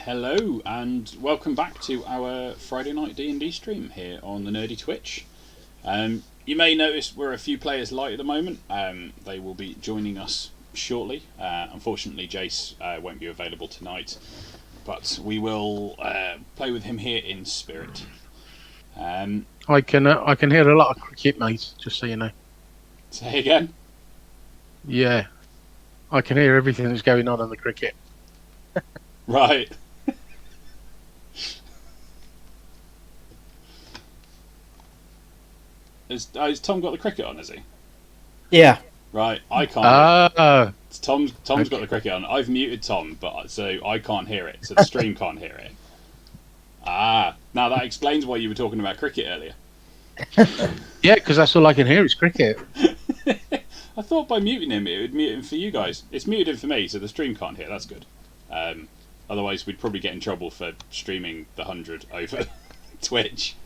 Hello and welcome back to our Friday night D&D stream here on the Nerdy Twitch. You may notice we're a few players light at the moment. They will be joining us shortly. Unfortunately, Jace won't be available tonight, but we will play with him here in spirit. I can hear a lot of cricket, mate. Just so you know. Say again. Yeah, I can hear everything that's going on in the cricket. Right. Has Tom got the cricket on? Has he? Yeah. Right. I can't. Tom's Okay. got the cricket on. I've muted Tom, so I can't hear it. So the stream can't hear it. Now that explains why you were talking about cricket earlier. Yeah, because that's all I can hear is cricket. I thought by muting him, it would mute him for you guys. It's muted him for me, so the stream can't hear. That's good. Otherwise, we'd probably get in trouble for streaming the 100 over Twitch.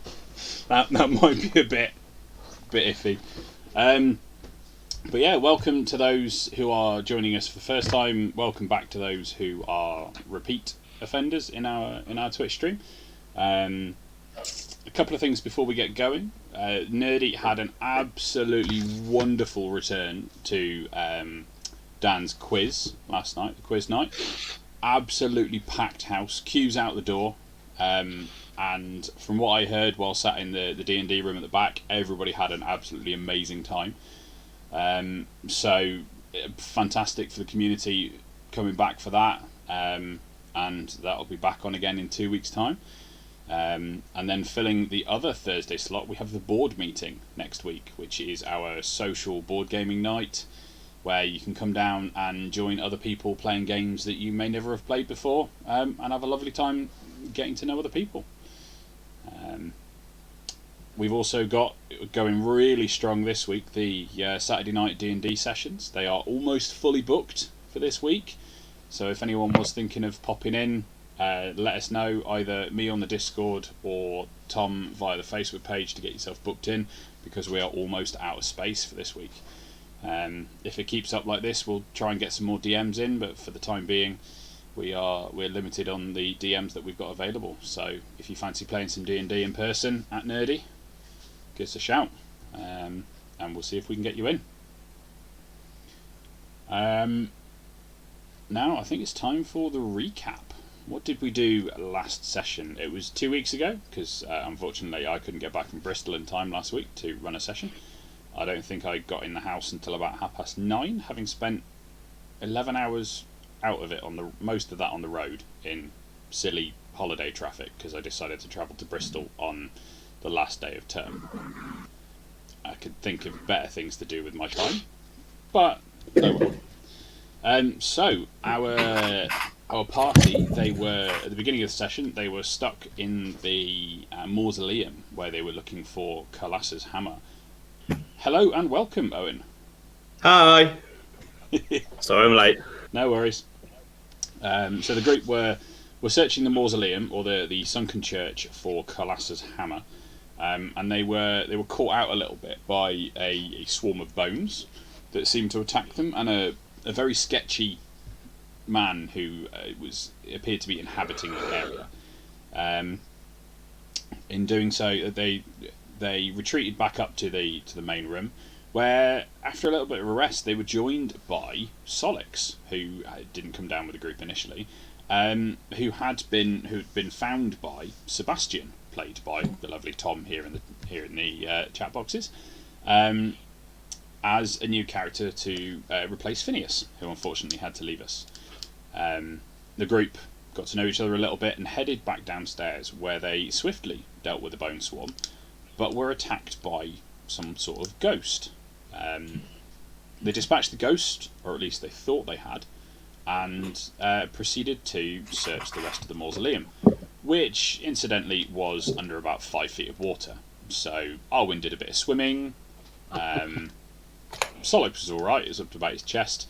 That might be a bit iffy. But yeah, welcome to those who are joining us for the first time. Welcome back to those who are repeat offenders in our Twitch stream. A couple of things before we get going. Nerdy had an absolutely wonderful return to Dan's quiz last night, the quiz night. Absolutely packed house, queues out the door. And from what I heard while sat in the D&D room at the back, everybody had an absolutely amazing time. So fantastic for the community coming back for that. And that'll be back on again in 2 weeks' time. And then filling the other Thursday slot, we have the board meeting next week, which is our social board gaming night, where you can come down and join other people playing games that you may never have played before, and have a lovely time getting to know other people. We've also got going really strong this week the Saturday night D&D sessions. They are almost fully booked for this week, so if anyone was thinking of popping in, let us know, either me on the Discord or Tom via the Facebook page, to get yourself booked in, because we are almost out of space for this week. If it keeps up like this, we'll try and get some more DMs in, but for the time being we're limited on the DMs that we've got available. So if you fancy playing some D&D in person at Nerdy, give us a shout, and we'll see if we can get you in. Now I think it's time for the recap. What did we do last session? It was 2 weeks ago, because unfortunately I couldn't get back from Bristol in time last week to run a session. I don't think I got in the house until about 9:30, having spent 11 hours out of it, most of that on the road in silly holiday traffic, because I decided to travel to Bristol on the last day of term. I could think of better things to do with my time, but no one. So our party, they were at the beginning of the session, they were stuck in the mausoleum where they were looking for Kalas's hammer. Hello and welcome, Owen. Hi. Sorry I'm late. No worries. So the group were searching the mausoleum, or the sunken church, for Kalas's hammer, and they were caught out a little bit by a swarm of bones that seemed to attack them, and a very sketchy man who appeared to be inhabiting the area. In doing so, they retreated back up to the main room, where after a little bit of a rest they were joined by Solix, who didn't come down with the group initially, who had been found by Sebastian, played by the lovely Tom here in the chat boxes, as a new character to replace Phineas, who unfortunately had to leave us. The group got to know each other a little bit and headed back downstairs, where they swiftly dealt with the bone swarm, but were attacked by some sort of ghost. They dispatched the ghost, or at least they thought they had, and proceeded to search the rest of the mausoleum, which incidentally was under about 5 feet of water. So Arwen did a bit of swimming. Solix was alright, it was up to about his chest.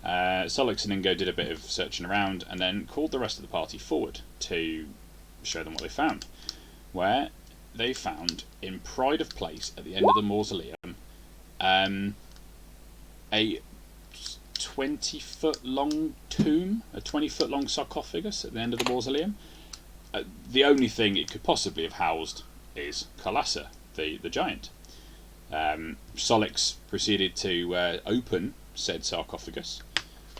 Solix and Ingo did a bit of searching around, and then called the rest of the party forward to show them what they found, where they found, in pride of place at the end of the mausoleum, a 20-foot long tomb, a 20-foot long sarcophagus at the end of the mausoleum. The only thing it could possibly have housed is Kalasa, the giant. Solix proceeded to open said sarcophagus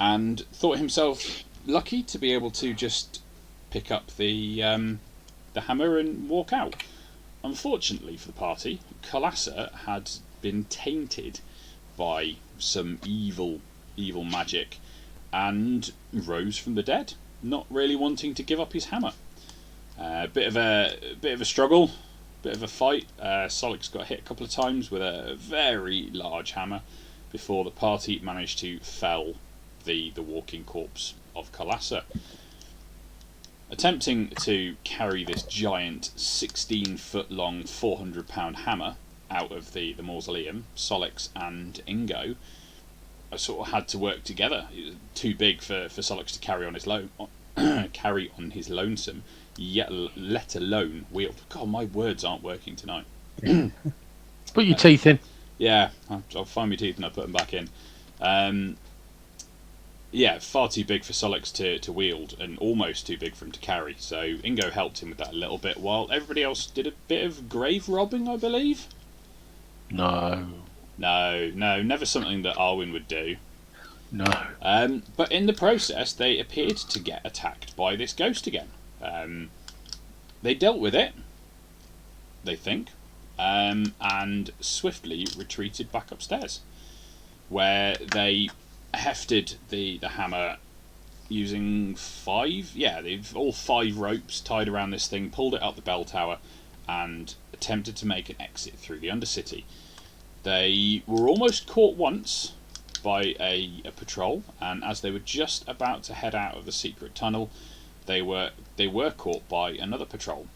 and thought himself lucky to be able to just pick up the hammer and walk out. Unfortunately for the party, Kalasa had been tainted by some evil magic and rose from the dead, not really wanting to give up his hammer. Bit of a struggle, bit of a fight. Solix got hit a couple of times with a very large hammer before the party managed to fell the walking corpse of Kalasa. Attempting to carry this giant 16-foot long 400-pound hammer out of the mausoleum, Solix and Ingo sort of had to work together. It was too big for Solix to carry on his lonesome, yet let alone wield. God, my words aren't working tonight. Put your teeth in. Yeah, I'll find my teeth and I'll put them back in. Yeah, far too big for Solix to wield, and almost too big for him to carry. So Ingo helped him with that a little bit, while everybody else did a bit of grave robbing, I believe. No, never something that Arwen would do. No. But in the process, they appeared to get attacked by this ghost again. They dealt with it, they think, and swiftly retreated back upstairs, where they hefted the hammer using they've all 5 ropes tied around this thing, pulled it up the bell tower, and attempted to make an exit through the Undercity. They were almost caught once by a patrol, and as they were just about to head out of the secret tunnel, they were caught by another patrol.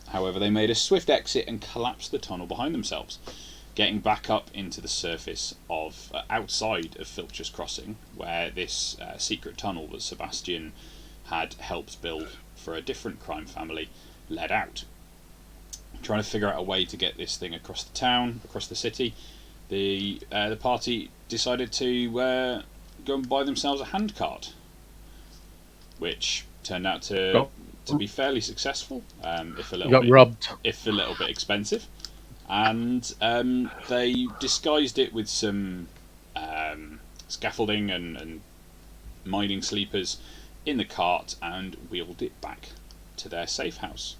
However, they made a swift exit and collapsed the tunnel behind themselves, getting back up into the surface of outside of Filcher's Crossing, where this secret tunnel that Sebastian had helped build for a different crime family led out. Trying to figure out a way to get this thing across the town, across the city, the party decided to go and buy themselves a handcart, which turned out to be fairly successful, if a little bit expensive. And they disguised it with some scaffolding and mining sleepers in the cart and wheeled it back to their safe house.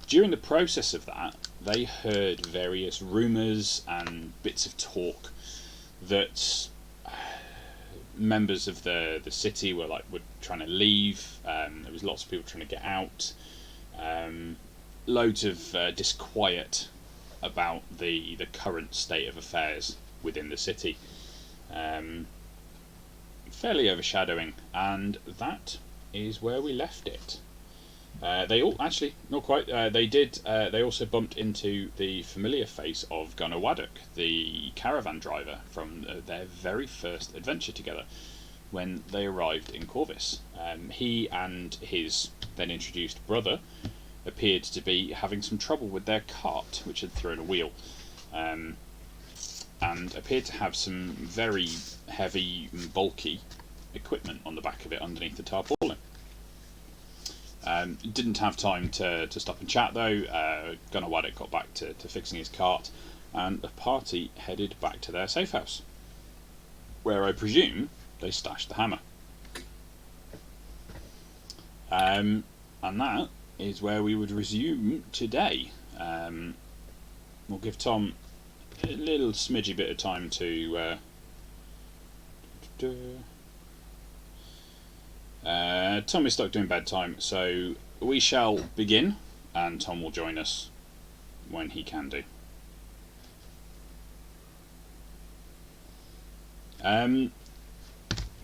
During the process of that, they heard various rumours and bits of talk that members of the city were trying to leave. There was lots of people trying to get out. Loads of disquiet about the current state of affairs within the city, fairly overshadowing, and that is where we left it. They all actually not quite. They also bumped into the familiar face of Gunnar Waddock, the caravan driver from their very first adventure together when they arrived in Corvus. He and his then introduced brother appeared to be having some trouble with their cart, which had thrown a wheel, and appeared to have some very heavy and bulky equipment on the back of it underneath the tarpaulin. Didn't have time to stop and chat though. Gunnar Waddock got back to fixing his cart, and the party headed back to their safe house, where I presume they stashed the hammer. And that is where we would resume today. We'll give Tom a little smidgy bit of time to Tom is stuck doing bedtime, so we shall begin, and Tom will join us when he can do.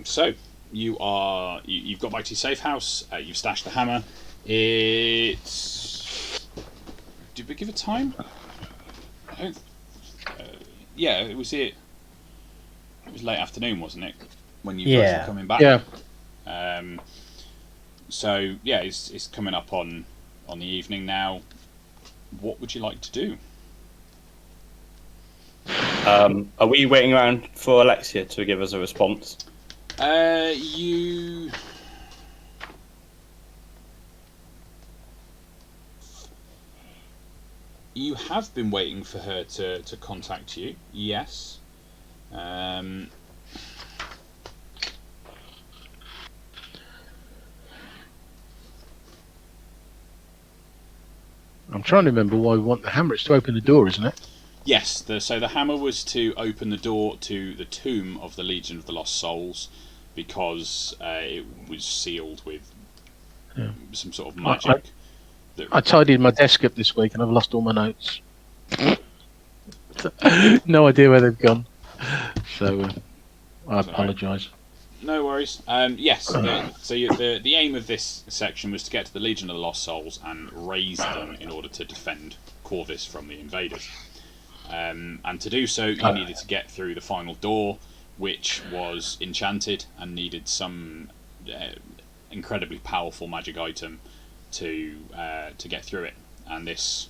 So you've got back to your safe house. You've stashed the hammer. It's... Did we give a time? Yeah, it was late afternoon, wasn't it? When you guys were coming back. Yeah. So yeah, it's coming up on the evening now. What would you like to do? Are we waiting around for Alexia to give us a response? You have been waiting for her to contact you. Yes. I'm trying to remember why we want the hammer. It's to open the door, isn't it? Yes. So the hammer was to open the door to the tomb of the Legion of the Lost Souls, because it was sealed with some sort of magic. I tidied my desk up this week and I've lost all my notes. No idea where they've gone. So I apologise. No worries. Yes. The aim of this section was to get to the Legion of the Lost Souls and raise them in order to defend Corvus from the invaders. And to do so, you needed to get through the final door, which was enchanted and needed some incredibly powerful magic item to get through it. And this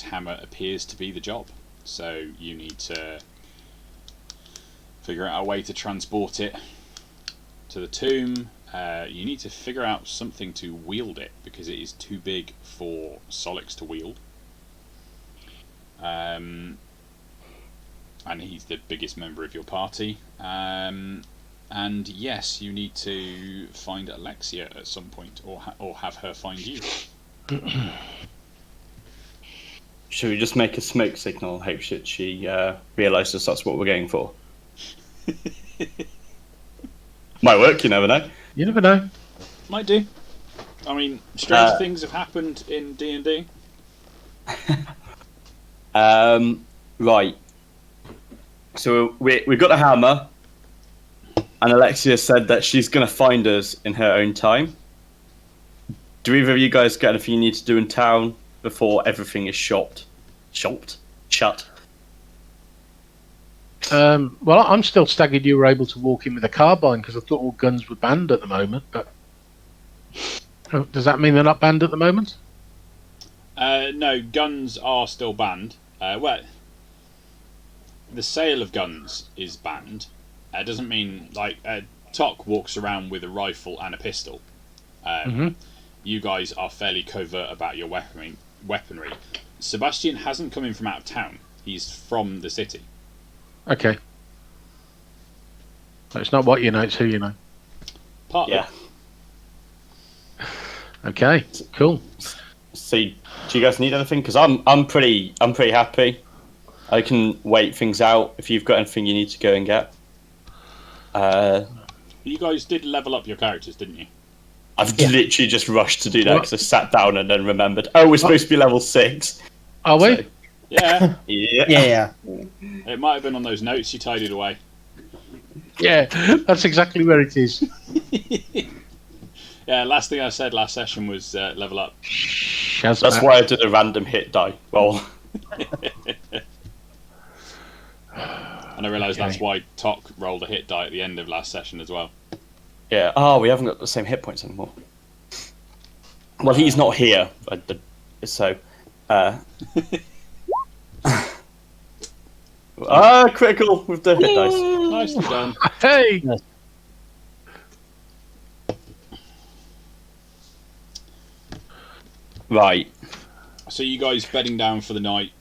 hammer appears to be the job. So you need to figure out a way to transport it to the tomb. You need to figure out something to wield it, because it is too big for Solix to wield. And he's the biggest member of your party. And yes, you need to find Alexia at some point, or have her find you. Should we just make a smoke signal? Hope she realises that's what we're going for. Might work, you never know. You never know. Might do. I mean, strange things have happened in D&D. Right. So we've got a hammer, and Alexia said that she's going to find us in her own time. Do either of you guys get anything you need to do in town before everything is shut? Well, I'm still staggered you were able to walk in with a carbine, because I thought all guns were banned at the moment. But does that mean they're not banned at the moment? No, guns are still banned. Well, the sale of guns is banned. Doesn't mean, like, Tok walks around with a rifle and a pistol. You guys are fairly covert about your weaponry. Sebastian hasn't come in from out of town. He's from the city. Okay. So it's not what you know, it's who you know. Partly. Yeah. Okay, cool. See, do you guys need anything? Because I'm pretty happy. I can wait things out. If you've got anything you need to go and get. You guys did level up your characters, didn't you? I've literally just rushed to do that because I sat down and then remembered. Oh, we're supposed to be level 6. Are we? So, yeah. Yeah. It might have been on those notes you tidied away. Yeah, that's exactly where it is. Yeah, last thing I said last session was level up. That's why I did a random hit die roll. And I realised that's why Tok rolled a hit die at the end of last session as well. Yeah. Oh, we haven't got the same hit points anymore. Well, he's not here, so. Critical with the hit dice. Nicely done. Hey! Right. So you guys bedding down for the night,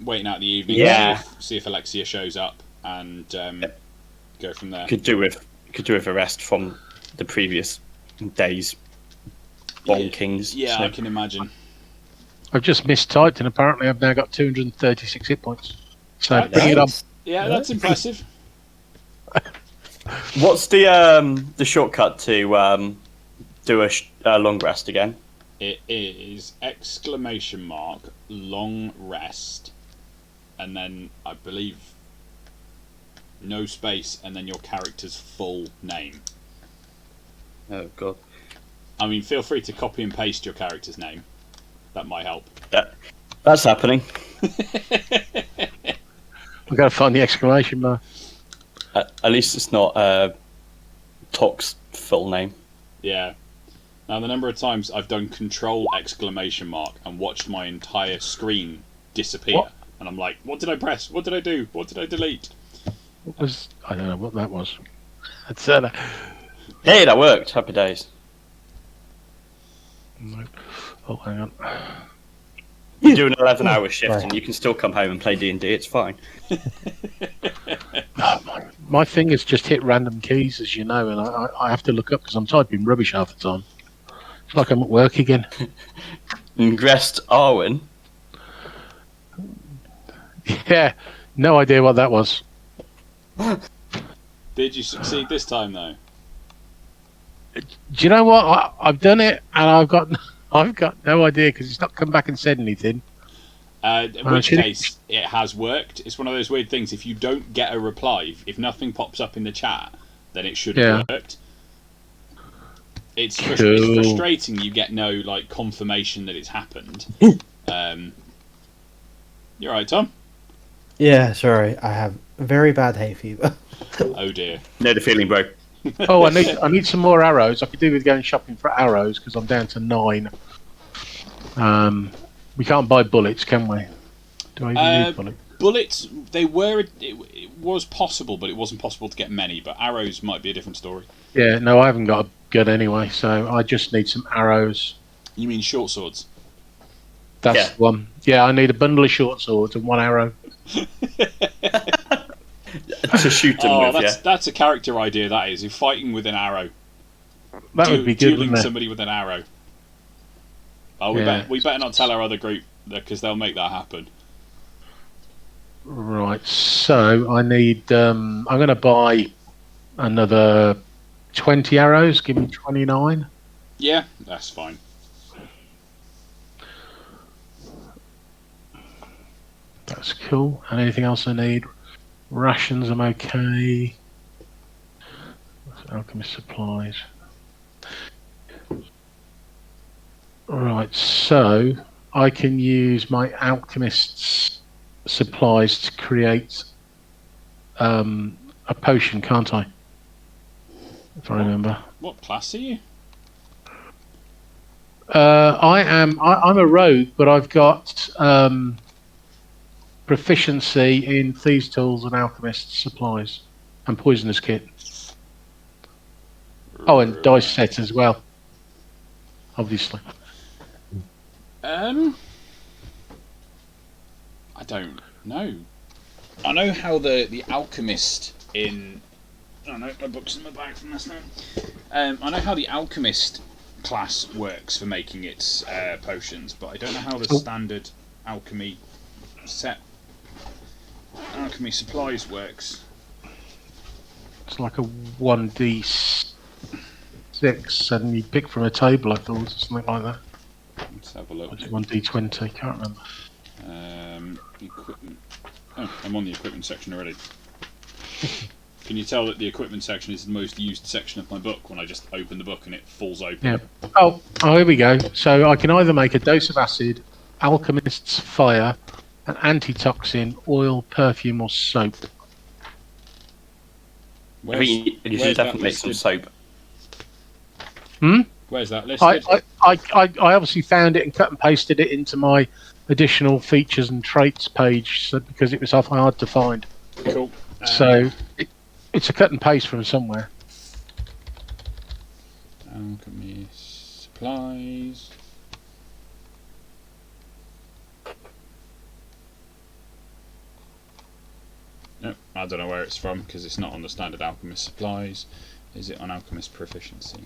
waiting out the evening. Yeah. See if Alexia shows up, and go from there. Could do with a rest from the previous days. Bonkings. Yeah, so. I can imagine. I've just mistyped, and apparently I've now got 236 hit points. So bring it on. Yeah, that's impressive. What's the shortcut to do a long rest again? It is ! long rest, and then I believe no space, and then your character's full name. Oh god. I mean, feel free to copy and paste your character's name. That might help. Yeah, that's happening. We've got to find the exclamation mark. At least it's not Tok's full name. Yeah. Now, the number of times I've done Control ! And watched my entire screen disappear. and I'm like, what did I press? What did I do? What did I delete? I don't know what that was. It's Hey, that worked. Happy days. oh, hang on. You do an 11-hour shift and you can still come home and play D&D. It's fine. My fingers just hit random keys, as you know, and I have to look up because I'm typing rubbish half the time. It's like I'm at work again. Ingressed Arwen. Yeah, no idea what that was. Did you succeed this time though? Do you know what? I've done it, and I've got no idea because it's not come back and said anything. In which case, it has worked. It's one of those weird things. If you don't get a reply, if nothing pops up in the chat, then it should have worked. It's frustrating. You get no like confirmation that it's happened. You're right, Tom. Yeah, sorry. I have very bad hay fever. Oh dear. Know the feeling, bro. Oh, I need some more arrows. I could do with going shopping for arrows because I'm down to 9. We can't buy bullets, can we? Do I even need bullets? Bullets, it was possible, but it wasn't possible to get many. But arrows might be a different story. Yeah, no, I haven't got a gun anyway, so I just need some arrows. You mean short swords? That's the one. Yeah, I need a bundle of short swords and 1 arrow. To shoot them with, that's a character idea, that is. You're fighting with an arrow. That would be good, dueling somebody with an arrow. Oh, we better not tell our other group, because they'll make that happen. Right, so I need... I'm going to buy another 20 arrows. Give me 29. Yeah, that's fine. That's cool. And anything else I need? Rations, I'm okay. Alchemist supplies. Right, so I can use my alchemist's supplies to create a potion, can't I? If I remember. What class are you? I'm a rogue, but I've got proficiency in thieves' tools and alchemist supplies and poisonous kit. Oh, and dice set as well, obviously. I don't know. I know how the alchemist in... Oh no, my book's in my bag from last night. I know how the alchemist class works for making its potions, but I don't know how the standard alchemy supplies works. It's like a 1d6 and you pick from a table, I thought, or something like that. Let's have a look. 1d20, can't remember. Equipment. Oh, I'm on the equipment section already. Can you tell that the equipment section is the most used section of my book when I just open the book and it falls open? Yeah. Oh, here we go. So I can either make a dose of acid, alchemist's fire, an antitoxin, oil, perfume, or soap. I think you should definitely make some soap. Where's that listed? I obviously found it and cut and pasted it into my additional features and traits page because it was hard to find. Cool. So it's a cut and paste from somewhere. Alchemy supplies. Nope, I don't know where it's from because it's not on the standard alchemist supplies. Is it on alchemist proficiency?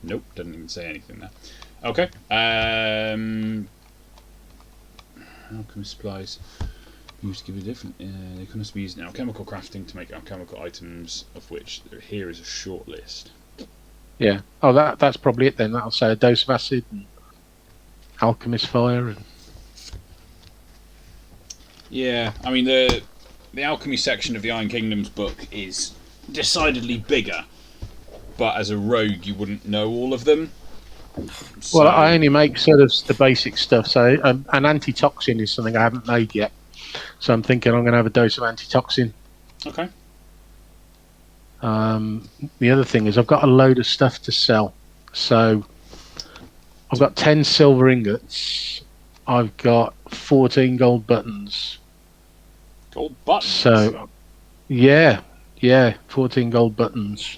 Nope, doesn't even say anything there. Okay. Alchemist supplies used to give a different. They can also be used in alchemical crafting to make alchemical items, of which here is a short list. Yeah. Oh, that's probably it then. That'll say a dose of acid and alchemist fire. And... Yeah, I mean the alchemy section of the Iron Kingdoms book is decidedly bigger, but as a rogue you wouldn't know all of them. So... Well, I only make sort of the basic stuff. So an antitoxin is something I haven't made yet. So I'm thinking I'm going to have a dose of antitoxin. Okay. The other thing is I've got a load of stuff to sell. So I've got 10 silver ingots I've got 14 gold buttons. Gold buttons. So, yeah, 14 gold buttons.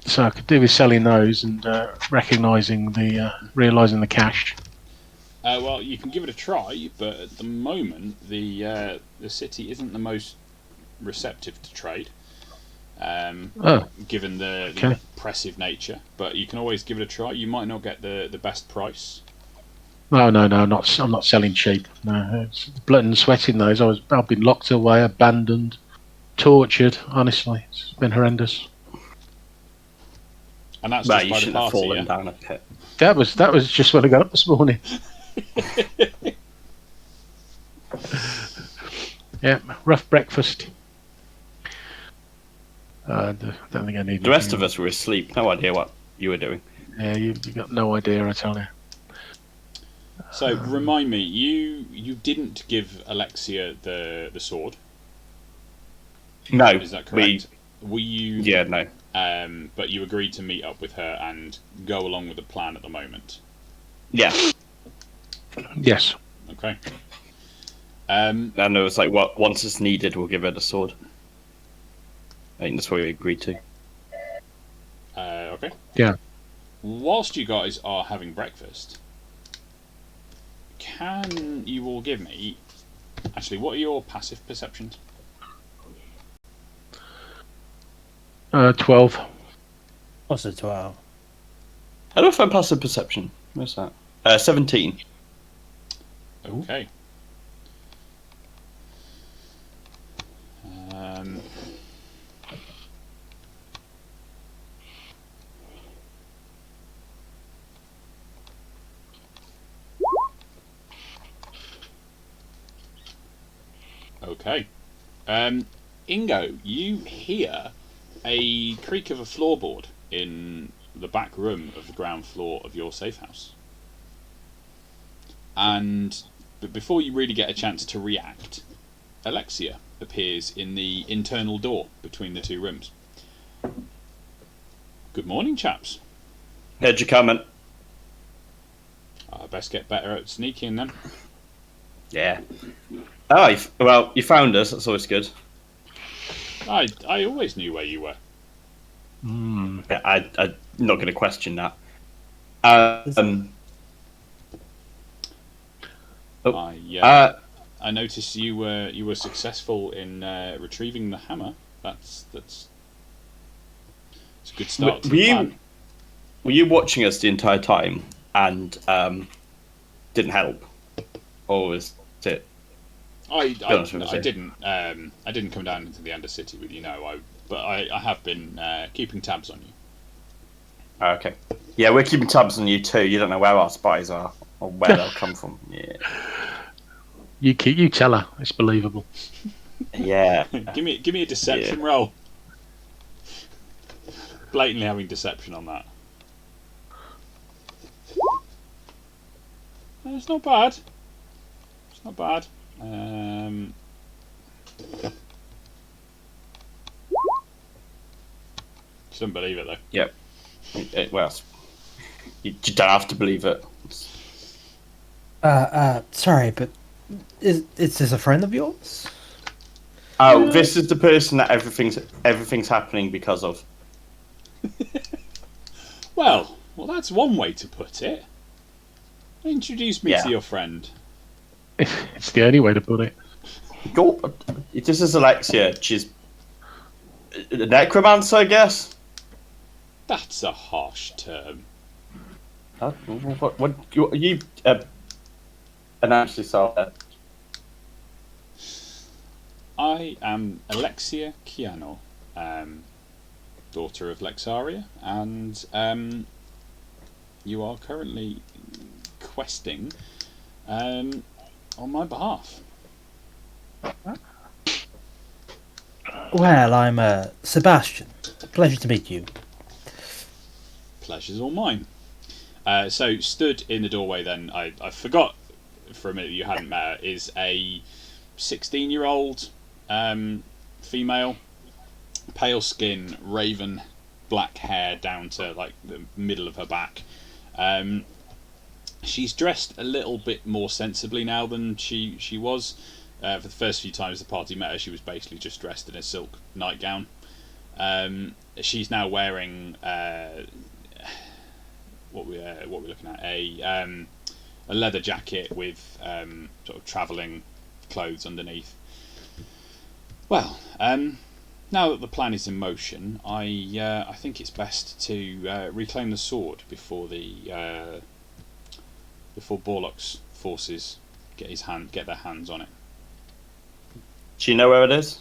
So I could do with selling those and realising the cash. Well, you can give it a try, but at the moment the city isn't the most receptive to trade. Given the oppressive nature, but you can always give it a try. You might not get the best price. No, I'm not selling cheap. No, it's blood and sweat in those. I've been locked away, abandoned, tortured. Honestly, it's been horrendous. And that's Well, just you by the shouldn't have party, fallen yeah? down a pit. That was just when I got up this morning. Yeah, rough breakfast. I don't think I need. The rest of us were asleep. No idea what you were doing. Yeah, you got no idea, I tell you. So remind me, you didn't give Alexia the sword. No, Is that correct? Were you? Yeah, no. But you agreed to meet up with her and go along with the plan at the moment. Yeah. Yes. Okay. And it was like, once it's needed, we'll give her the sword. I think that's what we agreed to. Okay. Yeah. Whilst you guys are having breakfast, can you all give me... Actually, what are your passive perceptions? 12. What's a 12? How do I find passive perception? Where's that? 17. Okay. Okay. Ingo, you hear a creak of a floorboard in the back room of the ground floor of your safe house. But before you really get a chance to react, Alexia appears in the internal door between the two rooms. Good morning, chaps. Heard you coming. I best get better at sneaking then. Yeah. Oh, you found us. That's always good. I always knew where you were. Yeah, I'm not going to question that. I noticed you were successful in retrieving the hammer. It's a good start. Were you watching us the entire time and didn't help, or was it? I didn't come down into the Undercity with you, but I have been keeping tabs on you. Okay. Yeah, we're keeping tabs on you too. You don't know where our spies are or where they'll come from. Yeah. You tell her. It's believable. Yeah. give me a deception roll. Blatantly having deception on that. It's not bad. It's not bad. Just don't believe it though. Yep. Well, you don't have to believe it. Sorry, but is this a friend of yours? Oh, this is the person that everything's happening because of. Well, that's one way to put it. Introduce me to your friend. It's the only way to put it. This is Alexia. She's a necromancer, I guess. That's a harsh term. What you announced yourself? I am Alexia Kiano, daughter of Lexaria, and you are currently questing on my behalf. Well, I'm Sebastian. Pleasure to meet you. Pleasure's all mine. So stood in the doorway then, I forgot for a minute that you hadn't met her, is a 16-year-old female, pale skin, raven black hair down to like the middle of her back. She's dressed a little bit more sensibly now than she was. For the first few times the party met her, she was basically just dressed in a silk nightgown. She's now wearing what we're looking at, a leather jacket with sort of travelling clothes underneath. Well, now that the plan is in motion, I think it's best to reclaim the sword before Borlock's forces get their hands on it. Do you know where it is?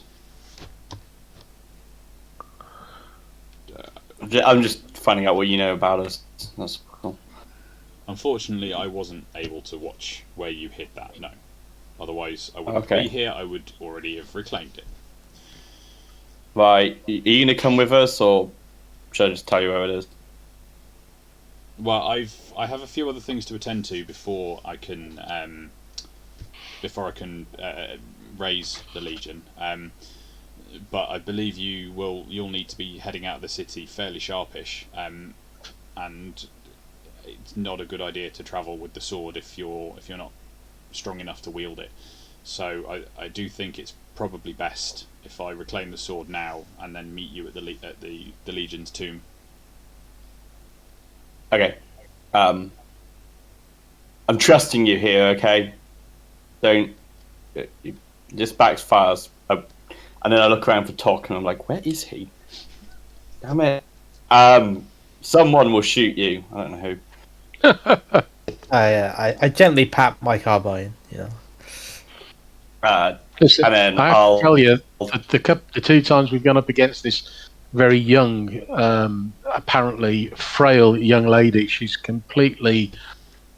I'm just finding out what you know about us. That's cool. Unfortunately, I wasn't able to watch where you hid that. No, otherwise I wouldn't Okay. be here. I would already have reclaimed it. Right, are you gonna come with us, or should I just tell you where it is? Well, I have a few other things to attend to before I can raise the Legion. But I believe you'll need to be heading out of the city fairly sharpish, and it's not a good idea to travel with the sword if you're not strong enough to wield it. So I do think it's probably best if I reclaim the sword now and then meet you at the Legion's tomb. Okay. I'm trusting you here, okay? Don't... This backfires. And then I look around for Tok and I'm like, where is he? Damn it. Someone will shoot you. I don't know who. I gently pat my carbine. Listen, And then I have I'll... to tell you, the two times we've gone up against this very young, apparently frail young lady, she's completely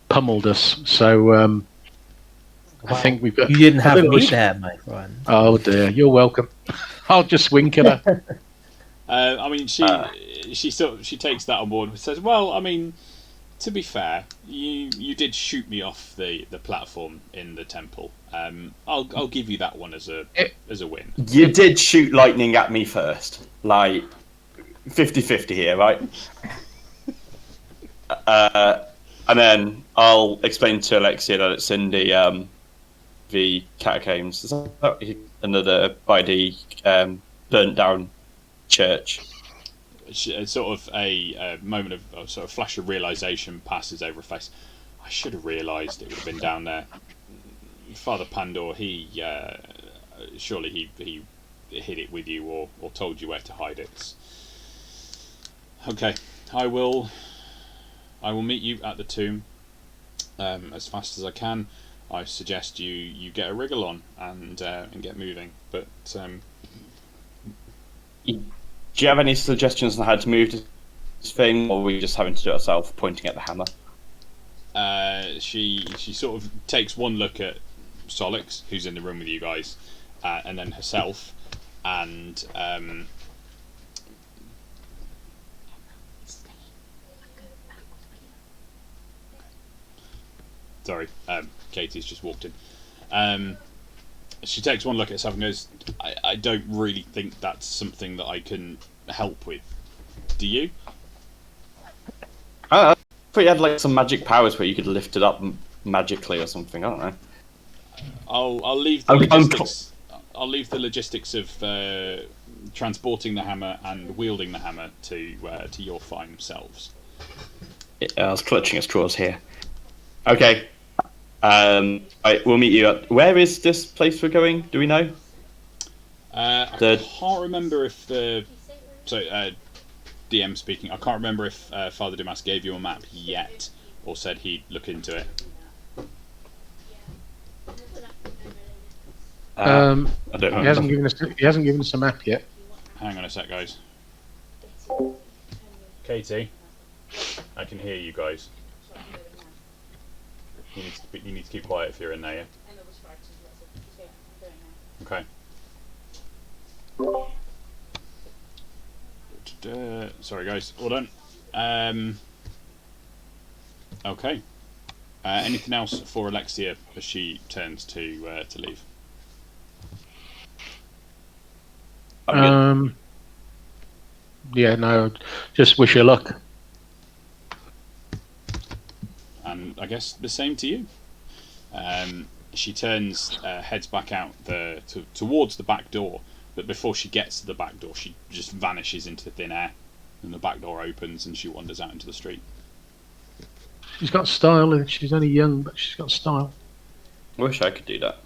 pummeled us. So I think we've got. You didn't a have little me res- there, my friend. Oh dear, you're welcome. I'll just wink at her. I mean, she takes that on board and says, "Well, I mean, to be fair, you did shoot me off the platform in the temple. I'll give you that one as a win." You did shoot lightning at me first. Like, 50-50 here, right? And then I'll explain to Alexia that it's in the catacombs. Is that another by the burnt down church? Sort of a moment of sort of flash of realization passes over her face. I should have realised it would have been down there. Father Pandor, surely he hid it with you or told you where to hide it. Okay, I will meet you at the tomb as fast as I can. I suggest you get a wriggle on and get moving. But do you have any suggestions on how to move this thing, or are we just having to do it ourselves, pointing at the hammer? She sort of takes one look at Solix, who's in the room with you guys, and then herself, and sorry, Katie's just walked in. She takes one look at herself and goes, I don't really think that's something that I can help with. Do you? I thought you had like some magic powers where you could lift it up magically or something. I don't know. I'll leave the logistics. I'll leave the logistics of transporting the hammer and wielding the hammer to your fine selves. I was clutching at straws here. Okay. Right, we'll meet you at... Where is this place we're going? Do we know? I can't remember if DM speaking. I can't remember if Father Dumas gave you a map yet, or said he'd look into it. I don't know. He hasn't given us a map yet. Hang on a sec, guys. Katie, I can hear you guys. You need to keep quiet if you're in there, yeah? Okay. Sorry, guys. Hold on. Okay. Anything else for Alexia as she turns to leave? Yeah, no. Just wish her luck. and I guess the same to you. She heads back out towards the back door, but before she gets to the back door, she just vanishes into thin air, and the back door opens, and she wanders out into the street. She's got style, and she's only young, but she's got style. I wish I could do that.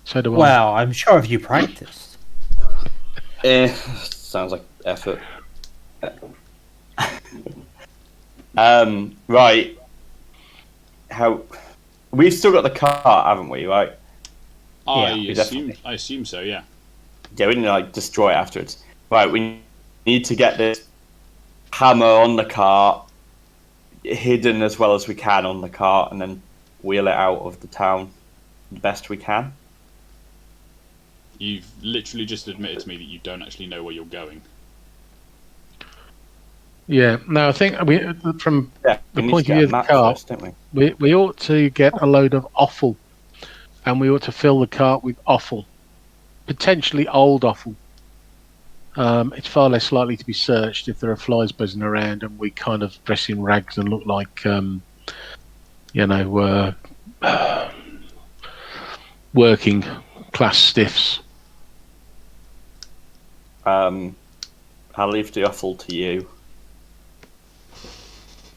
So do I. Well, I'm sure if you practiced. Sounds like effort. Right. How? We've still got the car, haven't we? Right. I definitely. assume so. Yeah. Yeah, we need to like destroy it afterwards. Right. We need to get this hammer on the car, hidden as well as we can on the car, and then wheel it out of the town the best we can. You've literally just admitted to me that you don't actually know where you're going. Yeah, no, I think from Yeah, the we need point to of get view a of the map car, first, don't we? we ought to get a load of offal, and we ought to fill the cart with offal, potentially old offal. It's far less likely to be searched if there are flies buzzing around and we kind of dress in rags and look like, working class stiffs. I'll leave the offal to you.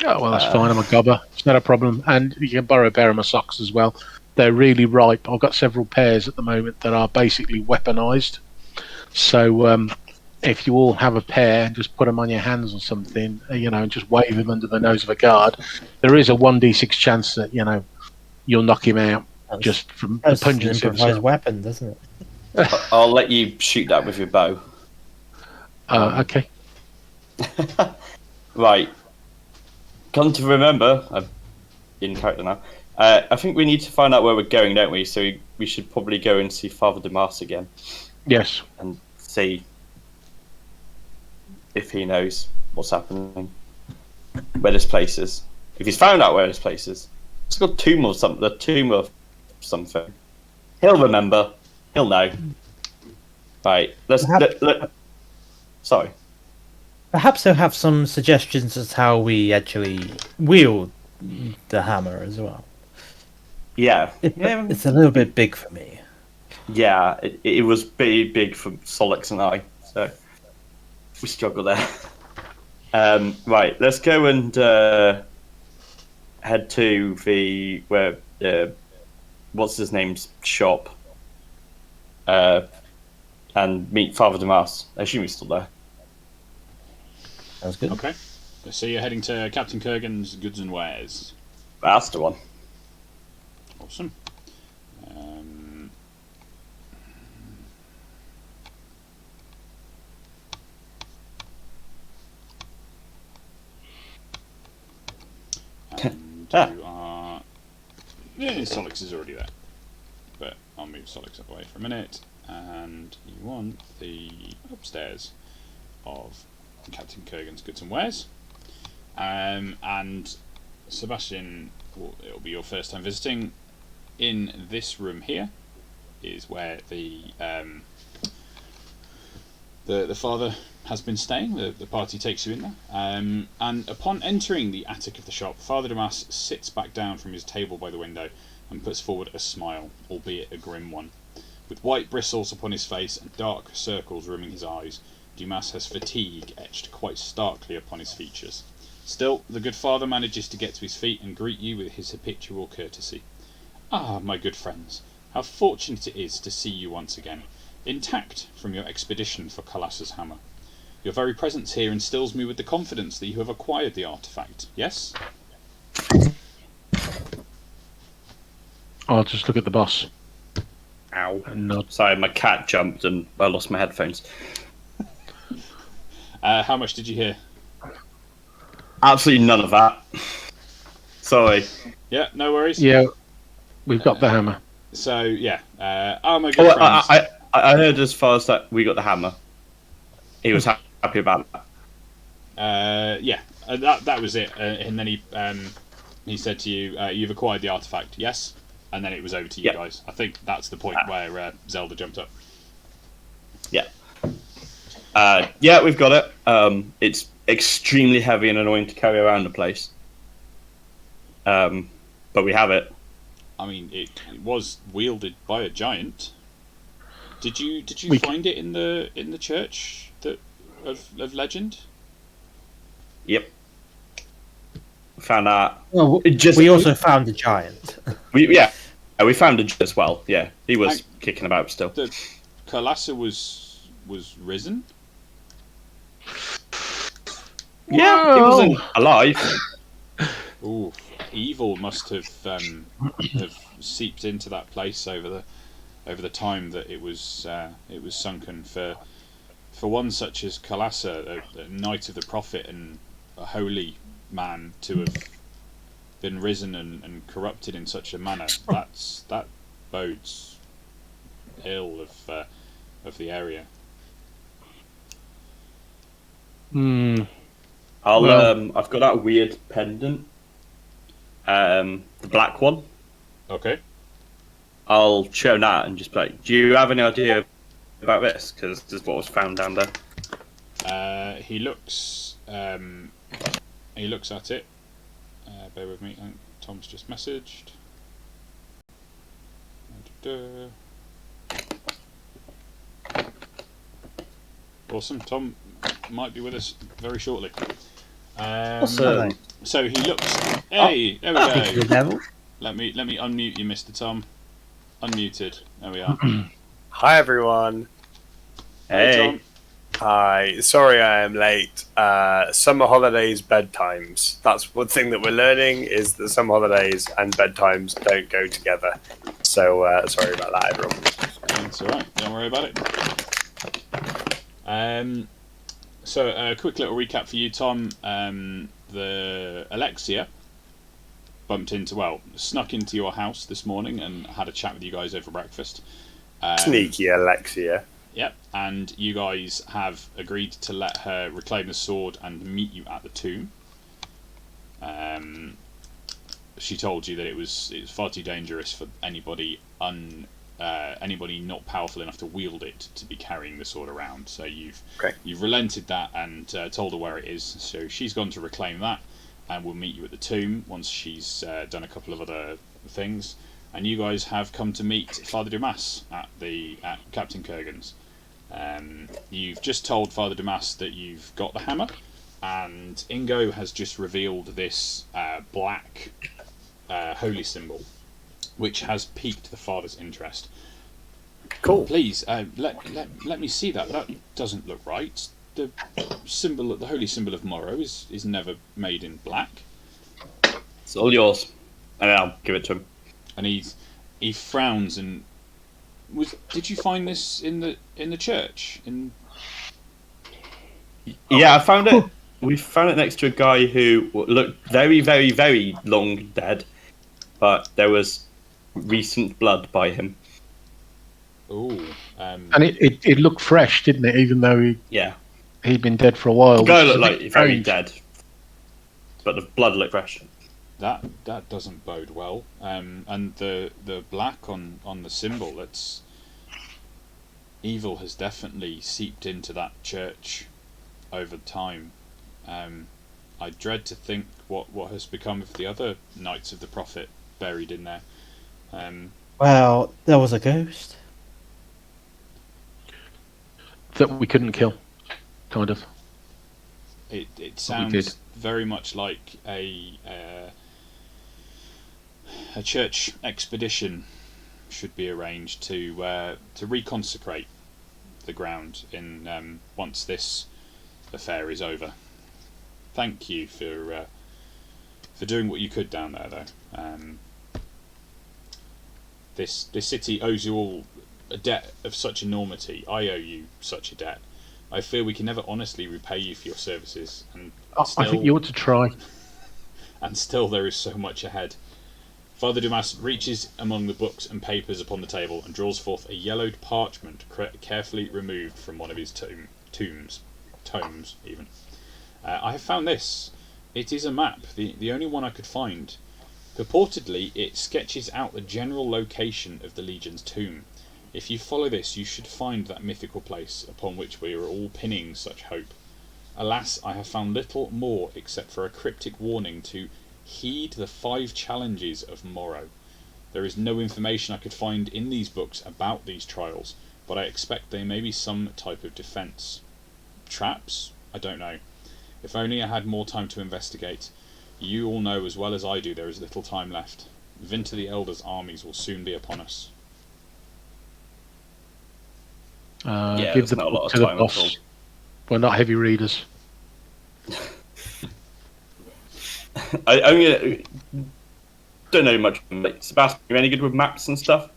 Oh, well, that's fine. I'm a gobber. It's not a problem. And you can borrow a pair of my socks as well. They're really ripe. I've got several pairs at the moment that are basically weaponized. So if you all have a pair and just put them on your hands or something, and just wave them under the nose of a guard, there is a 1d6 chance that, you'll knock him out just from the That's an pungency of improvised the weapon, doesn't it? I'll let you shoot that with your bow. Okay. Right. Come to remember, I'm in character now. I think we need to find out where we're going, don't we? So we should probably go and see Father Damas again Yes. and see if he knows what's happening, where this place is. If he's found out where this place is, it's got tomb or something. The tomb of something. He'll remember. He'll know. Right. Sorry. Perhaps he'll have some suggestions as to how we actually wield the hammer as well. Yeah. It's a little bit big for me. Yeah, it was pretty big for Solix and I, so we struggle there. Right, let's go and head to what's his name's shop, and meet Father Damas. I assume he's still there. Sounds good. Okay. So you're heading to Captain Kurgan's Goods and Wares. That's the one. Awesome. And you are... Yeah, Solix is already there. But I'll move Solix away for a minute. And you want the upstairs of Captain Kurgan's Goods and Wares. And Sebastian, it'll be your first time visiting. In this room here is where the father has been staying. The party takes you in there. And upon entering the attic of the shop, Father Damas sits back down from his table by the window and puts forward a smile, albeit a grim one. With white bristles upon his face and dark circles rimming his eyes, Dumas has fatigue etched quite starkly upon his features. Still, the good father manages to get to his feet and greet you with his habitual courtesy. Ah, my good friends, how fortunate it is to see you once again, intact from your expedition for Kalas's hammer. Your very presence here instills me with the confidence that you have acquired the artifact, yes? I'll just look at the boss. Ow. And nod. Sorry, my cat jumped and I lost my headphones. How much did you hear? Absolutely none of that. Sorry. Yeah, no worries. Yeah, we've got the hammer. So, yeah. My good friends. I heard as far as that we got the hammer. He was happy about that. Yeah, that was it. And then he said to you, "You've acquired the artifact, yes?" And then it was over to you guys. I think that's the point where Zelda jumped up. Yeah. Yeah, we've got it. It's extremely heavy and annoying to carry around the place. but we have it. I mean, it was wielded by a giant. Did you find it in the church of legend? Yep. Found that. Well, Just we also found the giant. we found it as well. Yeah, he was kicking about still. The Kalasa was risen. Yeah, he wasn't alive. Ooh, evil must have seeped into that place over the time that it was sunken. For one such as Kalasa, a knight of the prophet and a holy man, to have been risen and corrupted in such a manner, that bodes ill of the area. I've got that weird pendant, the black one. Okay. I'll show Nat and just be like, do you have any idea about this? Because this is what was found down there. He looks at it. Bear with me. I think Tom's just messaged. Awesome. Tom might be with us very shortly. Awesome. So he looks. Hey, there we Speaking go. of the devil. Let me unmute you, Mr. Tom. Unmuted. There we are. Hi everyone. Hey. Tom. Hi. Sorry I am late. Summer holidays bedtimes. That's one thing that we're learning is that summer holidays and bedtimes don't go together. So sorry about that, everyone. That's all right. Don't worry about it. So a quick little recap for you, Tom. The Alexia snuck into your house this morning and had a chat with you guys over breakfast. Sneaky Alexia. Yep, and you guys have agreed to let her reclaim the sword and meet you at the tomb. She told you that it was far too dangerous for anybody not powerful enough to wield it to be carrying the sword around. So you've relented that and told her where it is. So she's gone to reclaim that, and we'll meet you at the tomb once she's done a couple of other things. And you guys have come to meet Father Dumas at Captain Kurgan's. You've just told Father Dumas that you've got the hammer, and Ingo has just revealed this black holy symbol, which has piqued the Father's interest. Cool. Please, let me see that. That doesn't look right. The holy symbol of Morrow is never made in black. It's all yours. And then I'll give it to him. And he frowns and did you find this in the church? Yeah, I found it. We found it next to a guy who looked very, very, very long dead, but there was recent blood by him. Oh, And it looked fresh, didn't it? Even though he'd been dead for a while. The guy which is looked a bit like very strange. dead, but the blood looked fresh. that doesn't bode well. And the black on the symbol, that's evil has definitely seeped into that church over time. I dread to think what has become of the other Knights of the Prophet buried in there. Well, there was a ghost. That we couldn't kill, kind of. It sounds very much like a church expedition should be arranged to reconsecrate the ground in once this affair is over. Thank you for doing what you could down there, though. This city owes you all a debt of such enormity. I owe you such a debt. I fear we can never honestly repay you for your services, and I think you ought to try. And still there is so much ahead. Father Dumas reaches among the books and papers upon the table and draws forth a yellowed parchment carefully removed from one of his tomes even. I have found this. It is a map, the only one I could find. Purportedly, it sketches out the general location of the Legion's tomb. If you follow this, you should find that mythical place upon which we are all pinning such hope. Alas, I have found little more except for a cryptic warning to Heed the 5 challenges of Morrow. There is no information I could find in these books about these trials, but I expect they may be some type of defence. Traps? I don't know. If only I had more time to investigate. You all know as well as I do there is little time left. Vinter the Elder's armies will soon be upon us. Yeah, Give there's the not a lot book of to the time at all. boss. We're not heavy readers. I don't know much. Like, Sebastian, you any good with maps and stuff?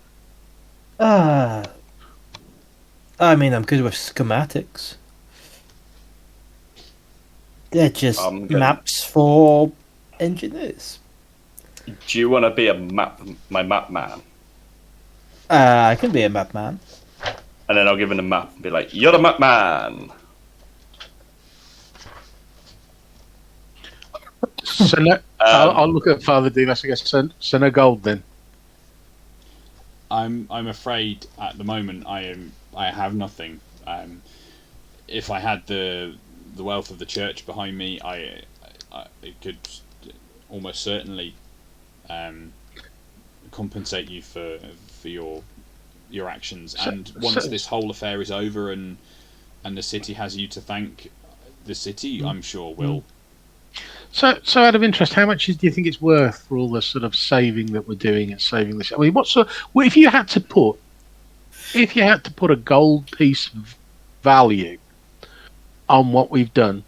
I mean, I'm good with schematics. They're just I'm good. maps for engineers. Do you want to be my map man? I can be a map man. And then I'll give him a map and be like, "You're the map man." So no, I'll look at Father Demas. I guess so no gold then. I'm afraid at the moment I have nothing. If I had the wealth of the church behind me, I it could almost certainly compensate you for your actions. And once this whole affair is over and the city has you to thank, the city I'm sure will. So out of interest, how much do you think it's worth for all the sort of saving that we're doing and saving this? I mean, if you had to put a gold piece of value on what we've done,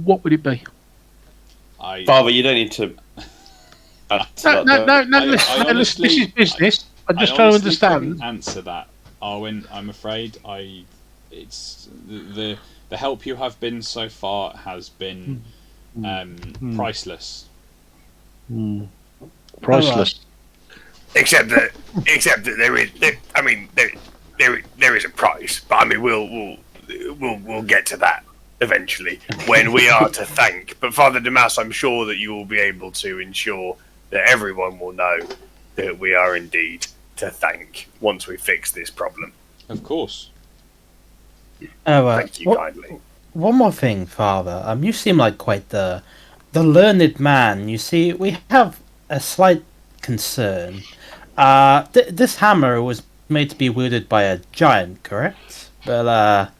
what would it be? Father, you don't need to. No. Listen, this is business. I'm just trying to understand. Couldn't answer that, Arwen. I'm afraid it's the help you have been so far has been priceless. Priceless. Except that there is a price, but I mean we'll get to that eventually when we are to thank. But Father Damas, I'm sure that you will be able to ensure that everyone will know that we are indeed to thank once we fix this problem. Of course. Thank you kindly. One more thing, Father. You seem like quite the learned man. You see, we have a slight concern. This hammer was made to be wielded by a giant, correct? But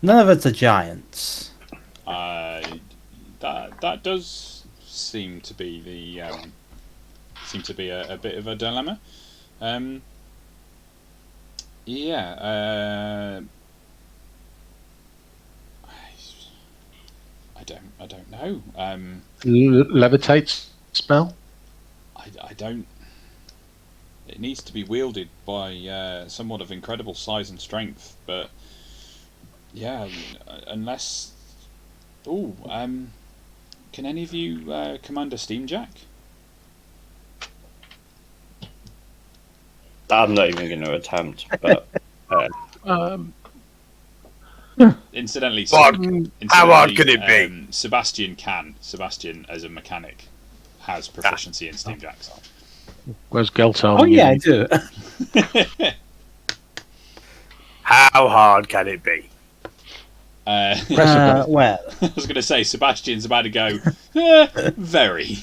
none of us are giants. That does seem to be a bit of a dilemma. I don't know. Levitate spell. I don't. It needs to be wielded by someone of incredible size and strength, but yeah, unless. Can any of you command a steamjack? I'm not even going to attempt, but. Incidentally, how hard could it be? Sebastian can. Sebastian, as a mechanic, has proficiency in steamjacks. Where's Geltar? Oh yeah, I do. How hard can it be? Well, I was going to say Sebastian's about to go. Very.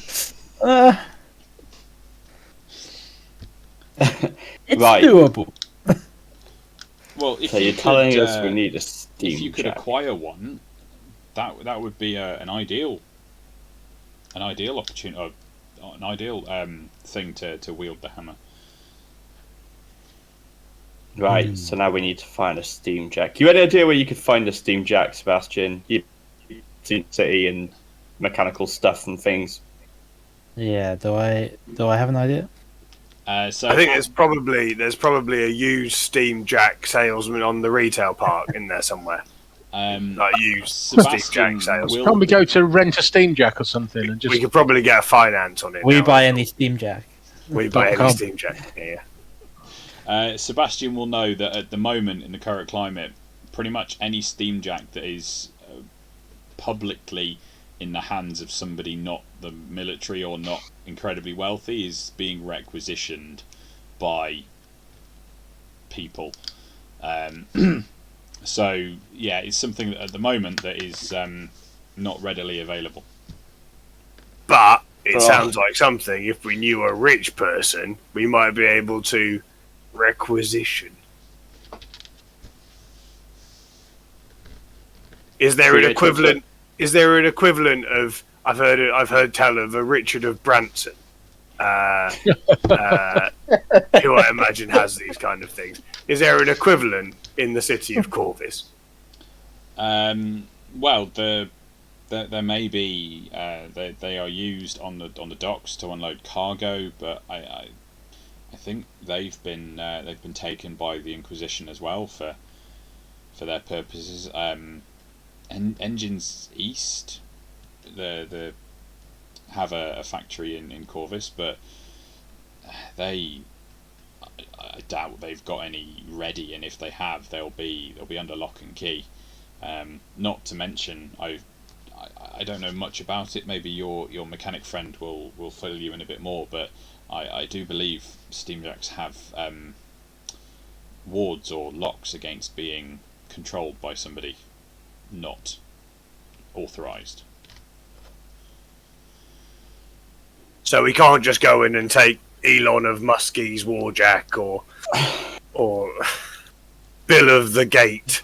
It's Right. doable. Well, if So you you're telling could, us we need a steam if you could jack. acquire one, that would be an ideal opportunity, an ideal thing to wield the hammer. Right, so now we need to find a steam jack. You had any idea where you could find a steam jack, Sebastian? You've seen city and mechanical stuff and things. Yeah. Do I have an idea? So I think there's probably a used Steam Jack salesman on the retail park in there somewhere. Like used Steam Sebastian Jack salesman. Probably go to rent a steam jack or something and just. We could probably get a finance on it. We now. buy any Steam Jack. We buy any .com. Steam Jack. Yeah. Sebastian will know that at the moment in the current climate, pretty much any steamjack that is publicly in the hands of somebody not the military or not incredibly wealthy is being requisitioned by people. So yeah, it's something that at the moment that is not readily available. But it Oh. sounds like something. If we knew a rich person, we might be able to requisition. Is there an Create a equivalent? Is there an equivalent of? I've heard tell of a Richard of Branson, who I imagine has these kind of things. Is there an equivalent in the city of Corvus? Well, there may be. They are used on the docks to unload cargo, but I think they've been taken by the Inquisition as well for their purposes. Engines East, the have a factory in Corvus, but I doubt they've got any ready, and if they have, they'll be under lock and key. Not to mention, I don't know much about it. Maybe your mechanic friend will fill you in a bit more, but I do believe steamjacks have wards or locks against being controlled by somebody not authorized. So we can't just go in and take Elon of Muskie's Warjack or Bill of the Gate.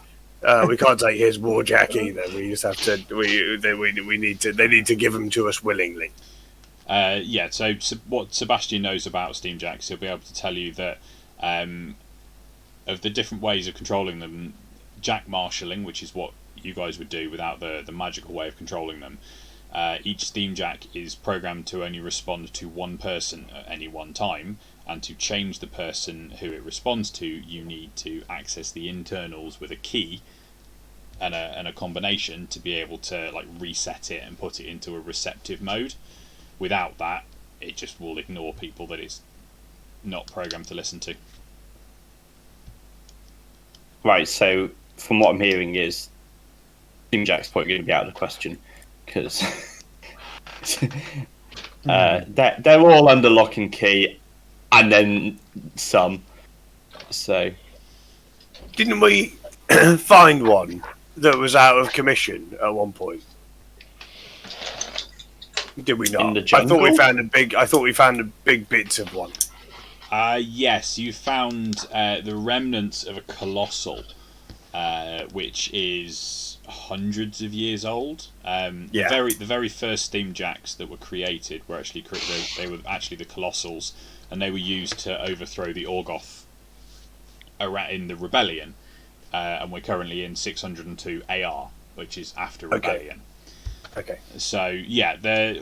We can't take his Warjack either. We just have to. We need to. They need to give them to us willingly. Yeah. So what Sebastian knows about steamjacks, he'll be able to tell you that of the different ways of controlling them, jack marshalling, which is what you guys would do without the magical way of controlling them. Each steamjack is programmed to only respond to one person at any one time, and to change the person who it responds to, you need to access the internals with a key and a combination to be able to like reset it and put it into a receptive mode. Without that, it just will ignore people that it's not programmed to listen to. Right, so from what I'm hearing is Steamjack's probably going to be out of the question, because they're all under lock and key, and then some. So, Didn't we find one that was out of commission at one point? Did we not? In the I thought we jungle? found the big bits of one. Yes, you found the remnants of a colossal, which is hundreds of years old. Yeah. The very first steamjacks that were created were actually they were actually the colossals, and they were used to overthrow the Orgoth in the rebellion. And we're currently in 602 AR, which is after rebellion. Okay. So yeah,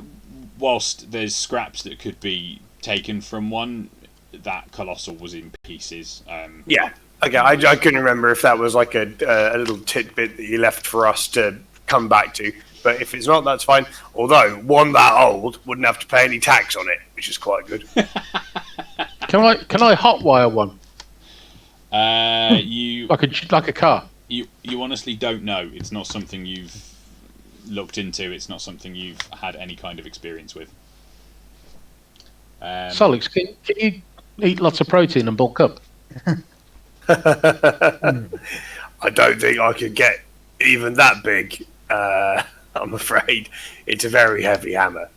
whilst there's scraps that could be taken from one, that colossal was in pieces. Yeah. Okay. I couldn't remember if that was like a little tidbit that you left for us to come back to. But if it's not, that's fine. Although one that old wouldn't have to pay any tax on it, which is quite good. Can I hotwire one You like a car? you honestly don't know. It's not something you've looked into. It's not something you've had any kind of experience with. Solix, can you eat lots of protein and bulk up? I don't think I could get even that big. I'm afraid it's a very heavy hammer.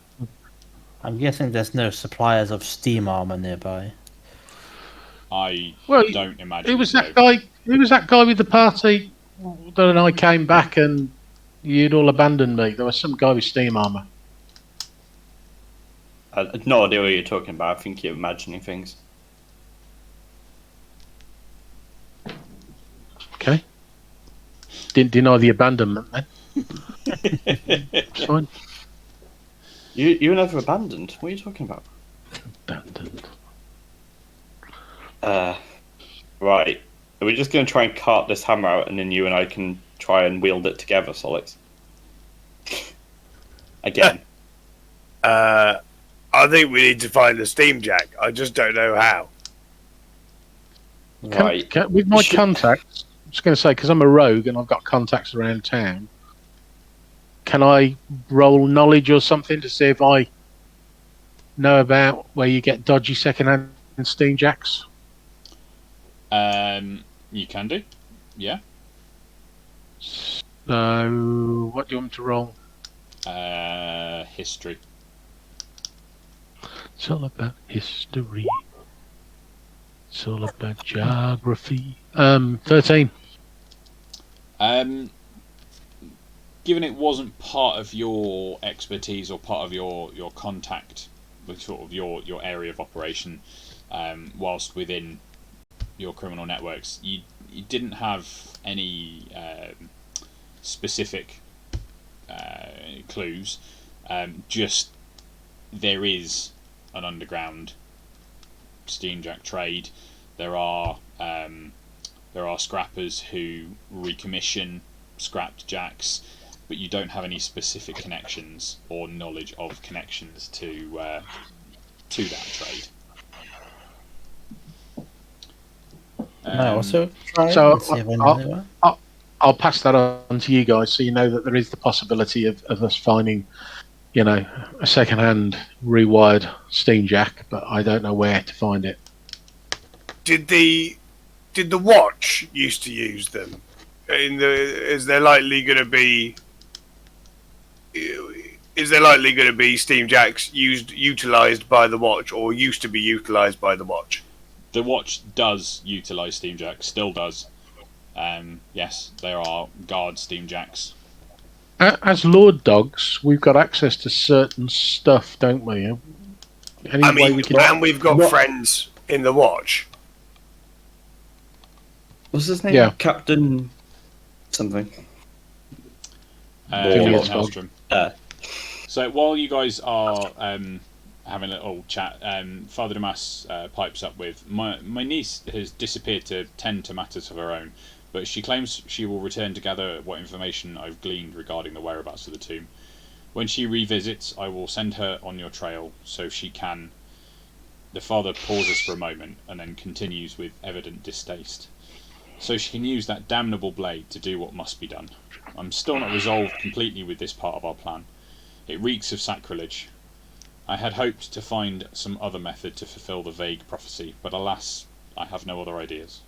I'm guessing there's no suppliers of steam armor nearby. I Well, don't imagine. Who was so. that guy? Who was that guy with the party? Then I came back and you'd all abandoned me. There was some guy with steam armor. I have no idea what you're talking about. I think you're imagining things. Okay. Didn't deny the abandonment then. It's fine. You were never abandoned. What are you talking about? Abandoned. Right. Are we just going to try and cart this hammer out, and then you and I can try and wield it together, Solix? Again. I think we need to find the steamjack. I just don't know how. Right. With my Should- contacts, I'm just going to say, because I'm a rogue and I've got contacts around town, can I roll knowledge or something to see if I know about where you get dodgy second-hand steamjacks? You can do. Yeah. So, what do you want me to roll? History. It's all about history. It's all about geography. 13. Given it wasn't part of your expertise or part of your contact with sort of your area of operation, whilst within your criminal networks, you didn't have any specific clues. Just there is an underground steamjack trade. There are scrappers who recommission scrapped jacks, but you don't have any specific connections or knowledge of connections to that trade. No, so try So and see if I know anyone. I'll pass that on to you guys, so you know that there is the possibility of us finding, a second-hand rewired steamjack, but I don't know where to find it. Did the watch used to use them? Is there likely going to be steamjacks utilized by the watch, or used to be utilized by the watch? The watch does utilise steamjacks, still does. Yes, there are guard steamjacks. As Lord Dogs, we've got access to certain stuff, don't we? We've got friends in the watch. What's his name? Yeah. Captain something. Captain Hellstrom. Yeah. So while you guys are having a little chat, Father Damas pipes up with, my niece has disappeared to tend to matters of her own, but she claims she will return to gather what information I've gleaned regarding the whereabouts of the tomb. When she revisits, I will send her on your trail so she can... The father pauses for a moment and then continues with evident distaste. So she can use that damnable blade to do what must be done. I'm still not resolved completely with this part of our plan. It reeks of sacrilege. I had hoped to find some other method to fulfill the vague prophecy, but alas, I have no other ideas.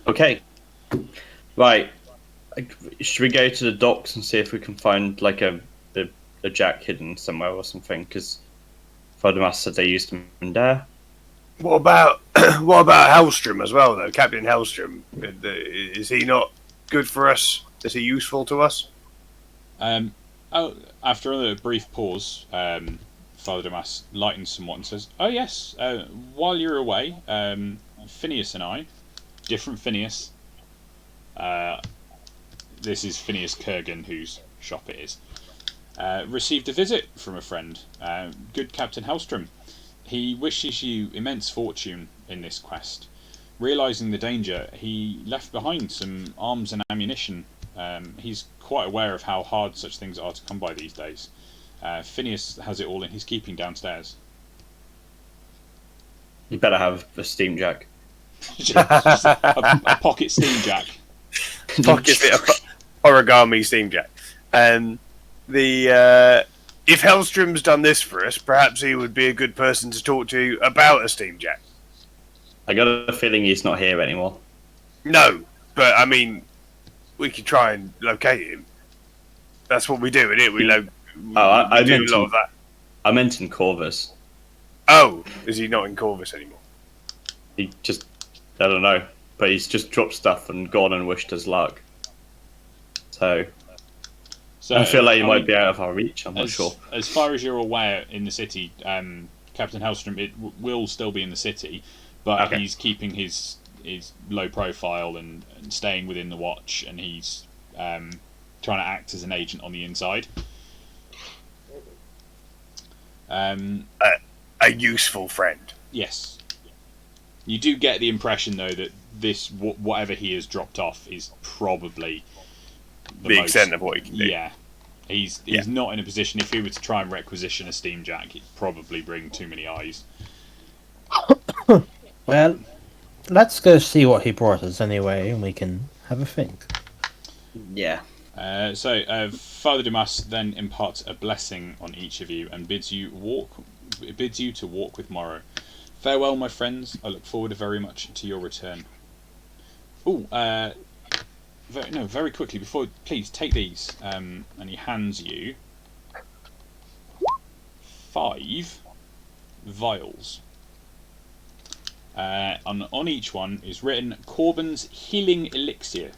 Okay. Right. Should we go to the docks and see if we can find like a jack hidden somewhere or something? Because Father Damas said they used them in there. What about Hellstrom as well, though? Captain Hellstrom, is he not good for us? Is he useful to us? After a brief pause, Father Damas lightens somewhat and says, "Oh yes, while you're away, Phineas and I, different Phineas, this is Phineas Kurgan, whose shop it is, received a visit from a friend, good Captain Hellstrom. He wishes you immense fortune in this quest. Realising the danger, he left behind some arms and ammunition. He's quite aware of how hard such things are to come by these days. Phineas has it all in his keeping downstairs." You better have a steamjack. Just a pocket steamjack. Origami steamjack. If Hellstrom's done this for us, perhaps he would be a good person to talk to about a steamjack. I got a feeling he's not here anymore. No, but I mean, we could try and locate him. That's what we do, isn't it? We do a lot of that. I meant in Corvus. Oh, is he not in Corvus anymore? He just, I don't know, but he's just dropped stuff and gone and wished us luck. So I feel like he might be out of our reach. I'm not sure. As far as you're aware, in the city, Captain Hellstrom will still be in the city, but he's keeping his low profile and staying within the watch, and he's trying to act as an agent on the inside. A useful friend. Yes. You do get the impression, though, that this whatever he has dropped off is probably the extent of what he can do. Yeah. He's not in a position, if he were to try and requisition a steamjack, it'd probably bring too many eyes. Well, let's go see what he brought us anyway, and we can have a think. Yeah. So Father Damas then imparts a blessing on each of you and bids you to walk with Morrow. Farewell, my friends. I look forward very much to your return. Very quickly, before, please take these. And he hands you 5 vials. On each one is written Corbin's Healing Elixir.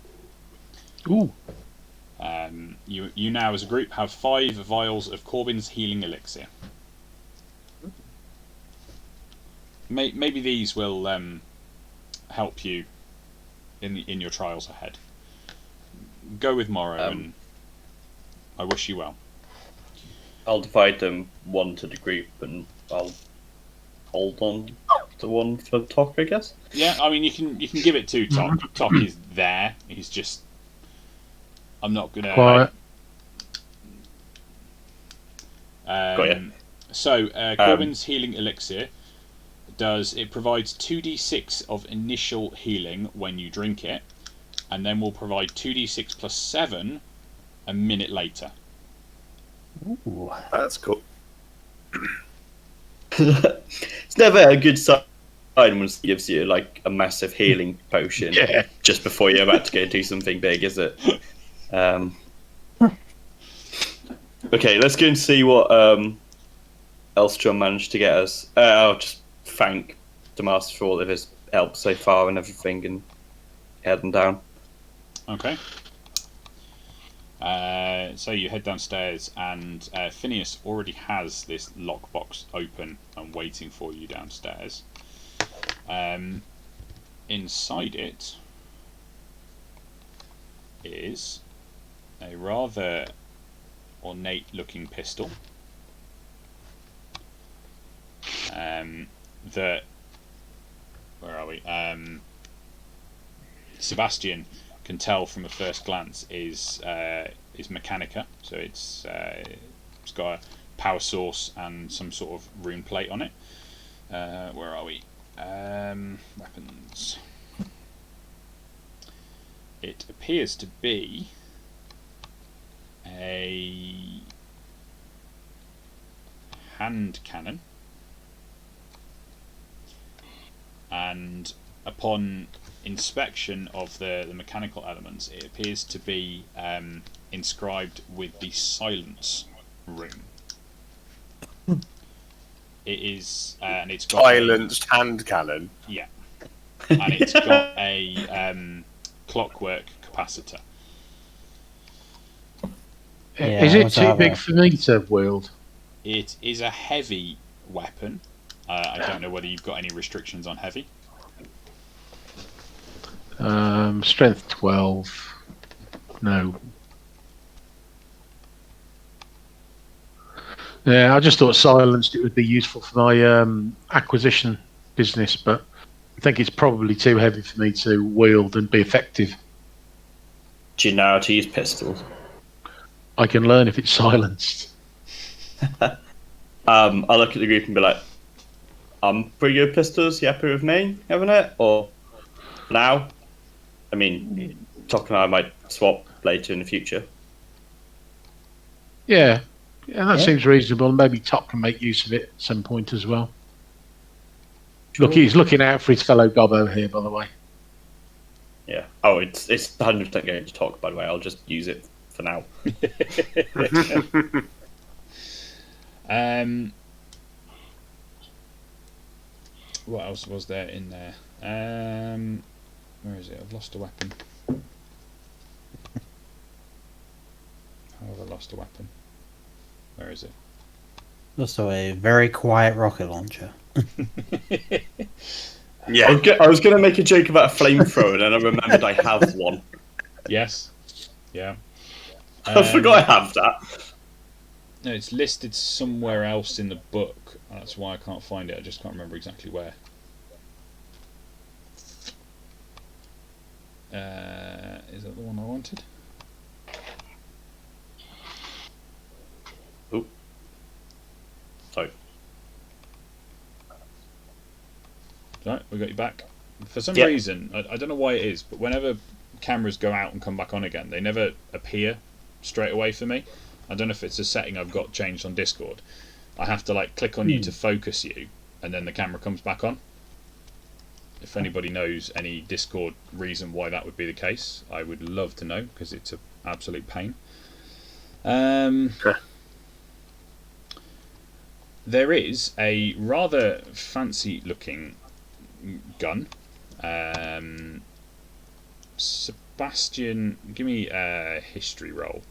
Ooh. You now, as a group, have 5 vials of Corbin's Healing Elixir. Maybe these will help you in your trials ahead. Go with Morrow, and I wish you well. I'll divide them one to the group, and I'll hold on to one for Tok, I guess. Yeah, I mean you can give it to Tok. Tok is there. He's just. I'm not gonna. Quiet. Got you. So Corbin's Healing Elixir provides 2d6 of initial healing when you drink it, and then will provide 2d6 plus 7 a minute later. Ooh. That's cool. It's never a good sign when it gives you like a massive healing potion just before you're about to go do something big, is it? Okay, let's go and see what Elstrom managed to get us. I'll just thank the Master for all of his help so far and everything, and head them down. Okay. So you head downstairs, and Phineas already has this lockbox open and waiting for you downstairs. Inside it is a rather ornate-looking pistol that, where are we? Sebastian can tell from a first glance is Mechanica, so it's got a power source and some sort of rune plate on it. Where are we? Weapons. It appears to be a hand cannon, and upon inspection of the mechanical elements, it appears to be inscribed with the silence rune. It is, and it's got Silenced hand cannon. yeah, and it's got a clockwork capacitor. Yeah, Is it what's too that big about? for me to wield? It is a heavy weapon. I don't know whether you've got any restrictions on heavy. Strength 12. No. Yeah, I just thought silenced it would be useful for my acquisition business, but I think it's probably too heavy for me to wield and be effective. Do you know how to use pistols? I can learn if it's silenced. I'll look at the group and be like, I'm pretty good at pistols, you happy with me having it? Or now? I mean, Tok and I might swap later in the future. Yeah, that Yeah. seems reasonable. And maybe Top can make use of it at some point as well. Look, he's looking out for his fellow gobbo here, by the way. Yeah. Oh, it's 100% going to Tok, by the way. I'll just use it for now. What else was there in there? Where is it? I've lost a weapon. How have I lost a weapon? Where is it? Also a very quiet rocket launcher. Yeah. I was going to make a joke about a flamethrower, and then I remembered I have one. Yes. Yeah. I forgot I have that. No, it's listed somewhere else in the book. That's why I can't find it. I just can't remember exactly where. Is that the one I wanted? Oh. Sorry. Right, we got you back. For some Yep. reason, I don't know why it is, but whenever cameras go out and come back on again, they never appear straight away for me. I don't know if it's a setting I've got changed on Discord. I have to like click on you to focus you, and then the camera comes back on. If anybody knows any Discord reason why that would be the case, I would love to know, because it's an absolute pain. there is a rather fancy-looking gun. Sebastian, give me a history roll.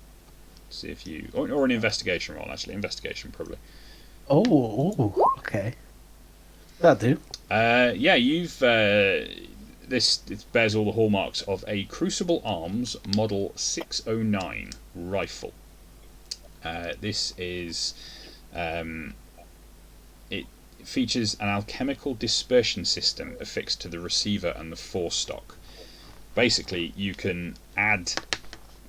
See if you, or an investigation roll. Actually, investigation probably. Oh, okay. That'll do. Yeah, you've this bears all the hallmarks of a Crucible Arms Model 609 rifle. This is it features an alchemical dispersion system affixed to the receiver and the forestock. Basically, you can add,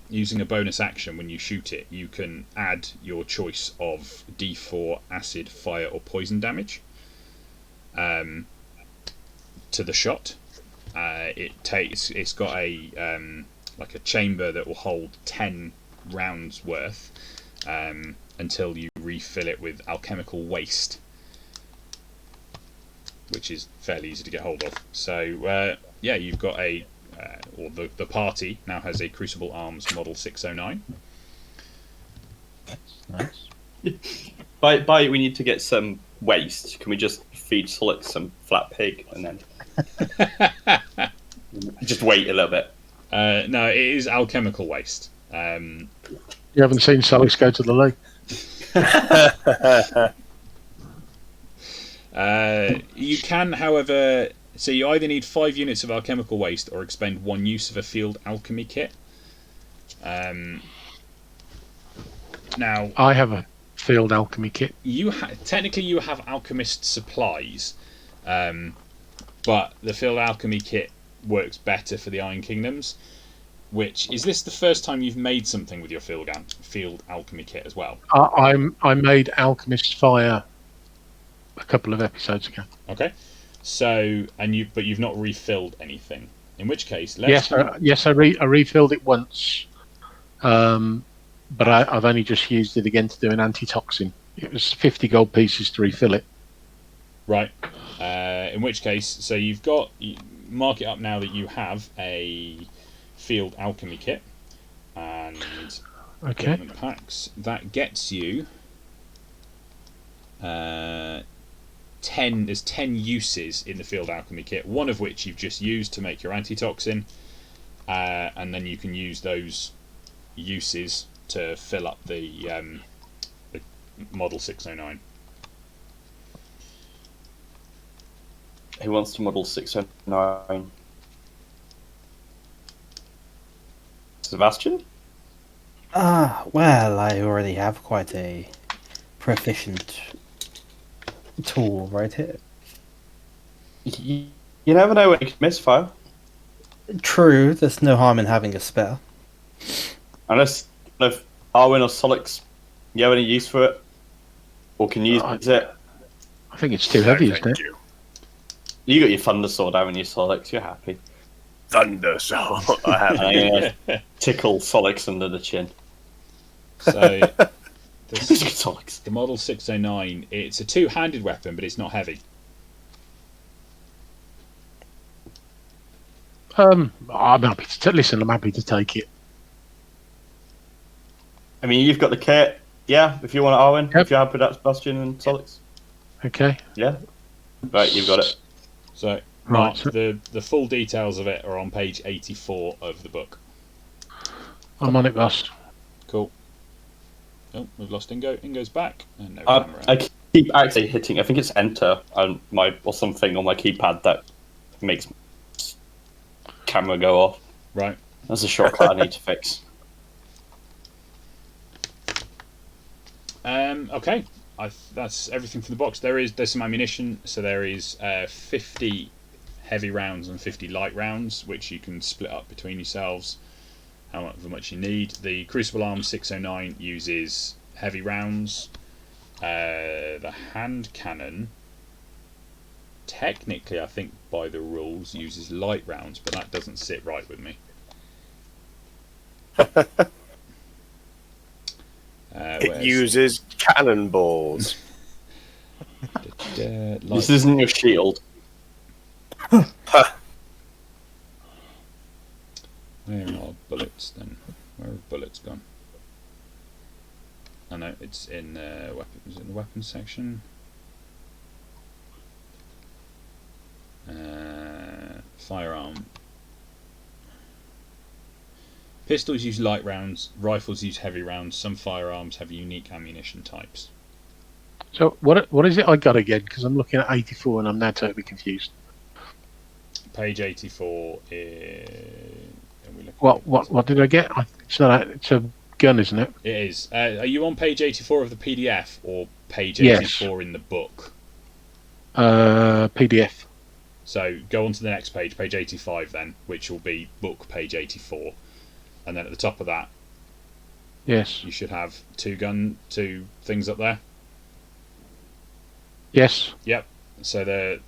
using a bonus action when you shoot it, you can add your choice of D4 acid, fire, or poison damage to the shot. It's got a like a chamber that will hold 10 rounds worth until you refill it with alchemical waste, which is fairly easy to get hold of. So yeah, you've got a or the party now has a Crucible Arms Model 609. Nice. By we need to get some waste. Can we just feed Solix some flat pig and then just wait a little bit? No, it is alchemical waste. You haven't seen Solix go to the lake. You can, however, so you either need 5 units of alchemical waste or expend 1 use of a field alchemy kit. Now, I have a field alchemy kit. Technically you have alchemist supplies, but the field alchemy kit works better for the Iron Kingdoms. Which is this the first time you've made something with your field alchemy kit as well? I made alchemist fire a couple of episodes ago. Okay, so but you've not refilled anything. In which case, Yes, I refilled it once, but I've only just used it again to do an antitoxin. It was 50 gold pieces to refill it. Right. In which case, so you've got, mark it up now that you have a field alchemy kit and Okay. equipment packs. That gets you 10. There's 10 uses in the field alchemy kit, one of which you've just used to make your antitoxin, and then you can use those uses to fill up the Model 609. Who wants to model 609? Sebastian? Well, I already have quite a proficient tool right here. You never know when you can misfire. True, there's no harm in having a spare. Unless if Arwen or Solix, you have any use for it? Or can you use it? I think it's too heavy, isn't it? you. You got your Thunder Sword, haven't you, Solix? You're happy. Thunder Sword. I have. And I'm gonna tickle Solix under the chin. So Solix. the Model 609, it's a two-handed weapon, but it's not heavy. I'm happy to listen. I'm happy to take it. I mean, you've got the kit. Yeah, if you want it, Arwen. Yep. If you're happy with that, Sebastian and Solix. Okay. Yeah. Right, you've got it. So, Right. Mark, the full details of it are on page 84 of the book. I'm on it, boss. Cool. Oh, we've lost Ingo. Ingo's back. And no camera. I keep actually hitting. I think it's enter on or something on my keypad that makes camera go off. Right. That's a shortcut I need to fix. Okay. That's everything for the box. There's some ammunition. So there is 50 heavy rounds and 50 light rounds, which you can split up between yourselves however much you need. The Crucible Arms 609 uses heavy rounds. The hand cannon, technically, I think by the rules, uses light rounds, but that doesn't sit right with me. It uses cannonballs. This isn't your shield. Where are bullets then? Where have bullets gone? I know it's in weapons. In the weapons section. Firearm. Pistols use light rounds, rifles use heavy rounds, some firearms have unique ammunition types. So what is it I got again? Because I'm looking at 84 and I'm now totally confused. Page 84 is... What did I get? It's a gun, isn't it? It is. Are you on page 84 of the PDF or page Yes. 84 in the book? PDF. So go on to the next page, page 85 then, which will be book page 84. And then at the top of that, Yes. you should have two things up there. Yes. Yep. So the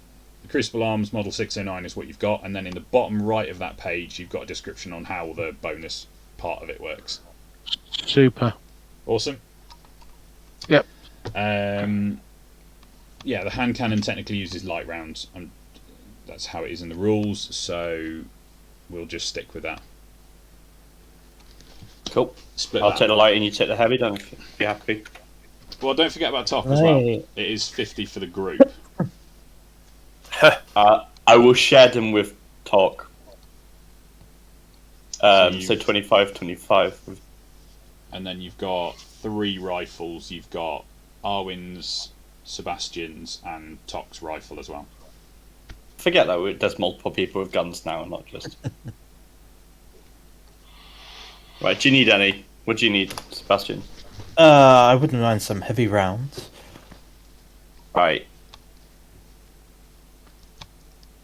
Crucible Arms Model 609 is what you've got, and then in the bottom right of that page, you've got a description on how the bonus part of it works. Super. Awesome. Yep. Yeah, the hand cannon technically uses light rounds, and that's how it is in the rules, so we'll just stick with that. Cool. Split I'll that. take the light and you take the heavy, don't you? Be happy. Well, don't forget about Top as well. Right. It is 50 for the group. I will share them with Talk. So you've- 25. And then you've got 3 rifles. You've got Arwen's, Sebastian's, and Tok's rifle as well. Forget that, there's multiple people with guns now, not just... Right, do you need any? What do you need, Sebastian? I wouldn't mind some heavy rounds. Right.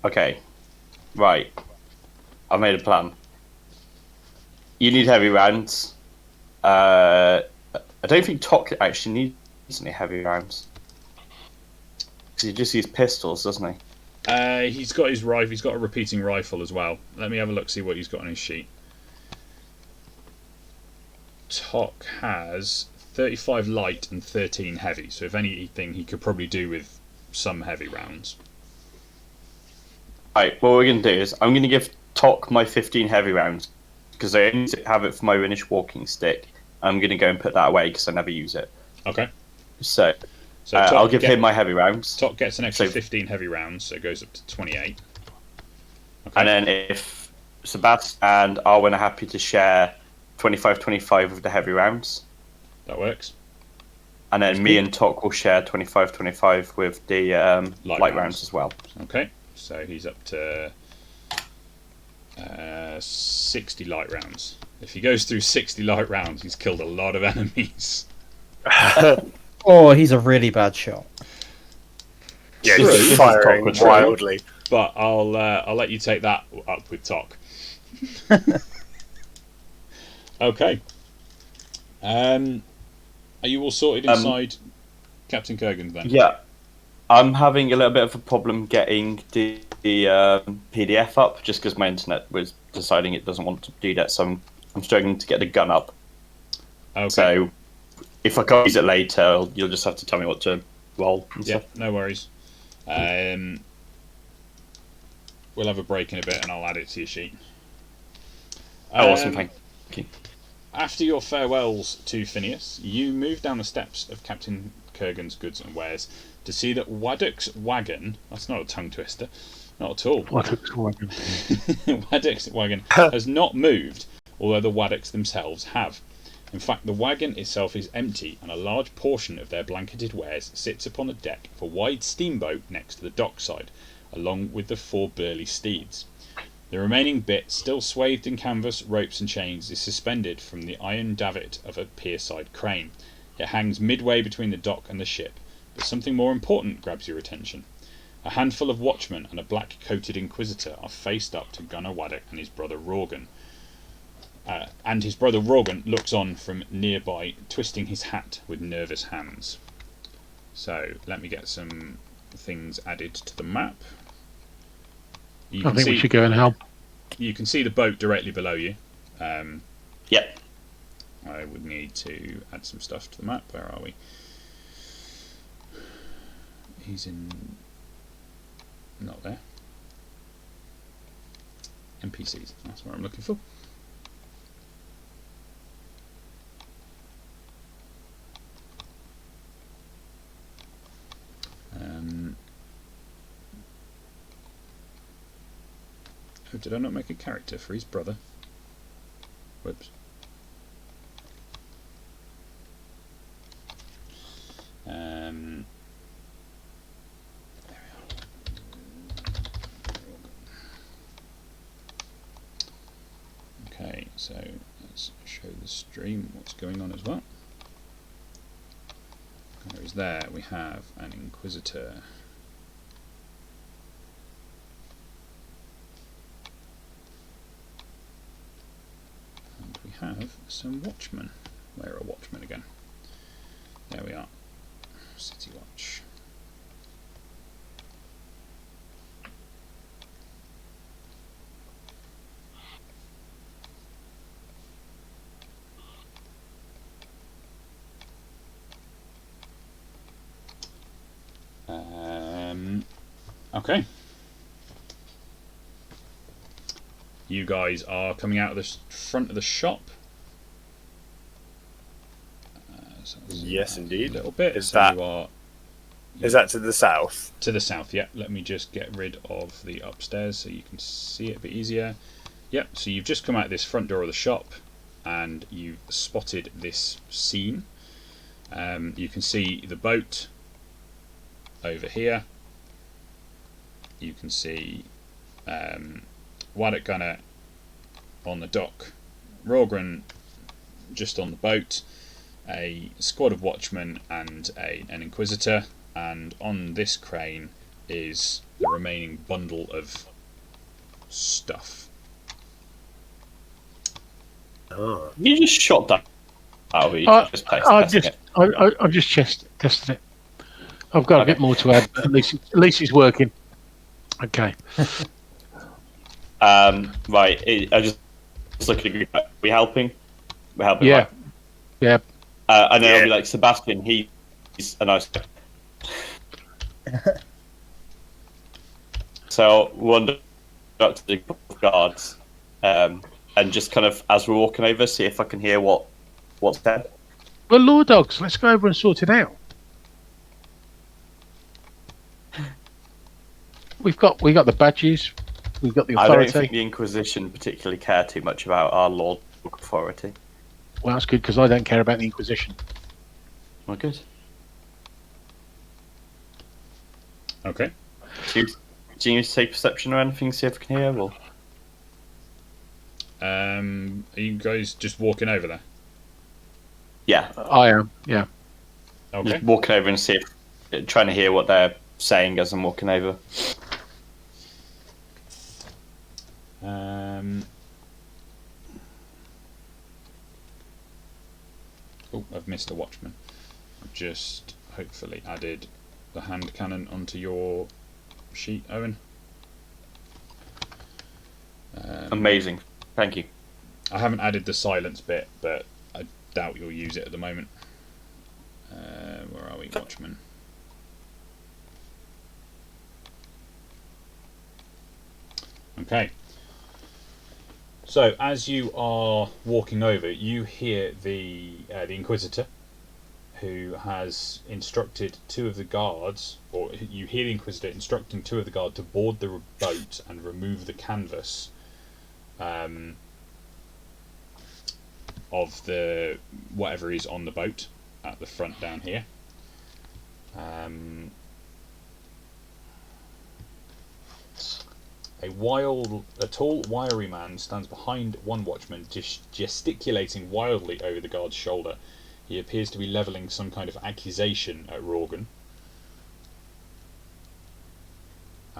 Okay. Right. I've made a plan. You need heavy rounds. I don't think Tok actually needs any heavy rounds. Because he just uses pistols, doesn't he? He's got his rifle. He's got a repeating rifle as well. Let me have a look, see what he's got on his sheet. Tok has 35 light and 13 heavy. So if anything, he could probably do with some heavy rounds. Right, what we're going to do is I'm going to give Tok my 15 heavy rounds. Because I only have it for my Rinish walking stick. I'm going to go and put that away because I never use it. Okay. So Tok I'll give him my heavy rounds. Tok gets an extra So- 15 heavy rounds, so it goes up to 28. Okay. And then if Sebastian and Arwen are happy to share 25-25 with the heavy rounds, That works. and then me and Tok will share 25-25 with the Light light rounds. rounds as well. Okay. So he's up to 60 light rounds. If he goes through 60 light rounds, he's killed a lot of enemies. Oh, he's a really bad shot. Yeah, True. he's firing True. wildly. But I'll let you take that up with Tok. Okay. Are you all sorted inside Captain Kurgan's then? Yeah, I'm having a little bit of a problem getting the PDF up just because my internet was deciding it doesn't want to do that, so I'm struggling to get the gun up. Okay. So if I can't use it later, you'll just have to tell me what to roll and Yeah, stuff. no worries. We'll have a break in a bit and I'll add it to your sheet. Oh, awesome, thank you. After your farewells to Phineas, you move down the steps of Captain Kurgan's goods and wares to see that Waddock's wagon, that's not a tongue twister, not at all, Waddock's wagon. Waddock's wagon has not moved, although the Waddocks themselves have. In fact, the wagon itself is empty, and a large portion of their blanketed wares sits upon the deck of a wide steamboat next to the dockside, along with the 4 burly steeds. The remaining bit, still swathed in canvas, ropes and chains, is suspended from the iron davit of a pierside crane. It hangs midway between the dock and the ship, but something more important grabs your attention. A handful of watchmen and a black-coated inquisitor are faced up to Gunnar Waddock and his brother Rorgan. And his brother Rorgan looks on from nearby, twisting his hat with nervous hands. So, let me get some things added to the map. You I think we should go and help. You can see the boat directly below you. Yep. I would need to add some stuff to the map. Where are we? He's in... not there. NPCs, that's what I'm looking for. Oh, did I not make a character for his brother? Whoops. There we are. Okay, so let's show the stream what's going on as well. Whereas there we have an Inquisitor. And we have some Watchmen. Where are Watchmen again? There we are. City Watch. Okay. You guys are coming out of the front of the shop. So Yes, indeed. A little bit. Is so that you are is that to the south? to the south? Yeah. Let me just get rid of the upstairs so you can see it a bit easier. Yep. So you've just come out this front door of the shop, and you've spotted this scene. You can see the boat over here. You can see Waddock Gunner on the dock, Rorgren just on the boat, a squad of watchmen and an Inquisitor, and on this crane is the remaining bundle of stuff. Oh. You just shot that out of it. I've just tested it. I've got a bit more to add, but at least it's working. Okay. Right. I just look at the group. Are we helping? We're helping. Yeah. Right? Yeah. And then I'll be like, Sebastian, he's a nice guy. So wander up to the group of guards, and just kind of, as we're walking over, see if I can hear what's said. Well, Law Dogs, let's go over and sort it out. We got the badges. We've got the I authority. don't think the Inquisition particularly care too much about our Lord authority. Well, that's good because I don't care about the Inquisition. Well, good. Okay. Do you need to take perception or anything, see if I can hear? Or? Are you guys just walking over there? Yeah. I am. Yeah. Okay. Just walking over and trying to hear what they're saying as I'm walking over. Oh, I've missed a watchman. I've just hopefully added the hand cannon onto your sheet, Owen. Amazing. Thank you. I haven't added the silence bit, but I doubt you'll use it at the moment. Where are we, watchman? Okay. So as you are walking over, you hear the Inquisitor, who has instructed two of the guards, or you hear the Inquisitor instructing two of the guards to board the boat and remove the canvas of the whatever is on the boat at the front down here. A tall, wiry man stands behind one watchman, gesticulating wildly over the guard's shoulder. He appears to be levelling some kind of accusation at Rorgren.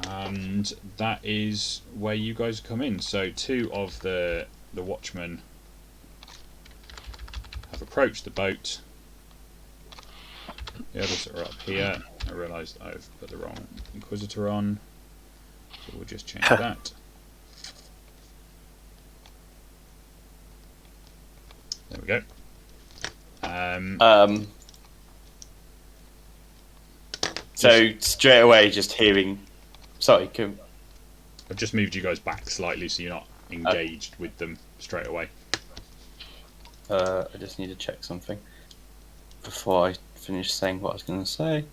And that is where you guys come in. So two of the watchmen have approached the boat. The others are up here. I realised I've put the wrong Inquisitor on. So we'll just change that. There we go. So straight away, just hearing. Sorry, I've just moved you guys back slightly so you're not engaged with them straight away. I just need to check something before I finish saying what I was going to say.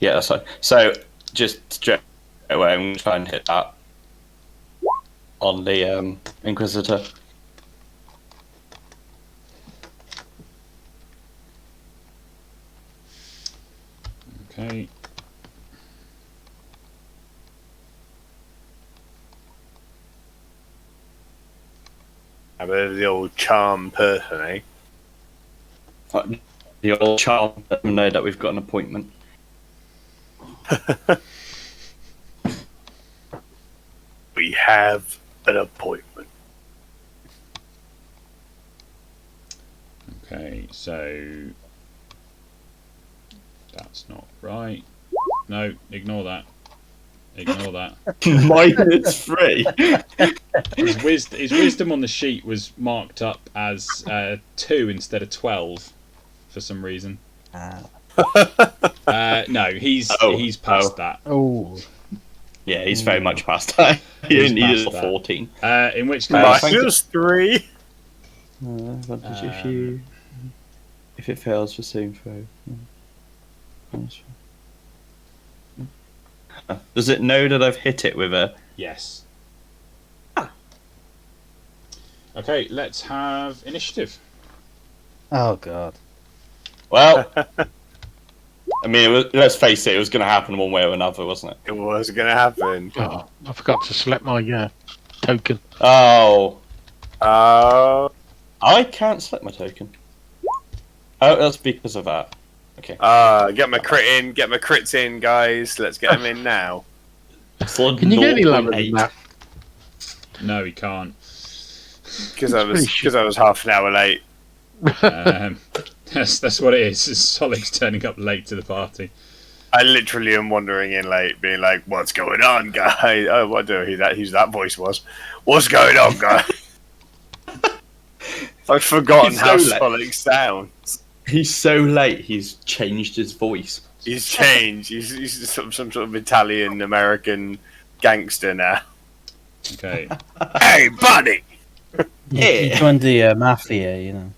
Yeah, that's fine. So just straight away, I'm going to try and hit that on the Inquisitor. Okay. A bit of the old charm person, eh? The old charm, let them know that we've got an appointment. We have an appointment. Okay, so that's not right. No, ignore that. Ignore that. -3. His wisdom on the sheet was marked up as 2 instead of 12 for some reason. No, he's past that. Oh. Yeah, he's very much past that. He He's only needed past a that. 14. In which Right. case, -3. Advantage if it fails for saving throw. Does it know that I've hit it with a? yes. Okay, let's have initiative. Oh god. Well, I mean, let's face it, it was going to happen one way or another, wasn't it? It was going to happen. Oh, I forgot to select my token. Oh, Oh, I can't select my token. Oh, that's because of that. Okay. get my crit in, get my crits in, guys. Let's get them in now. Can you get any lower than that? No, he can't. Because I was half an hour late. That's what it is. It's Solic's turning up late to the party. I literally am wandering in late, being like, "What's going on, guys?" Oh, what do who that voice was? What's going on, guys? I've forgotten He's how so late. Solid sounds. He's so late, he's changed his voice. He's changed. He's some sort of Italian American gangster now. Okay. Hey, buddy! He joined the mafia, you know.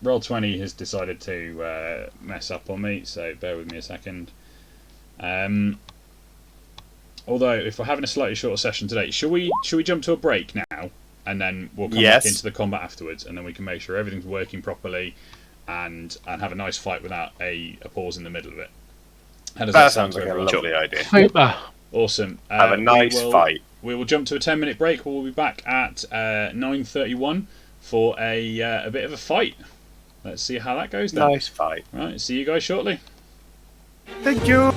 Roll20 has decided to mess up on me, so bear with me a second. Although, if we're having a slightly shorter session today, should we jump to a break now, and then we'll come back into the combat afterwards, and then we can make sure everything's working properly, and have a nice fight without a pause in the middle of it. How does That sound sounds like a everyone? lovely idea. Super. Awesome. Have a nice fight. We will jump to a 10-minute break. We'll be back at 9:31 for a bit of a fight. Let's see how that goes then. Nice fight. Right, see you guys shortly. Thank you.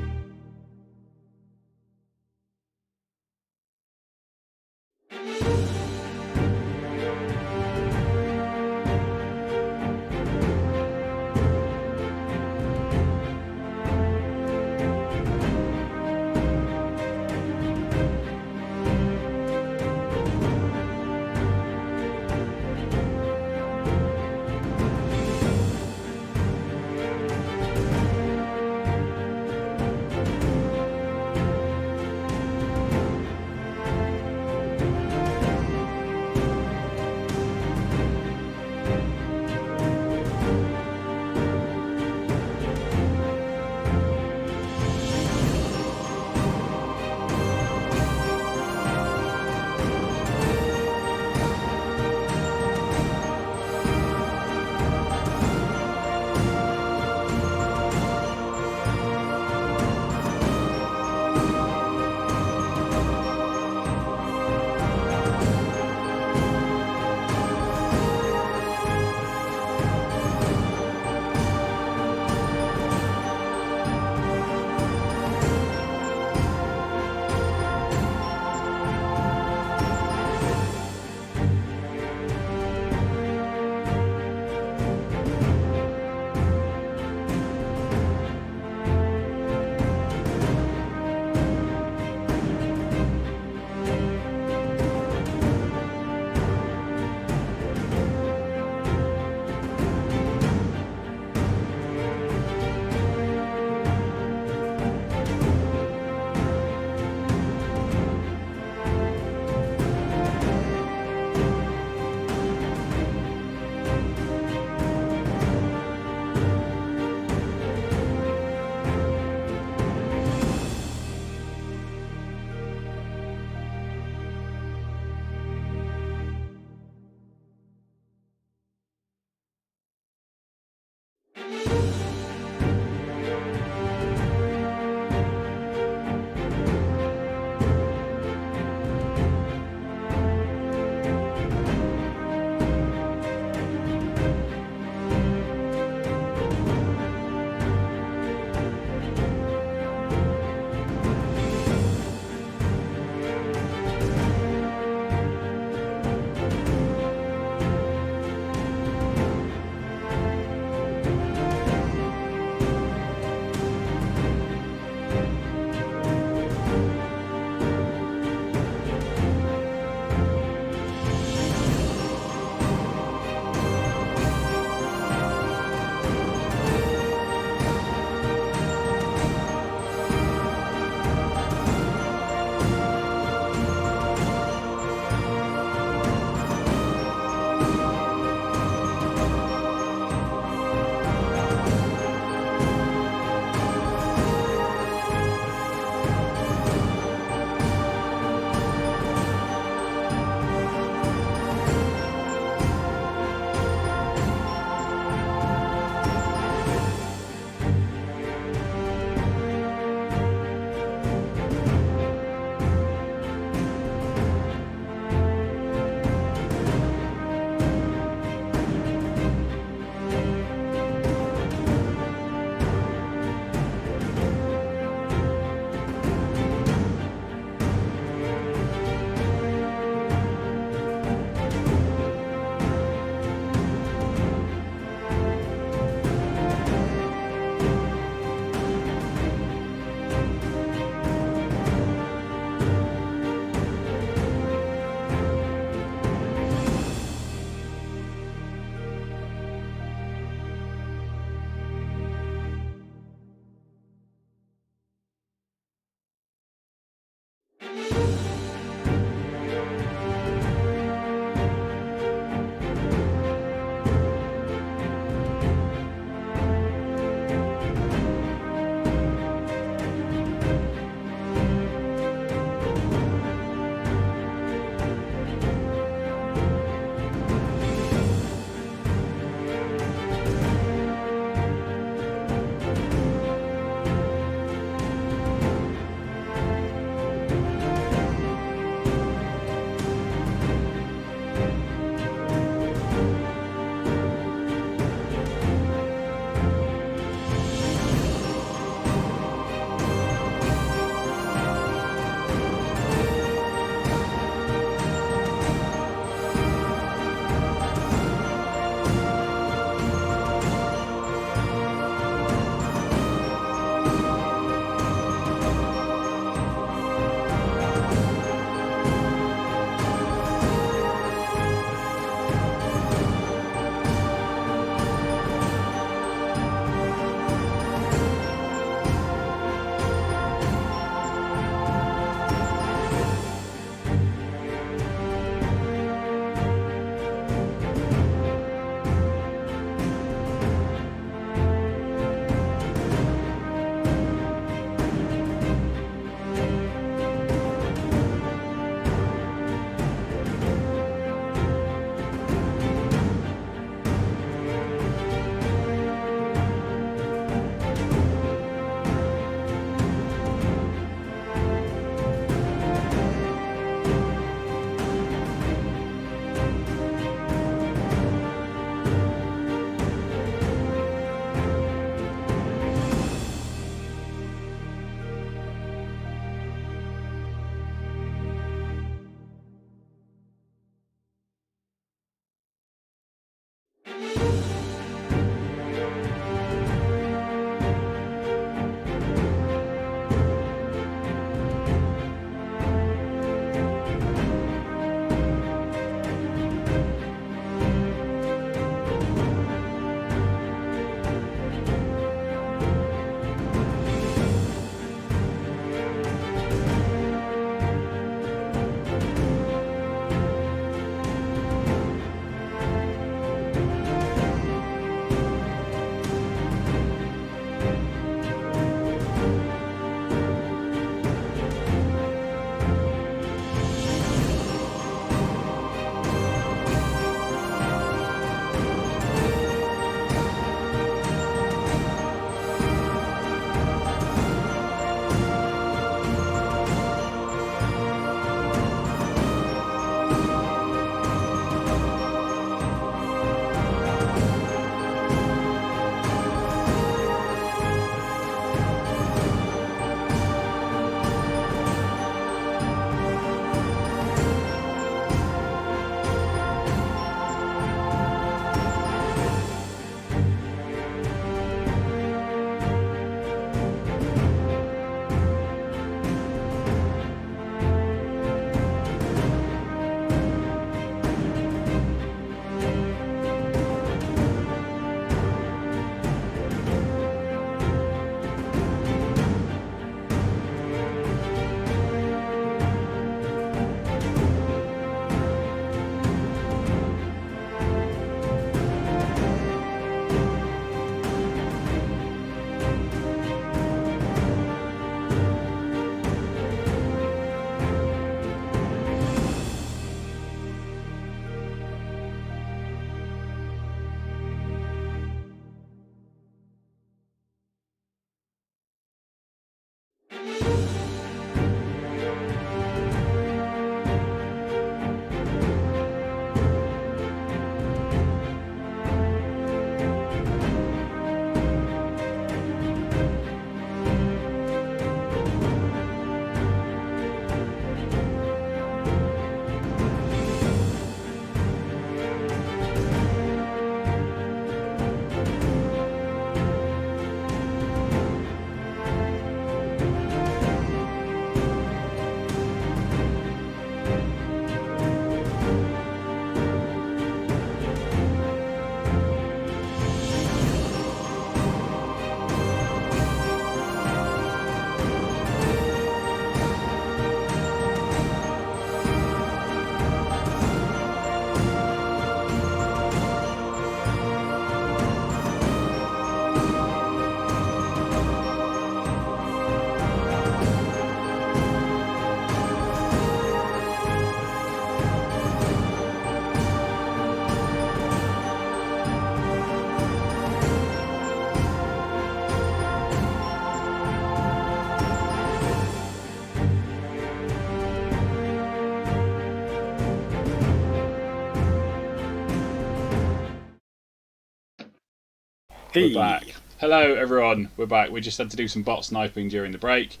We're back. Hello, everyone. We're back. We just had to do some bot sniping during the break.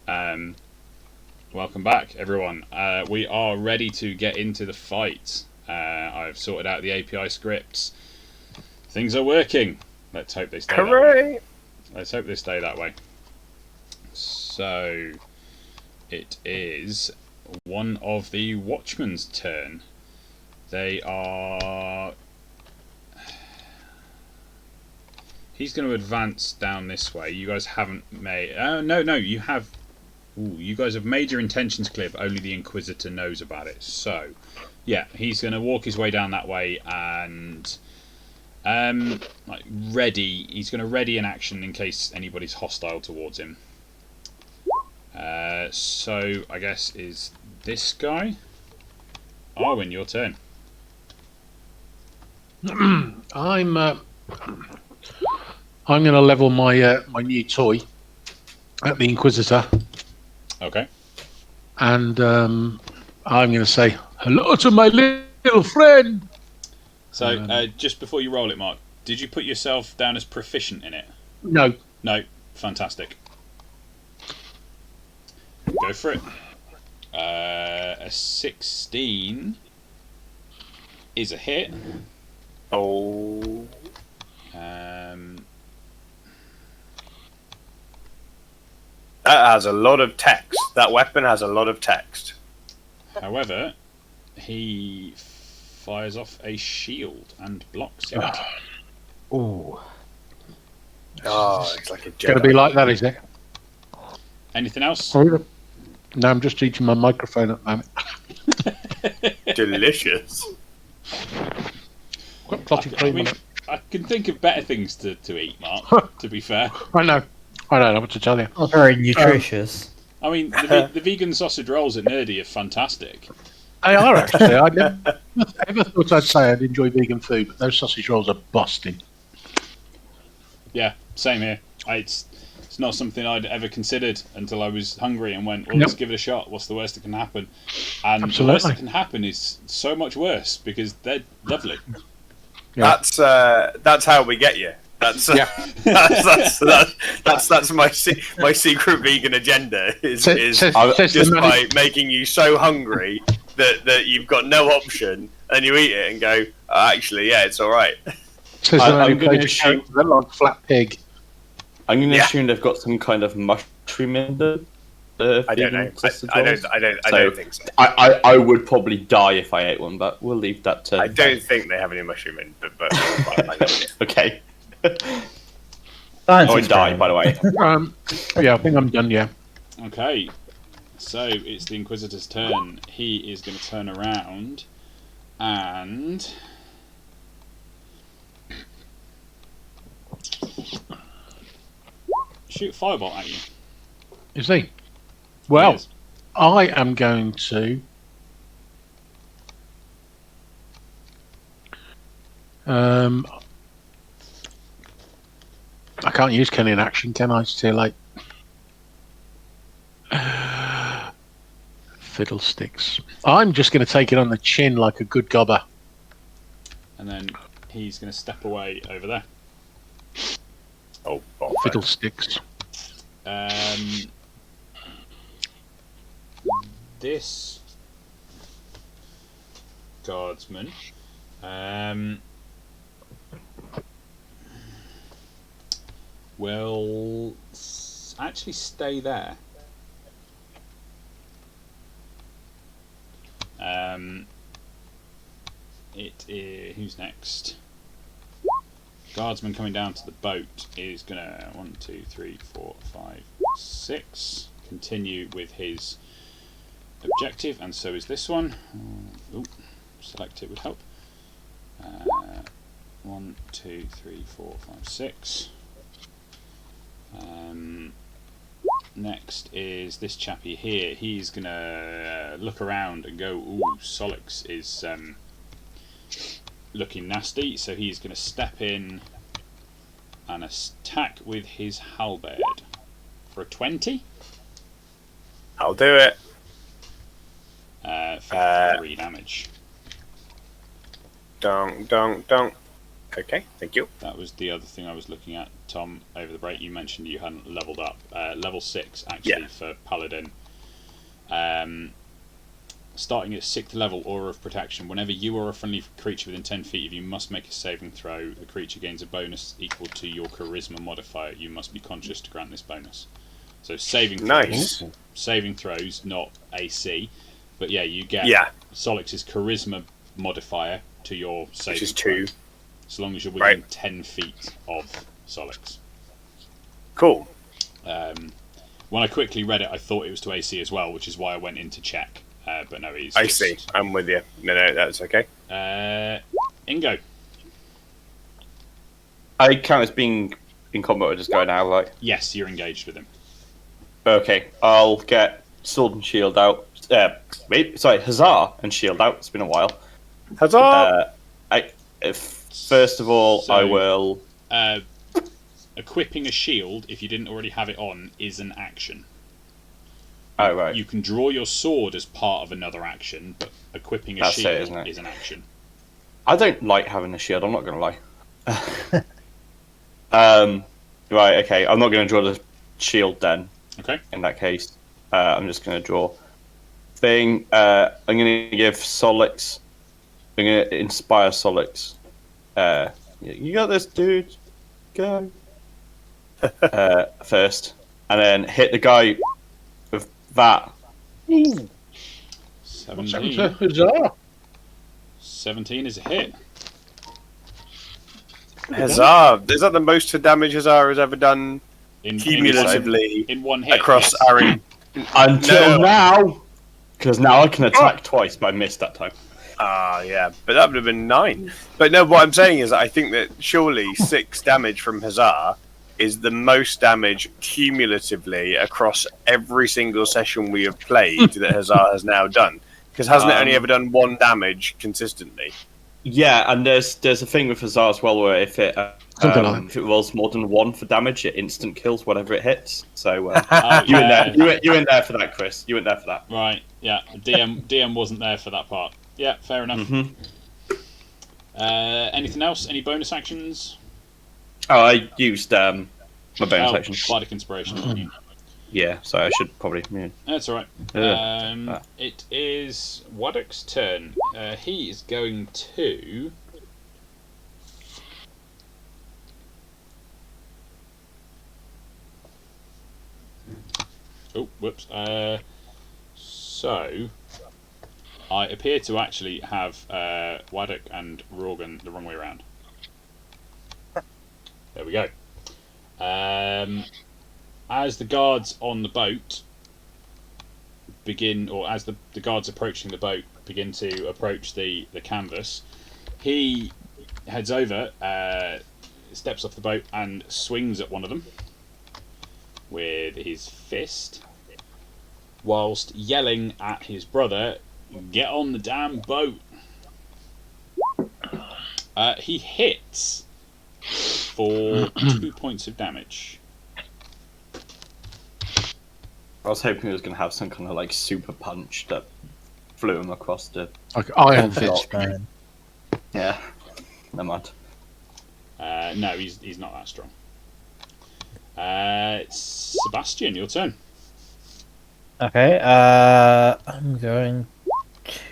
Welcome back, everyone. We are ready to get into the fight. I've sorted out the API scripts. Things are working. Let's hope they stay that way. Let's hope they stay that way. So, it is one of the Watchmen's turn. They are... He's going to advance down this way. You guys haven't made... no, you have... Ooh, you guys have made your intentions clear, but only the Inquisitor knows about it. So, yeah, he's going to walk his way down that way and... ready. He's going to ready an action in case anybody's hostile towards him. So, I guess, is this guy? Arwen, your turn. I'm going to level my my new toy at the Inquisitor, Okay. and I'm going to say hello to my little friend. So, just before you roll it, Mark, did you put yourself down as proficient in it? No. No. Fantastic. Go for it. A 16 is a hit. Oh. That has a lot of text. That weapon has a lot of text. However, he fires off a shield and blocks it. Ooh. Oh, it's like a It's going to be like that, is it? Anything else? No, I'm just eating my microphone at the moment. Delicious. Got clotted cream on it. I can think of better things to eat, Mark, to be fair. I know. I don't know what to tell you. Not very nutritious. I mean, the vegan sausage rolls at Nerdy are fantastic. They are, actually. I never ever thought I'd say I'd enjoy vegan food, but those sausage rolls are busting. Yeah, same here. It's not something I'd ever considered until I was hungry and went, well, let's give it a shot. What's the worst that can happen? And Absolutely. the worst that can happen is so much worse because they're lovely. Yeah. That's how we get you. That's that's my secret vegan agenda is just by making you so hungry that you've got no option and you eat it and go, oh, actually, yeah, it's all right. I'm going to assume like flat pig. I'm going to assume they've got some kind of mushroom in the I don't know. I don't think so. I would probably die if I ate one, but we'll leave that to... I don't think they have any mushroom in, but okay. Science I die, by the way. Yeah, I think I'm done, yeah. Okay, so it's the Inquisitor's turn. He is going to turn around and... shoot a fireball at you. Is he? Well, He is. I am going to... I can't use Kenny in action, can I? It's too late. Fiddlesticks. I'm just going to take it on the chin like a good gobber. And then he's going to step away over there. oh, Fiddlesticks. This guardsman will actually stay there. It is, who's next? Guardsman coming down to the boat is gonna 1, 2, 3, 4, 5, 6 continue with his objective, and so is this one. Select it would help. 1, 2, 3, 4, 5, 6. Next is this chappie here. He's gonna look around and go, ooh, Solix is looking nasty, so he's gonna step in and attack with his halberd for a 20. I'll do it. For 3 damage. Dong. Okay, thank you. That was the other thing I was looking at, Tom, over the break. You mentioned you hadn't leveled up. Level 6, actually, for Paladin. Starting at 6th level, Aura of Protection. Whenever you or a friendly creature within 10 feet of you must make a saving throw, the creature gains a bonus equal to your Charisma modifier. You must be conscious to grant this bonus. So saving throws. Nice. Saving throws, not AC. But yeah, you get Solix's Charisma modifier to your saving Which is throw. 2. As long as you're within 10 feet of Solix. Cool. When I quickly read it, I thought it was to AC as well, which is why I went in to check. But no, it's I see. I'm with you. No, that's okay. Ingo. I count as being in combat with this guy now, right? Yes, you're engaged with him. Okay, I'll get sword and shield out. Huzzah and shield out. It's been a while. Huzzah! First of all, I will. Equipping a shield, if you didn't already have it on, is an action. Oh, right. You can draw your sword as part of another action, but equipping a shield is an action. I don't like having a shield, I'm not going to lie. Right, okay, I'm not going to draw the shield then. Okay. In that case, I'm just going to draw thing. I'm going to give Solix. I'm going to inspire Solix. You got this, dude. Go. First. And then hit the guy with that. 17. 17 is a hit. Huzzah! Is that the most damage Huzzah has ever done cumulatively in one hit across our... Until now! Because now I can attack twice, but I missed that time. Yeah, but that would have been 9. But no, what I'm saying is I think that surely 6 damage from Huzzah is the most damage cumulatively across every single session we have played that Huzzah has now done. Because hasn't it only ever done 1 damage consistently? Yeah, and there's a thing with Huzzah as well where if it rolls more than 1 for damage, it instant kills whatever it hits. So you in there for that, Chris. You went there for that. Right. Yeah. DM wasn't there for that part. Yeah. Fair enough. Mm-hmm. Anything else? Any bonus actions? Oh, I used my bonus action. Bardic Inspiration. Yeah, so I should probably. Yeah. That's all right. It is Waddock's turn. He is going to. Oh, whoops. So, I appear to actually have Waddock and Rorgan the wrong way around. There we go. As the guards on the boat begin, or as the guards approaching the boat begin to approach the canvas, he heads over, steps off the boat and swings at one of them with his fist, whilst yelling at his brother, "Get on the damn boat!" He hits for 2 points of damage. I was hoping it was going to have some kind of like super punch that flew him across the. Like Iron Fist. Man. Yeah, never mind. No, he's not that strong. Sebastian, your turn. Okay, I'm going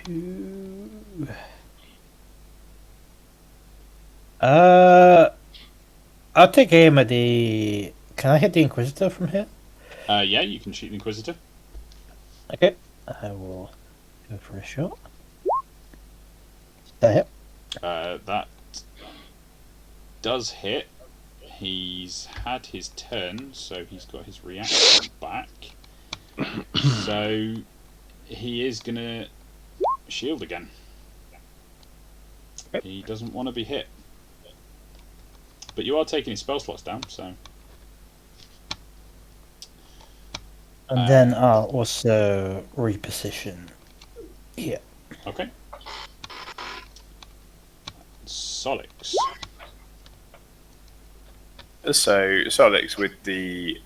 to... I'll take aim at the... Can I hit the Inquisitor from here? Yeah, you can shoot the Inquisitor. Okay, I will go for a shot. That hit? That does hit. He's had his turn, so he's got his reaction back. So he is gonna shield again. He doesn't want to be hit. But you are taking his spell slots down, so. And then I'll also reposition here. Okay. Solix. So Solix, with the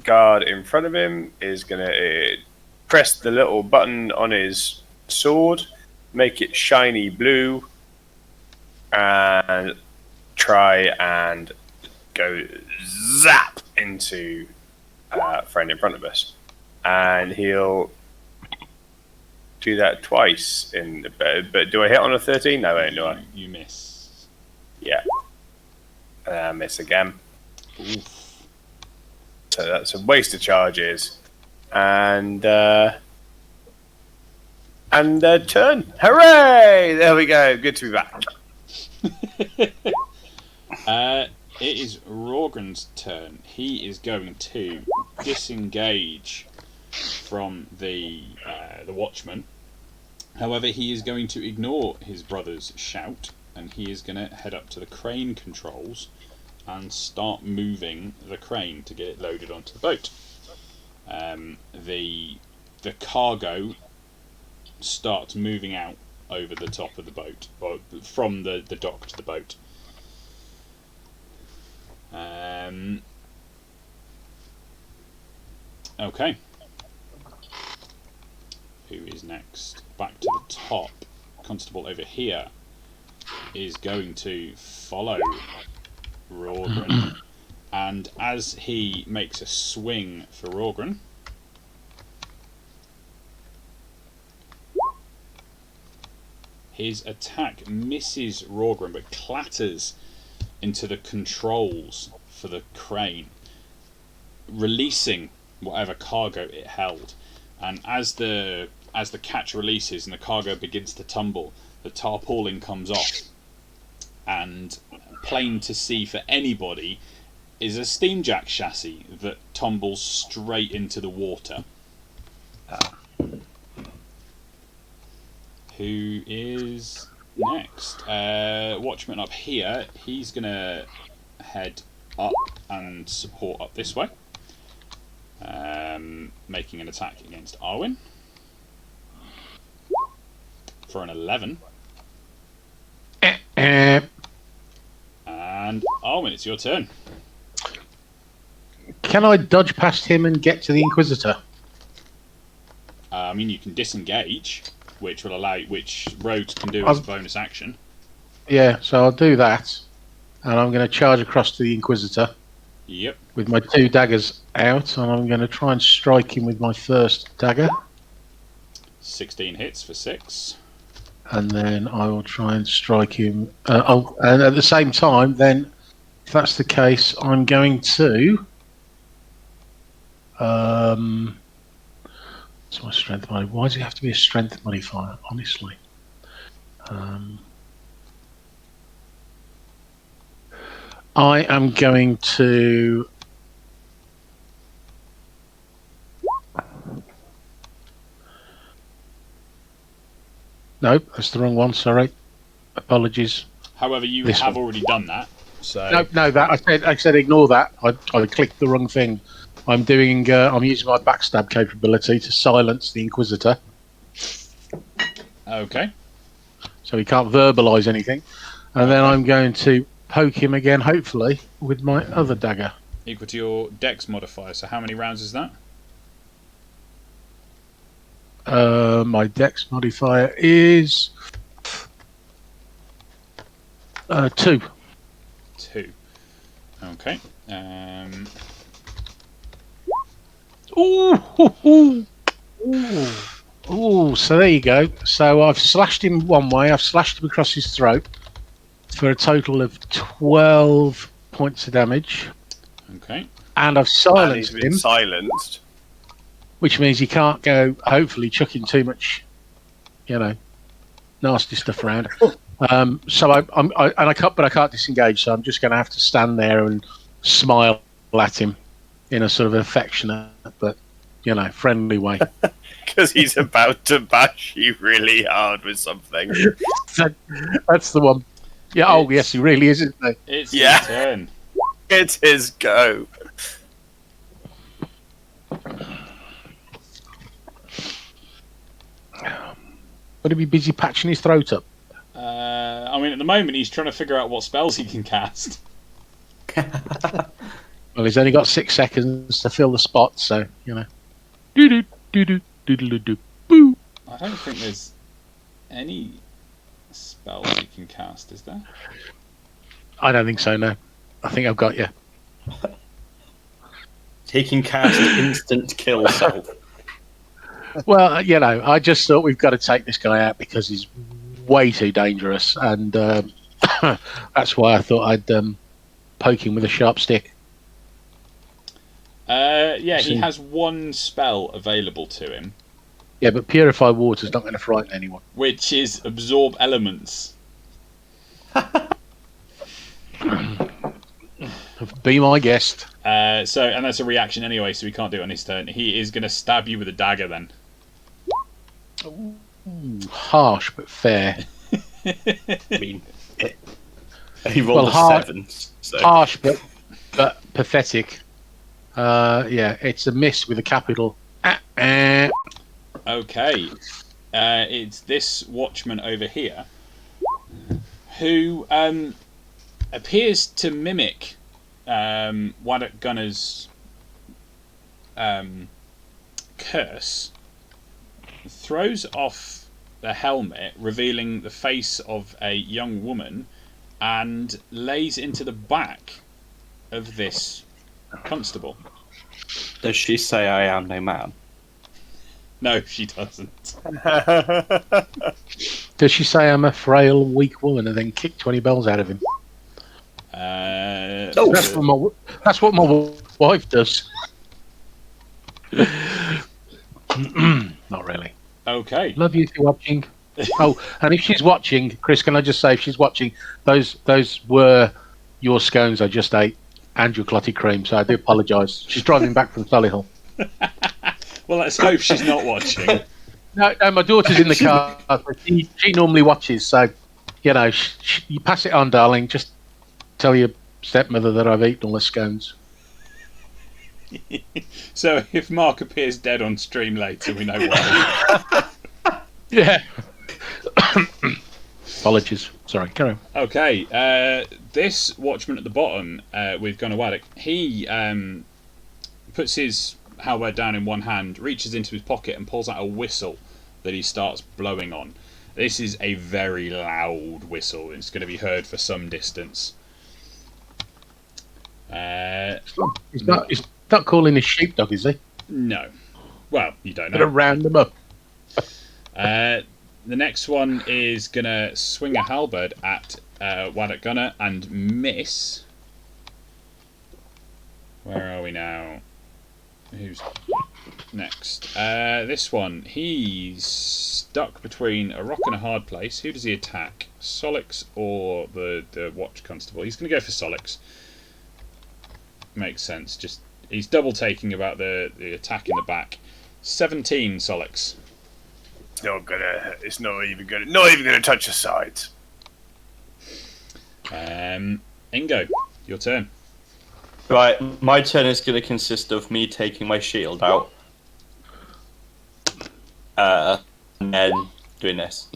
guard in front of him, is going to press the little button on his sword, make it shiny blue, and try and go zap into friend in front of us, and he'll do that twice in the bed. But do I hit on a 13? No, I don't, do I? You miss. Yeah. Miss again. Oof. So that's a waste of charges. And turn. Hooray! There we go. Good to be back. It is Rorgren's turn. He is going to disengage from the watchman. However, he is going to ignore his brother's shout, and he is going to head up to the crane controls and start moving the crane to get it loaded onto the boat. The cargo starts moving out over the top of the boat, or from the dock to the boat. Okay. Who is next? Back to the top. Constable over here is going to follow Rorgren, and as he makes a swing for Rorgren, his attack misses Rorgren but clatters into the controls for the crane, releasing whatever cargo it held. And as the catch releases and the cargo begins to tumble, the tarpaulin comes off, and plain to see for anybody is a steamjack chassis that tumbles straight into the water. Who is next? Watchman up here. He's gonna head up and support up this way, making an attack against Arwen for an 11. And Arwen, it's your turn. Can I dodge past him and get to the Inquisitor? I mean, you can disengage, which will allow which rogues can do as a bonus action. Yeah, so I'll do that, and I'm going to charge across to the Inquisitor. Yep. With my 2 daggers out, and I'm going to try and strike him with my first dagger. 16 hits for 6. And then I will try and strike him. And at the same time, then, if that's the case, I'm going to. What's my strength modifier? Why does it have to be a strength modifier? Honestly. I am going to. No, that's the wrong one. Sorry, apologies. However, you This have one. already done that. So No, that I said ignore that. I clicked the wrong thing. I'm doing. I'm using my backstab capability to silence the Inquisitor, okay. so he can't verbalise anything. And then I'm going to poke him again, hopefully, with my other dagger. Equal to your dex modifier. So how many rounds is that? My dex modifier is 2. 2. Okay. Ooh, so there you go. So I've slashed him one way, I've slashed him across his throat for a total of 12 points of damage. Okay. And I've And he's silenced been him, silenced. which means he can't go, hopefully, chucking too much, nasty stuff around. So I can't disengage, so I'm just going to have to stand there and smile at him in a sort of affectionate but friendly way. Because he's about to bash you really hard with something. That's the one. Yeah. Oh yes, he really is, isn't he? It's Yeah. your turn. It's his go. Would he be busy patching his throat up? I mean, at the moment, he's trying to figure out what spells he can cast. Well, he's only got 6 seconds to fill the spot, so Doo-doo, doo-doo, doodle-doo, boo. I don't think there's any spells he can cast, is there? I don't think so. No, I think I've got you. He can cast instant kill self. Well, I just thought we've got to take this guy out because he's way too dangerous, and that's why I thought I'd poke him with a sharp stick. He has one spell available to him, Yeah, but Purify Water's not going to frighten anyone. which is Absorb Elements. Be my guest. And that's a reaction anyway, so he can't do it on his turn. He is going to stab you with a dagger then. Harsh but fair. I mean, he rolled Well, a hard- 7. So. Harsh but pathetic. It's a miss with a capital. Okay. It's this watchman over here who appears to mimic Waddock Gunner's curse, throws off the helmet, revealing the face of a young woman, and lays into the back of this constable. Does she say I am no man? No, she doesn't. Does she say I'm a frail, weak woman and then kick 20 bells out of him? That's what my wife does. Not really. Okay. Love you for watching. Oh, and if she's watching, Chris, can I just say, if she's watching, those were your scones I just ate and your clotted cream, so I do apologise. She's driving back from Solihull. Well, let's hope she's not watching. No, my daughter's in the car. She normally watches, so, you pass it on, darling. Just tell your stepmother that I've eaten all the scones. So if Mark appears dead on stream later, we know why. Yeah. Apologies. Sorry, carry on. Okay, this watchman at the bottom with Gunnar Waddock, he puts his halberd down in one hand, reaches into his pocket and pulls out a whistle that he starts blowing on. This is a very loud whistle. It's going to be heard for some distance. He's not calling his sheepdog, is he? No. Well, you don't Gonna know. round them up. The next one is going to swing a halberd at Waddock Gunner and miss. Where are we now? Who's next? This one. He's stuck between a rock and a hard place. Who does he attack? Solix or the watch constable? He's going to go for Solix. Makes sense. Just he's double taking about the attack in the back. 17 Solix. It's not even gonna touch the sides. Ingo, your turn. Right, my turn is going to consist of me taking my shield out. And then doing this.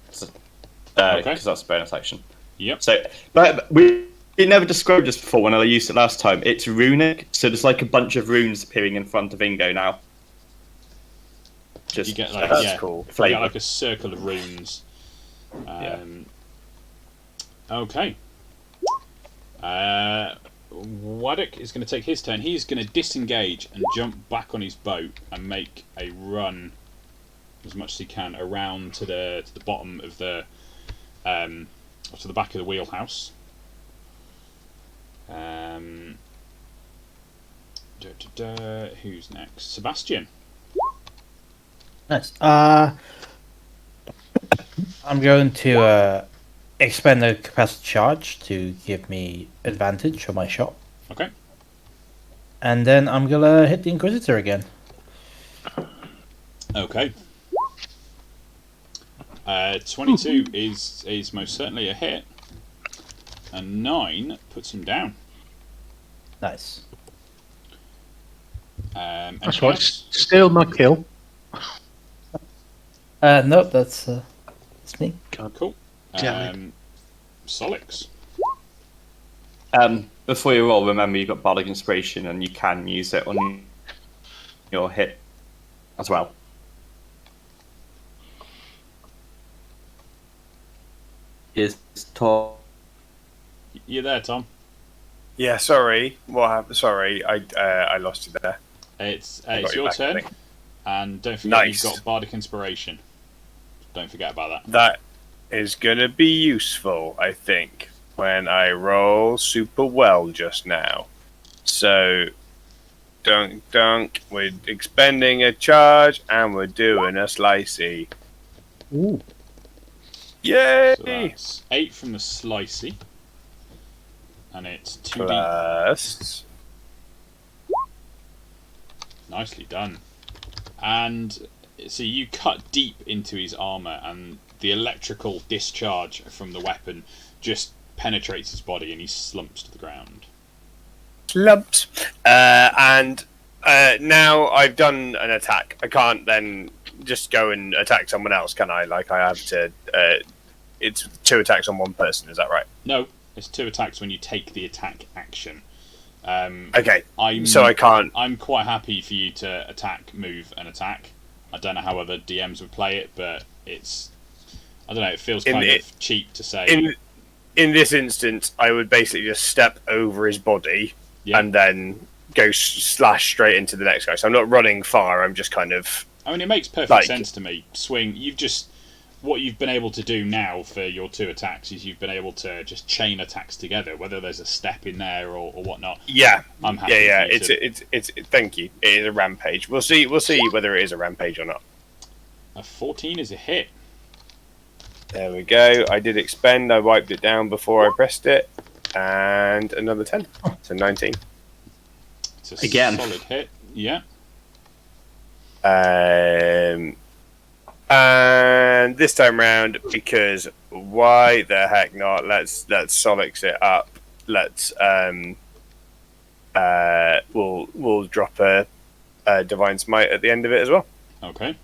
Because that's a bonus action. Yep. So, but we never described this before when I used it last time. It's runic, so there's like a bunch of runes appearing in front of Ingo now. Just You get like That's cool. You get like a circle of runes. Okay. Waddock is going to take his turn. He's going to disengage and jump back on his boat and make a run as much as he can around to the bottom of the to the back of the wheelhouse. Who's next? Sebastian. Nice. I'm going to expend the capacity charge to give me advantage on my shot. Okay. And then I'm gonna hit the Inquisitor again. Okay. 22 is most certainly a hit, and 9 puts him down. Nice. That's right. Steal my kill. Nope, that's me. Cool. Damn Solix. Before you roll, remember you've got Bardic Inspiration and you can use it on your hit as well. Is top You there, Tom? Yeah, sorry. What happened? Sorry, I lost you there. It's I got it's you your back, I turn, think. and don't forget Nice. you've got Bardic Inspiration. Don't forget about that. That is gonna be useful, I think, when I roll super well just now. So, dunk. We're expending a charge, and we're doing a slicey. Ooh. Yay! So that's 8 from the slicey, and it's 2d. Plus. Nicely done. And so you cut deep into his armour, and the electrical discharge from the weapon just penetrates his body, and he slumps to the ground. Lumps. And now I've done an attack. I can't then just go and attack someone else, can I? Like, I have to. It's 2 attacks on 1 person, is that right? No, it's 2 attacks when you take the attack action. Okay. I'm quite happy for you to attack, move, and attack. I don't know how other DMs would play it, but it's. I don't know, it feels kind of cheap to say. In this instance, I would basically just step over his body and then go slash straight into the next guy. So I'm not running far, I'm just kind of. I mean, it makes perfect sense to me. Swing. What you've been able to do now for your 2 attacks is you've been able to just chain attacks together, whether there's a step in there or whatnot. Yeah, I'm happy. Yeah. It's. Thank you. It is a rampage. We'll see whether it is a rampage or not. A 14 is a hit. There we go. I did expend. I wiped it down before I pressed it, and another 10. So 19. It's a Again. solid hit. Yeah. And this time round, because why the heck not? Let's Solix it up. We'll drop a Divine Smite at the end of it as well. Okay.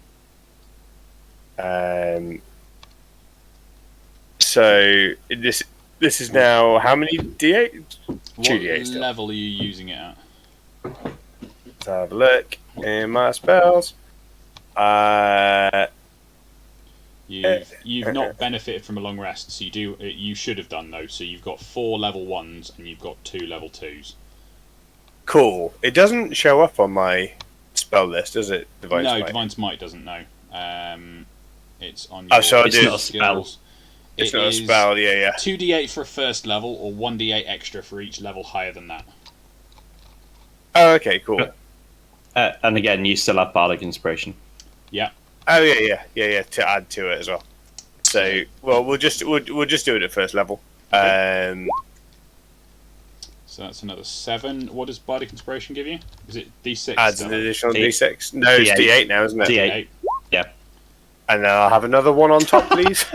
So this is now how many D8? What 2d8 still. level are you using it at? Let's have a look in my spells. You've not benefited from a long rest, so you should have done though. So you've got 4 level 1s and you've got 2 level 2s. Cool. It doesn't show up on my spell list, does it? Divine No, Smite? Divine Smite doesn't know. It's on Oh, your so I It's do. not a spell. skills. It's It not a is spell. Yeah. 2d8 for a first level, or 1d8 extra for each level higher than that. Oh, okay, cool. And again, you still have Bardic Inspiration. Yeah. Oh yeah. To add to it as well. So, well, we'll just do it at first level. So that's another 7. What does Bardic Inspiration give you? Is it D6? Adds still? an additional D- D6. No, it's D8. D8 now, isn't it? D8. Yeah. And then I'll have another one on top, please.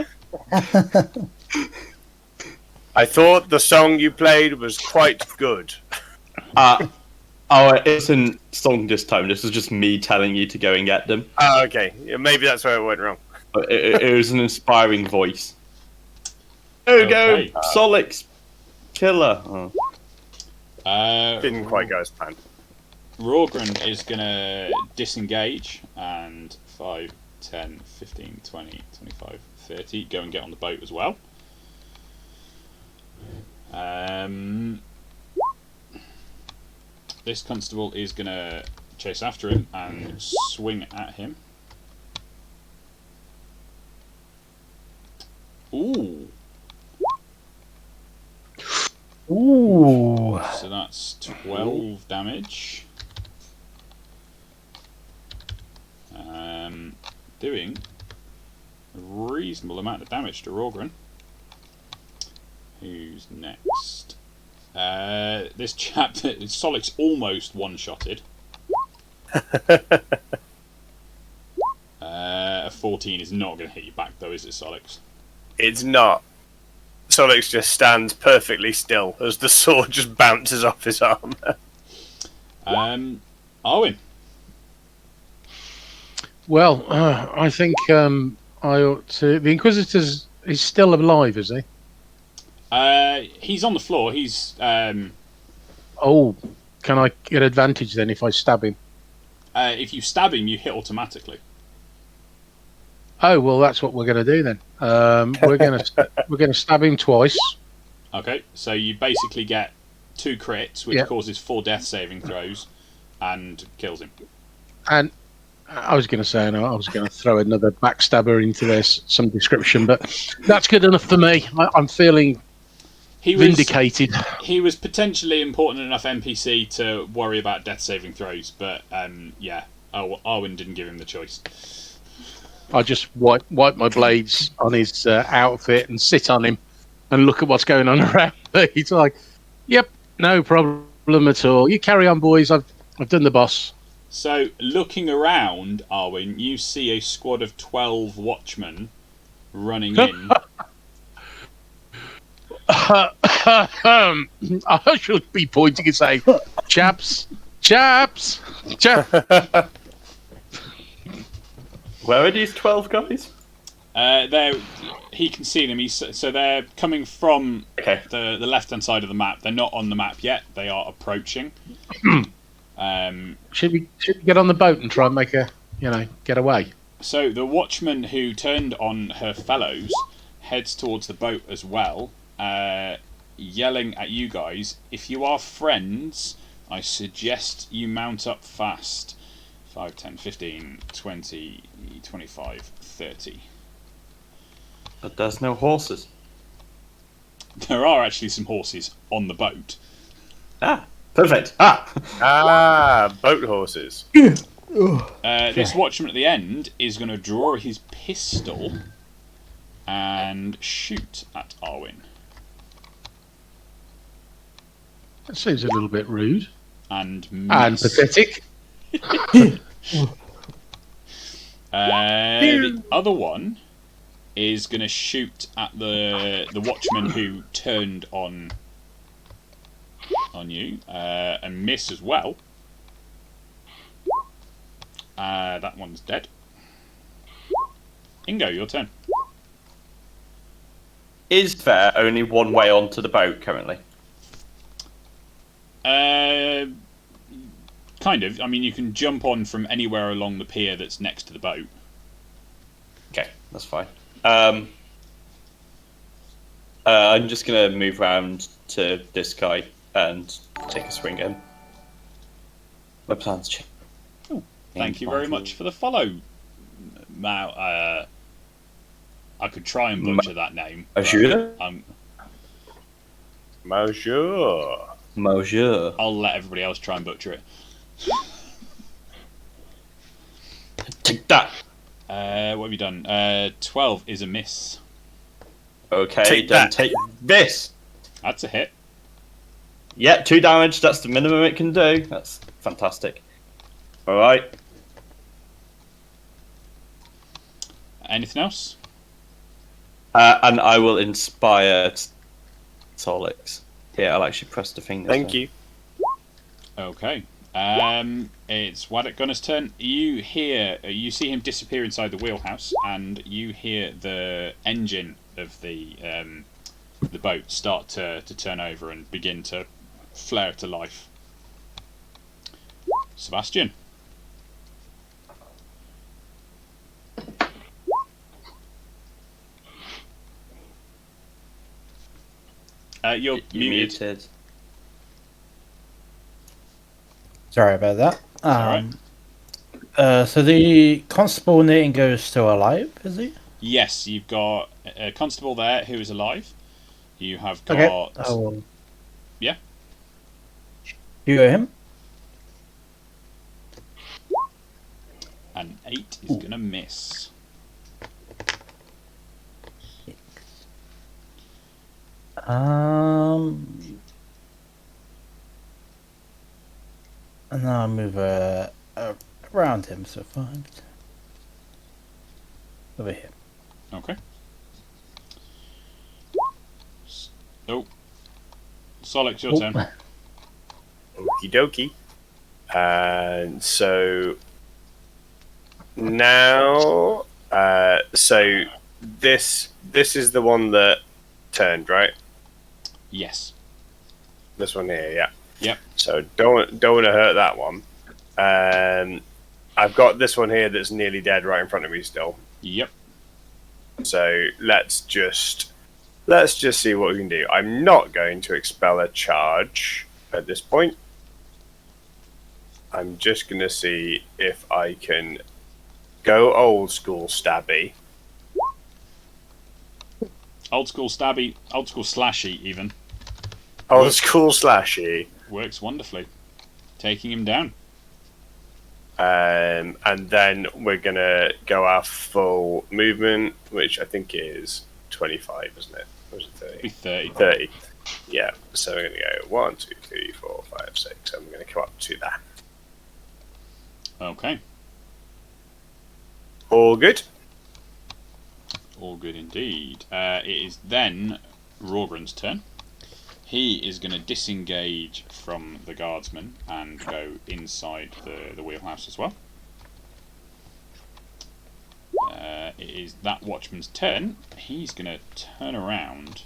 I thought the song you played was quite good. It isn't song this time. This was just me telling you to go and get them. Oh, okay. Yeah, maybe that's where it went wrong. But it was an inspiring voice. There we Okay. go, Solix, killer. Oh. Didn't quite go as planned. Rorgren is going to disengage and 5, 10, 15, 20, 25, 30. Go and get on the boat as well. This constable is going to chase after him and swing at him. Ooh. Ooh. So that's 12 damage. Doing a reasonable amount of damage to Rorgren. Who's next? This chap, Solix almost one-shotted. A 14 is not going to hit you back though, is it, Solix? It's not. Solix just stands perfectly still as the sword just bounces off his arm. Arwen. Well, I think I ought to. The Inquisitor is still alive, is he? He's on the floor. He's. Oh, can I get advantage then if I stab him? If you stab him, you hit automatically. Oh well, that's what we're going to do then. We're going to stab him twice. Okay, so you basically get 2 crits, which Yeah. causes 4 death saving throws, and kills him. And I was going to say, and I was going to throw another backstabber into this, some description, but that's good enough for me. I'm feeling He was vindicated. he was potentially important enough NPC to worry about death saving throws, but yeah, Arwen didn't give him the choice. I just wipe my blades on his outfit and sit on him and look at what's going on around me. He's like, "Yep, no problem at all. You carry on, boys. I've done the boss." So, looking around, Arwen, you see a squad of 12 watchmen running in. I should be pointing and saying, chaps. Where are these 12 guys? He can see them. So they're coming from Okay. the left-hand side of the map. They're not on the map yet. They are approaching. Should we get on the boat and try and make get away? So the watchman who turned on her fellows heads towards the boat as well, yelling at you guys. If you are friends, I suggest you mount up fast. 5, 10, 15, 20, 25, 30. But there's no horses. There are actually some horses on the boat. Ah, perfect. Ah! Boat horses. This watchman at the end is going to draw his pistol and shoot at Arwen. That seems a little bit rude And miss. and pathetic. The other one is going to shoot at the watchman who turned on you and miss as well. That one's dead. Ingo, your turn. Is there only one way onto the boat currently? Kind of. I mean, you can jump on from anywhere along the pier that's next to the boat. Okay, that's fine. I'm just going to move around to this guy and take a swing at him. My plan's changed. Thank you very much for the follow. Now, I could try and butcher that name. Monsieur? Monsieur. I'll let everybody else try and butcher it. Take that. What have you done? 12 is a miss. Okay, Take then that. take this. That's a hit. Yeah, 2 damage. That's the minimum it can do. That's fantastic. All right. Anything else? And I will inspire Solix. Here, I'll actually press the thing. Thank you. Okay. It's Waddock Gunner's turn. You see him disappear inside the wheelhouse, and you hear the engine of the boat start to turn over and begin to flare to life. Sebastian. You're muted. Sorry about that. alright. So the constable Nightingale is still alive, is he? Yes, you've got a constable there who is alive. You have got... Okay. I will. Yeah. You got him? An 8 is going to miss. And now I'll move around him, so 5. Over here. Okay. Oh. Solix, your turn. Okie dokie. And so now, so this is the one that turned, right? Yes. This one here, yeah. Yep. So don't want to hurt that one. I've got this one here that's nearly dead right in front of me still. Yep. So let's just Let's just see what we can do. I'm not going to expel a charge at this point. I'm just going to see if I can go old school stabby. Old school stabby, old school slashy even. Old school slashy. Works wonderfully. Taking him down. And then we're going to go our full movement, which I think is 25, isn't it? Or is it 30? Be 30. 30. Yeah, so we're going to go 1, 2, 3, 4, 5, 6, and we're going to come up to that. Okay. All good? All good indeed. It is then Rorgren's turn. He is going to disengage from the guardsman and go inside the wheelhouse as well. It is that watchman's turn. He's going to turn around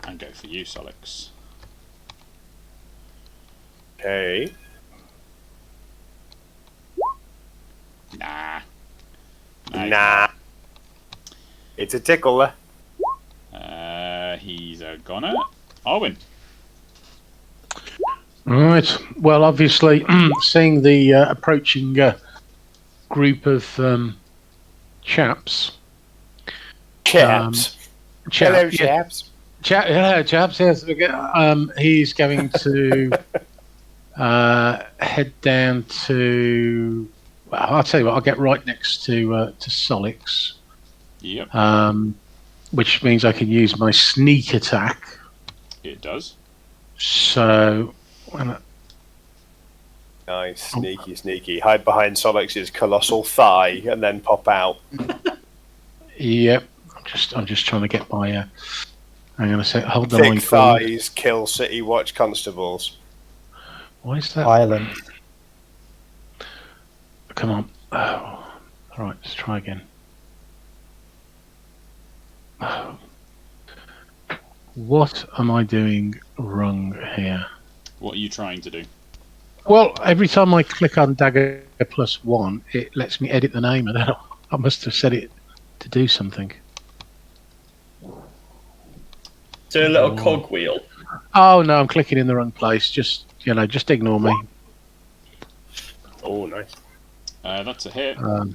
and go for you, Solix. Okay. Nah. Nah. It's a tickler. He's a goner. Arwen. Right. Well, obviously, seeing the approaching group of chaps. Chaps. Hello, Yeah, chaps. hello, chaps. Yes, he's going to head down to. Well, I'll tell you what. I'll get right next to Solix. Yep, Which means I can use my sneak attack. it does. So, Nice, sneaky, sneaky. Hide behind Solix's colossal thigh and then pop out. yep. I'm just trying to get my. Hang on a sec. Hold the line Thick for me. thighs kill City Watch constables. Why is that? Violent. Come on. Oh. All right. Let's try again. What am I doing wrong here? What are you trying to do? Well, every time I click on dagger +1, it lets me edit the name, and then I must have set it to do something. So a little cogwheel. Oh no, I'm clicking in the wrong place. Just ignore me. Oh, nice. That's a hit. Now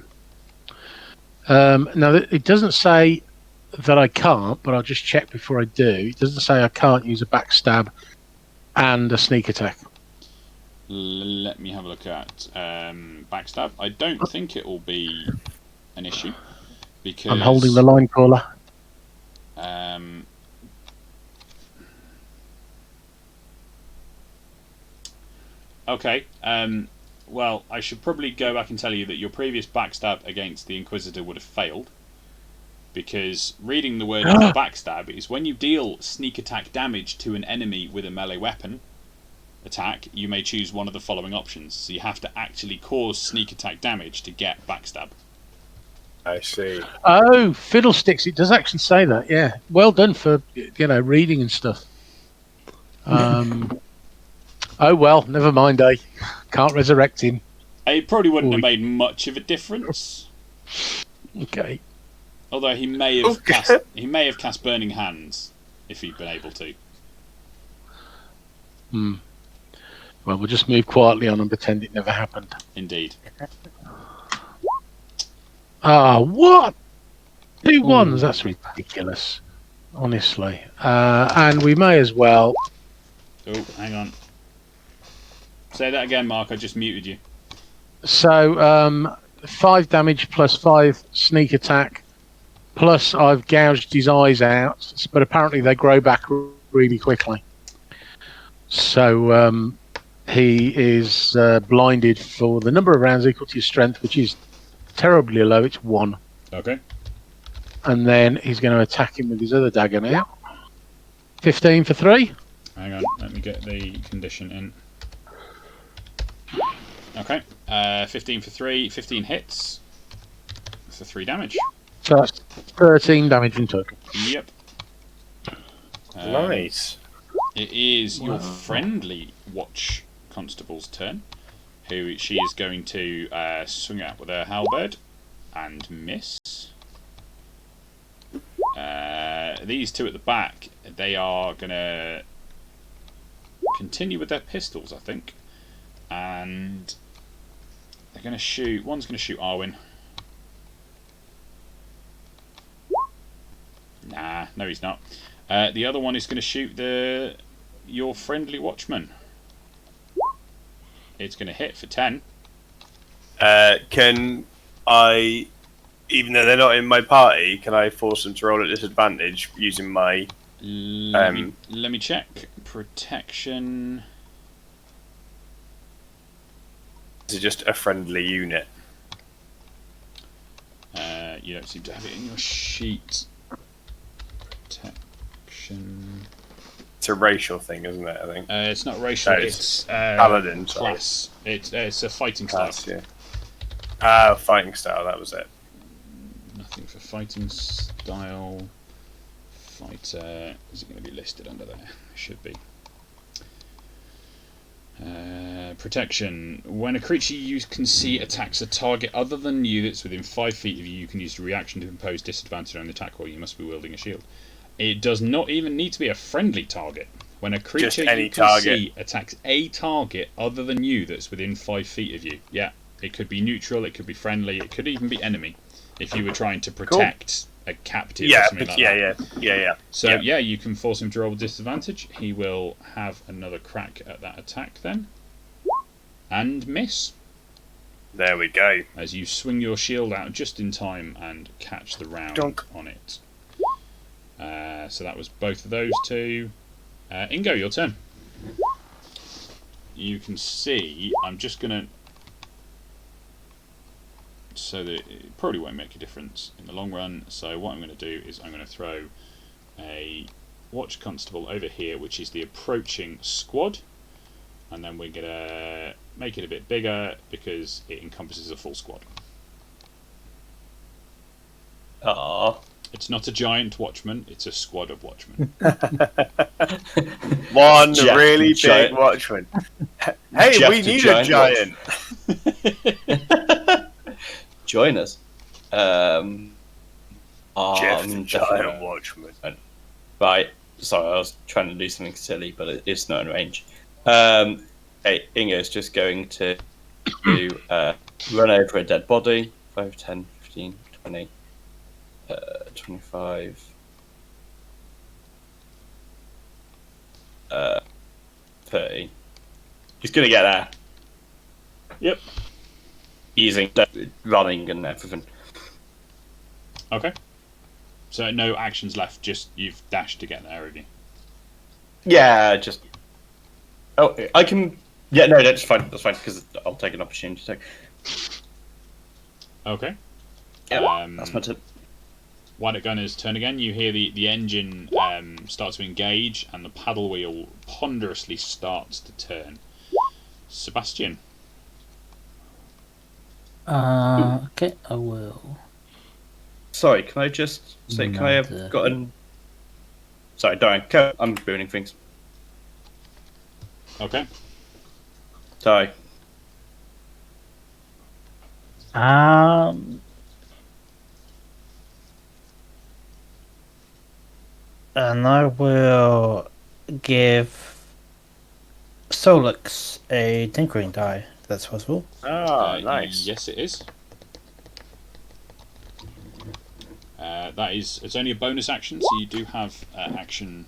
it doesn't say that I can't, but I'll just check before I do. It doesn't say I can't use a backstab and a sneak attack. Let me have a look at backstab. I don't think it will be an issue because I'm holding the line caller. Okay. Well, I should probably go back and tell you that your previous backstab against the Inquisitor would have failed. Because reading the word backstab is when you deal sneak attack damage to an enemy with a melee weapon attack, you may choose one of the following options. So you have to actually cause sneak attack damage to get backstab. I see. Oh, fiddlesticks! It does actually say that. Yeah, well done for reading and stuff. Oh well, never mind. Can't resurrect him. It probably wouldn't have made much of a difference. Okay. Although he may have cast Burning Hands if he'd been able to. Well, we'll just move quietly on and pretend it never happened. Indeed. Ah, what? 2 1s? That's ridiculous. Honestly. And we may as well. Oh, hang on. Say that again, Mark. I just muted you. So, 5 damage plus 5 sneak attack. Plus, I've gouged his eyes out, but apparently they grow back really quickly. So, he is blinded for the number of rounds equal to his strength, which is terribly low. It's 1. Okay. And then he's going to attack him with his other dagger now. 15 for 3. Hang on. Let me get the condition in. Okay. 15 for 3. 15 hits for 3 damage. So that's 13 damage in total. Yep. Nice. It is your friendly watch constable's turn, who she is going to swing out with her halberd and miss. These two at the back, they are going to continue with their pistols, I think. And they're going to shoot... One's going to shoot Arwen. Nah, no he's not. The other one is going to shoot your friendly watchman. It's going to hit for 10. Can I, even though they're not in my party, can I force them to roll at disadvantage using my... Let me check. Protection... Is it just a friendly unit? You don't seem to have it in your sheet. Protection... It's a racial thing, isn't it? I think. it's not racial. No, it's paladin class. It's a fighting style. Class, yeah. Fighting style. That was it. Nothing for fighting style. Fighter. Is it going to be listed under there? It should be. Protection. When a creature you can see attacks a target other than you that's within 5 feet of you, you can use a reaction to impose disadvantage on the attack roll. You must be wielding a shield. It does not even need to be a friendly target. When a creature you can see attacks a target other than you that's within 5 feet of you. Yeah, it could be neutral, it could be friendly, it could even be enemy. If you were trying to protect a captive or something like that. Yeah. So yeah, you can force him to roll with disadvantage. He will have another crack at that attack then. And miss. There we go. As you swing your shield out just in time and catch the round on it. So that was both of those two. Ingo, your turn. You can see, I'm just going to... So that it probably won't make a difference in the long run. So what I'm going to do is I'm going to throw a watch constable over here, which is the approaching squad. And then we're going to make it a bit bigger because it encompasses a full squad. Aww. It's not a giant watchman, it's a squad of watchmen. One really big watchman. Hey, Jeff we the need a giant. Join us. Jeff the giant watchman. Right. Sorry, I was trying to do something silly, but it's not in range. Hey, Ingo's just going to run over a dead body. 5, 10, 15, 20. 25 30. He's gonna get there. Yep. Using running and everything. Okay. So no actions left, just you've dashed to get there, have you? Yeah, just... Oh, I can... Yeah, no, that's fine, because I'll take an opportunity to take... Okay. Yeah, that's my tip. White Gunner's turn again. You hear the engine start to engage and the paddle wheel ponderously starts to turn. Sebastian. Okay, I will. Sorry, can I just say, can I have gotten... Sorry, Dorian, I'm ruining things. Okay. Sorry. And I will give Solix a tinkering die, if that's possible. Oh, nice. Yes, it is. It's only a bonus action, so you do have action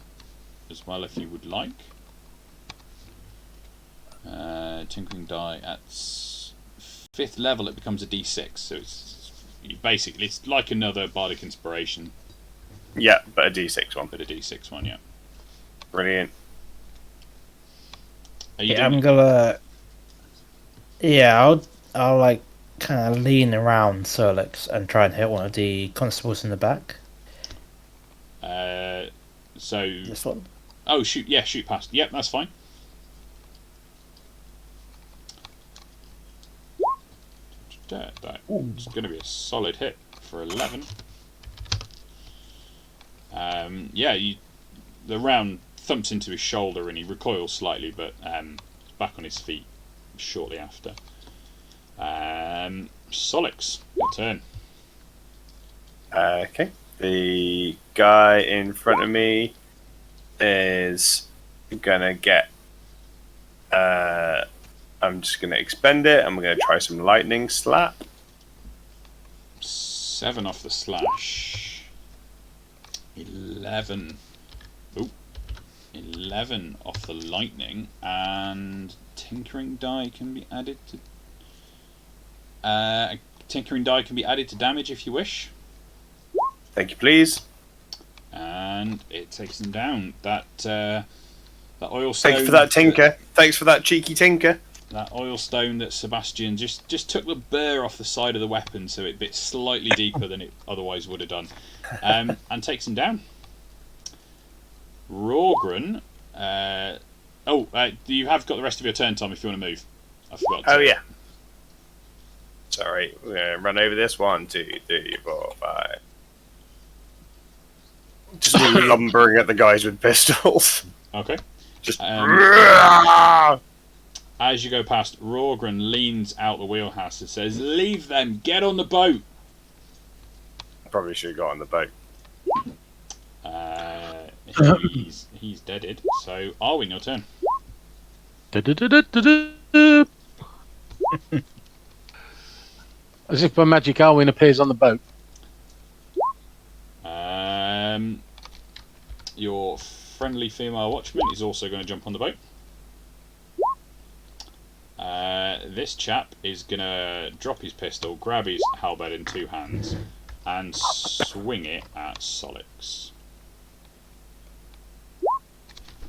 as well if you would like. Tinkering die at 5th level, it becomes a D6, so it's like another Bardic Inspiration. Yeah, but a D6 one. But a D6 one, yeah. Brilliant. I'm gonna. Yeah, I'll like kind of lean around Solix and try and hit one of the constables in the back. So This one. Oh, shoot! Yeah, shoot past. Yep, that's fine. It's going to be a solid hit for 11. The round thumps into his shoulder and he recoils slightly, but he's back on his feet shortly after. Solix, your turn. Okay. The guy in front of me is gonna get. I'm just gonna expend it. I'm gonna try some lightning slap. 7 off the slash. 11. Ooh. 11 off the lightning, and tinkering die can be added to. Tinkering die can be added to damage if you wish. Thank you, please. And it takes them down. That oil stone. Thank you for that, Tinker. Thanks for that, cheeky Tinker. That oil stone that Sebastian just took the burr off the side of the weapon, so it bit slightly deeper than it otherwise would have done, and takes him down. Rorgren. You have got the rest of your turn, Tom, if you want to move. I forgot. Oh yeah. Sorry, we're gonna run over this. 1, 2, 3, 4, 5. Just lumbering at the guys with pistols. Okay. Just. As you go past, Rorgren leans out the wheelhouse and says, "Leave them. Get on the boat." Probably should have got on the boat. He's deaded. So, Arwin, your turn. As if by magic, Arwin appears on the boat. Your friendly female watchman is also going to jump on the boat. This chap is going to drop his pistol, grab his halberd in 2 hands, and swing it at Solix.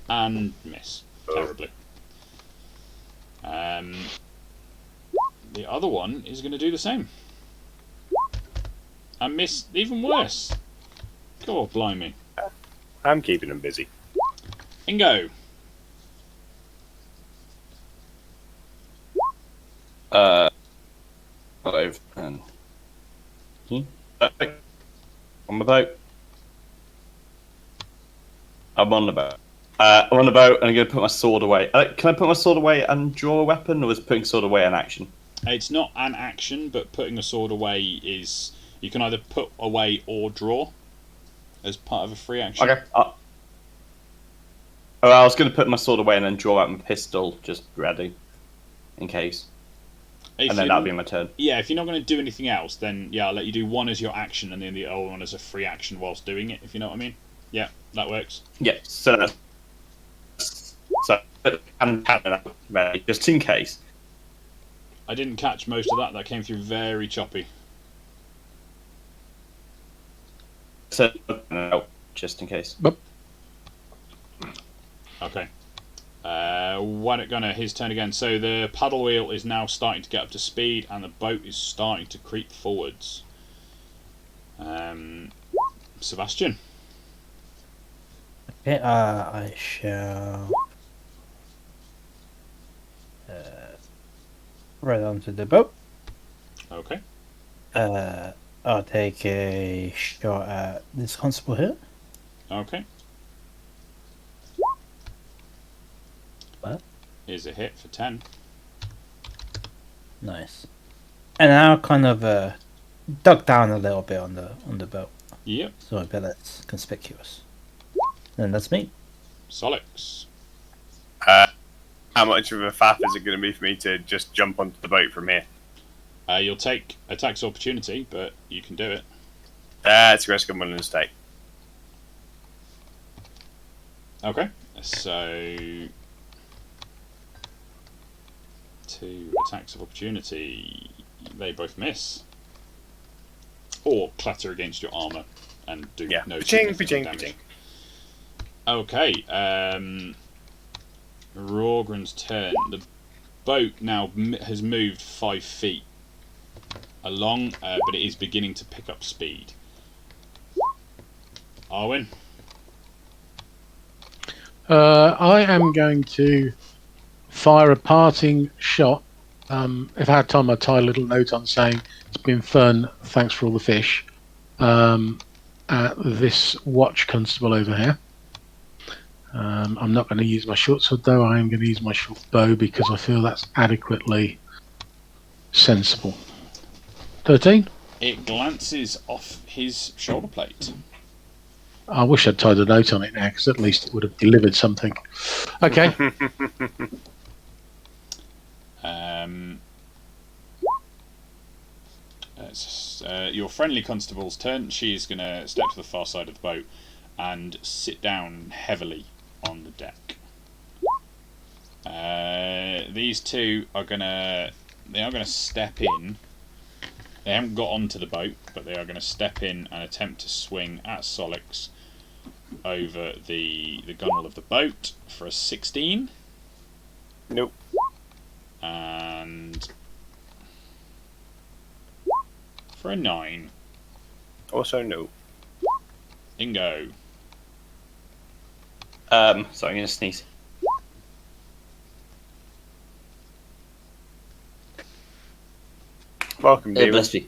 And miss terribly. The other one is going to do the same. And miss even worse. God blimey. I'm keeping them busy. Ingo. 5 and on the boat. I'm on the boat. I'm on the boat, and I'm going to put my sword away. Can I put my sword away and draw a weapon, or is putting sword away an action? It's not an action, but putting a sword away is... You can either put away or draw as part of a free action. Okay. I was going to put my sword away and then draw out my pistol, just ready, in case. And then that'll be my turn. Yeah, if you're not going to do anything else, then yeah, I'll let you do one as your action and then the other one as a free action whilst doing it, if you know what I mean. Yeah, that works. Yeah, so I'm ready, just in case. I didn't catch most of that. That came through very choppy. So, no, just in case. Okay. His turn again. So the paddle wheel is now starting to get up to speed, and the boat is starting to creep forwards. Sebastian. Okay, I shall right onto the boat. Okay. I'll take a shot at this constable here. Okay. What? Is a hit for 10. Nice. And I'll kind of duck down a little bit on the boat. Yep. So a bit less conspicuous. And that's me. Solix. How much of a faff is it going to be for me to just jump onto the boat from here? You'll take attacks opportunity, but you can do it. It's a risk I'm willing to take. Okay. So 2 attacks of opportunity. They both miss. Or clatter against your armour and do no significant damage. Okay. Rorgren's turn. The boat now has moved 5 feet along, but it is beginning to pick up speed. Arwin? I am going to fire a parting shot. If I had time, I'd tie a little note on saying it's been fun, thanks for all the fish, at this watch constable over here. I'm not going to use my short sword though. I am going to use my short bow because I feel that's adequately sensible. 13? It glances off his shoulder plate. I wish I'd tied a note on it now, because at least it would have delivered something. Okay. It's your friendly constable's turn. She's going to step to the far side of the boat and sit down heavily on the deck. These two are going to step in. They haven't got onto the boat, but they are going to step in and attempt to swing at Solix over the gunwale of the boat for a 16. Nope. And for a 9. Also no. Ingo. Sorry, I'm going to sneeze. Welcome, David. Bless you.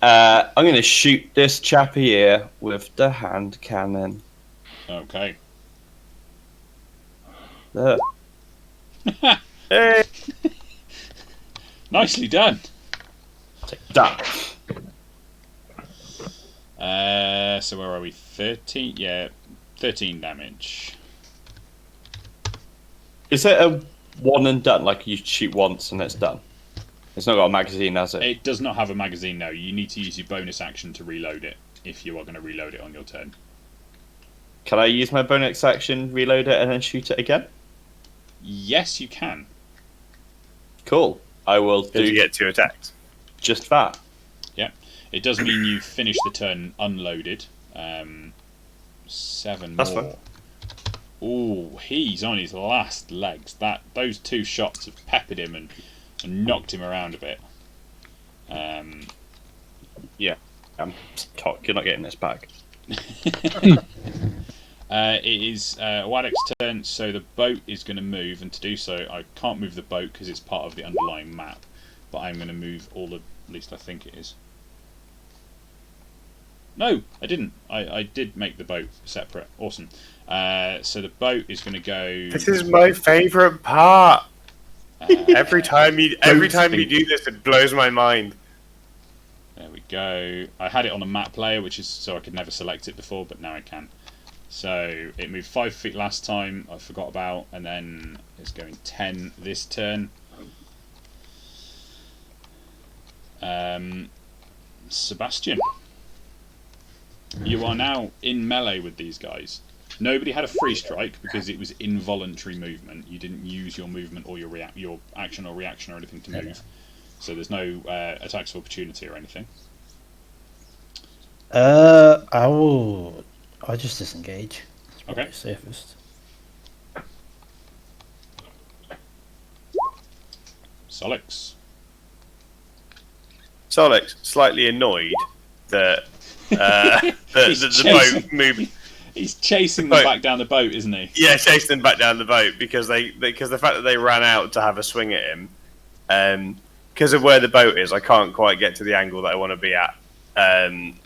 I'm going to shoot this chap here with the hand cannon. Okay. There. Hey! Nicely done. Take that. So where are we? 13? Yeah, 13 damage. Is it a one and done? Like you shoot once and it's done? It's not got a magazine, has it? It does not have a magazine, no. You need to use your bonus action to reload it, if you are going to reload it on your turn. Can I use my bonus action, reload it, and then shoot it again? Yes, you can. Cool. I will Did you do get 2 attacks? just that. Yeah. It does mean you finish the turn unloaded. 7 That's more. Ooh, he's on his last legs. Those 2 shots have peppered him and knocked him around a bit. Yeah. You're not getting this back. It is Waddock's turn, so the boat is going to move, and to do so, I can't move the boat because it's part of the underlying map, but I'm going to move all of, at least I think it is. No, I didn't. I did make the boat separate. Awesome. So the boat is going to go... This is my favourite part. Every time you do this, it blows my mind. There we go. I had it on a map player, which is so I could never select it before, but now I can. So it moved 5 feet last time, I forgot about, and then it's going 10 this turn. Sebastian, you are now in melee with these guys. Nobody had a free strike because it was involuntary movement. You didn't use your movement or your action or reaction or anything to move. So there's no attacks of opportunity or anything. I'll just disengage. It's probably Okay. safest. Solix. Solix, slightly annoyed that the boat moved. He's chasing them back down the boat, isn't he? Yeah, chasing them back down the boat because the fact that they ran out to have a swing at him, because of where the boat is, I can't quite get to the angle that I want to be at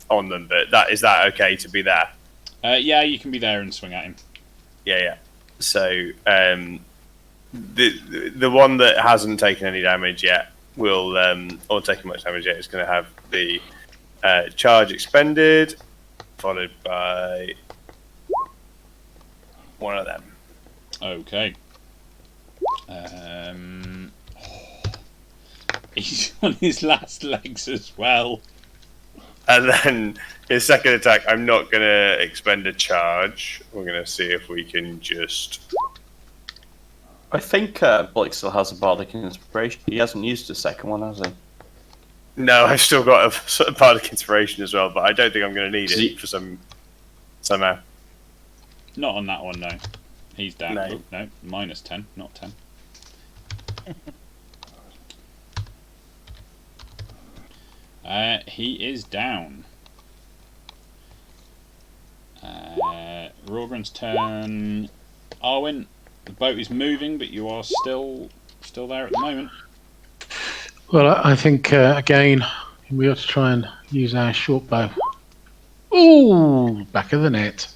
on them. But is that okay to be there? Yeah, you can be there and swing at him. Yeah. So the one that hasn't taken any damage yet will, or taken much damage yet, is going to have the charge expended, followed by one of them. Okay. He's on his last legs as well. And then his second attack, I'm not going to expend a charge. We're going to see if we can just... I think Blake still has a bardic inspiration. He hasn't used the second one, has he? No, I've still got a sort of bardic inspiration as well, but I don't think I'm going to need it for somehow. Not on that one, no. He's down. No. Oh, no, minus 10, not 10. He is down. Rorgren's turn. Arwen, the boat is moving, but you are still there at the moment. Well, I think, again, we ought to try and use our short bow. Ooh, back of the net.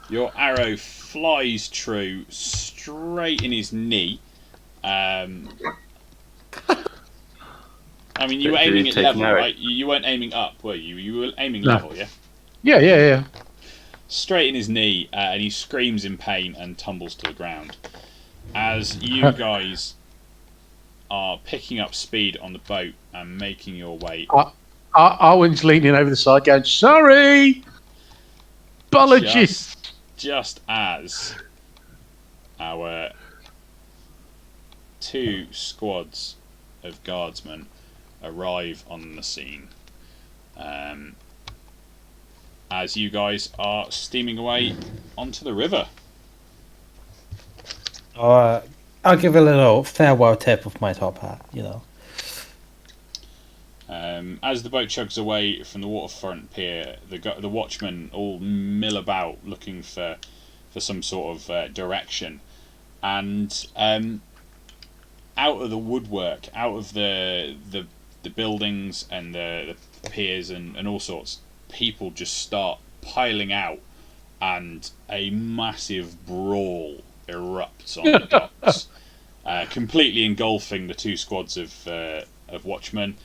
Your arrow flies true, straight in his knee. I mean, you were Did aiming he at take level, an arrow? right? You weren't aiming up, were you? You were aiming No. level, yeah? Yeah. Straight in his knee, and he screams in pain and tumbles to the ground. As you guys are picking up speed on the boat and making your way Arwen's leaning over the side going, sorry! Apologies! just as our 2 squads of guardsmen arrive on the scene. As you guys are steaming away onto the river. I'll give a little farewell tip of my top hat, you know. As the boat chugs away from the waterfront pier, the watchmen all mill about looking for some sort of direction, and out of the woodwork, out of the buildings and the piers and all sorts, people just start piling out, and a massive brawl erupts on the docks, completely engulfing the 2 squads of watchmen.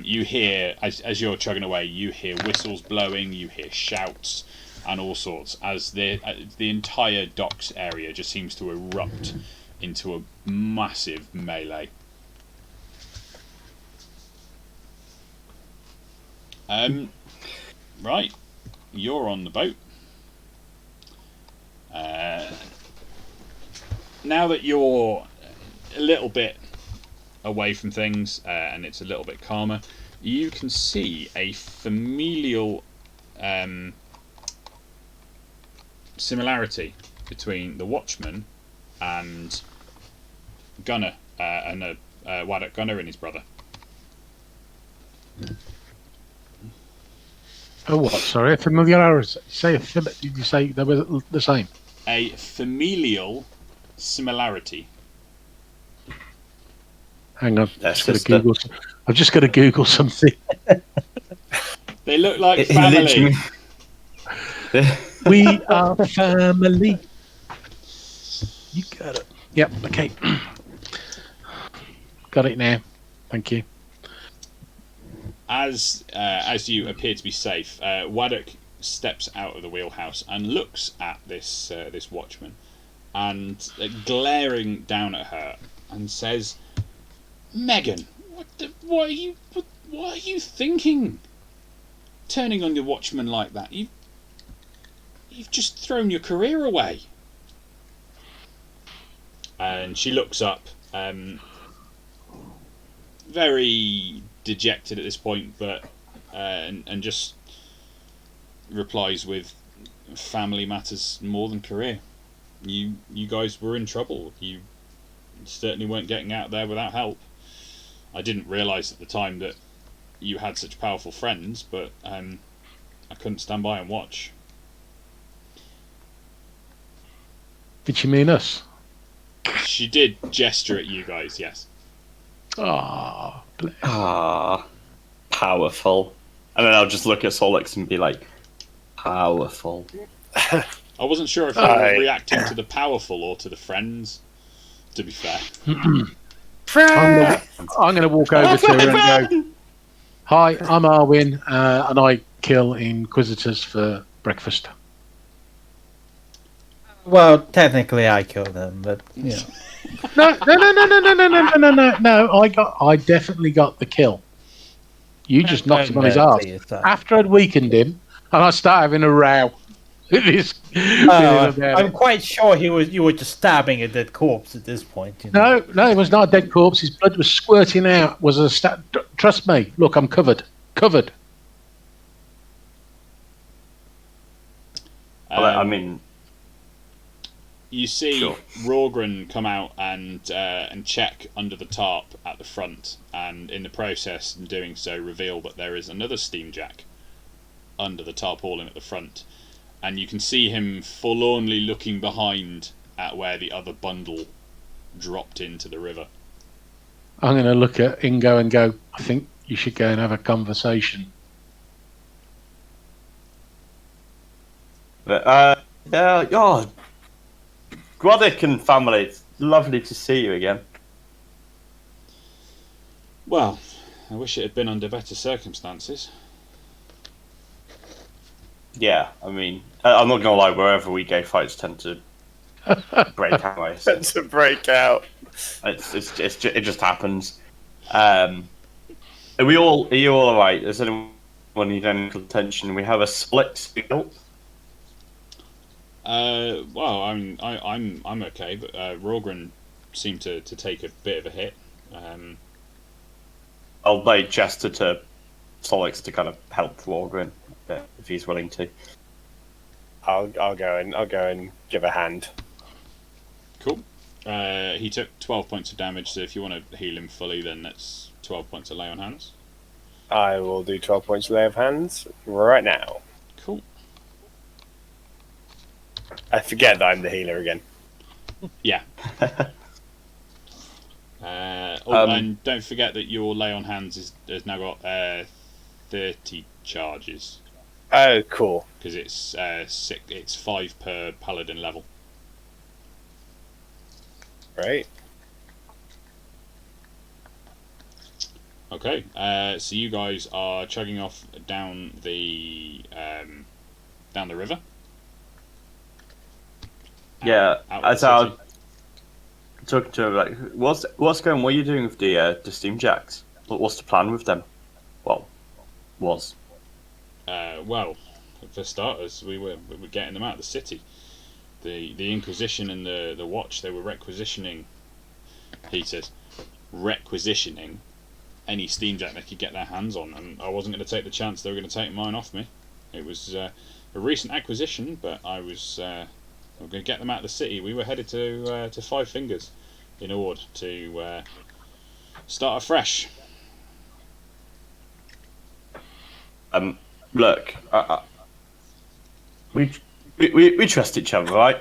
You hear, as you're chugging away, you hear whistles blowing, you hear shouts and all sorts, as the entire docks area just seems to erupt into a massive melee. Right, you're on the boat. Now that you're a little bit away from things and it's a little bit calmer, you can see a familial similarity between the Watchman and Gunner, Waddock Gunner and his brother. Oh, what? Sorry, a familiarity. Did you say they were the same? A familial similarity. Hang on, That's I've just got to Google something. They look like It family. literally- We are family. You got it. Yep. Okay. Got it now. Thank you. As you appear to be safe, Waddock steps out of the wheelhouse and looks at this watchman, and glaring down at her, and says, "Megan, what are you thinking? Turning on your watchman like that? You've just thrown your career away." And she looks up, very dejected at this point, but and just replies with, "Family matters more than career. You guys were in trouble. You certainly weren't getting out there without help. I didn't realise at the time that you had such powerful friends, but I couldn't stand by and watch." Did she mean us? She did gesture at you guys, yes. Ah, powerful. And then I'll just look at Solix and be like, powerful. I wasn't sure if you were reacting to the powerful or to the friends, to be fair. I'm going to walk over to her and go, "Hi, I'm Arwen, and I kill Inquisitors for breakfast." Well, technically I killed them, but you know. No. I definitely got the kill. You just knocked him on his ass. After I'd weakened him, and I started having a row. I'm quite sure you were just stabbing a dead corpse at this point. You know? No, it was not a dead corpse. His blood was squirting out. Trust me. Look, I'm covered. I mean, you see sure. Rorgren come out and check under the tarp at the front, and in the process of doing so reveal that there is another steamjack under the tarpaulin at the front, and you can see him forlornly looking behind at where the other bundle dropped into the river. I'm going to look at Ingo and go, "I think you should go and have a conversation." yeah, Groddick and family, it's lovely to see you again. Well, I wish it had been under better circumstances. Yeah, I mean, I'm not gonna lie. Wherever we go, fights tend to break out. Anyway, so To break out. it just happens. Are you all alright? Does anyone need any attention? We have a split skill. Well, I'm okay, but Rorgren seemed to take a bit of a hit. I'll lay Chester to Solix to kind of help Rorgren if he's willing to. I'll go and give a hand. Cool. He took 12 points of damage, so if you want to heal him fully, then that's 12 points of lay on hands. I will do 12 points of lay of hands right now. Cool. I forget that I'm the healer again. Yeah. And don't forget that your lay on hands has now got 30 charges. Oh, cool. Because it's 5 per paladin level. Right. Okay, so you guys are chugging off down the river. Yeah, out as of I the was talking to him, like, what's going? What are you doing with the Steam Jacks? What's the plan with them? Well, well, for starters, we were getting them out of the city. The Inquisition and the Watch, they were requisitioning. He says, requisitioning any steamjack they could get their hands on, and I wasn't going to take the chance they were going to take mine off me. It was a recent acquisition, but I was going to get them out of the city. We were headed to Five Fingers in order to start afresh. Look, we trust each other, right?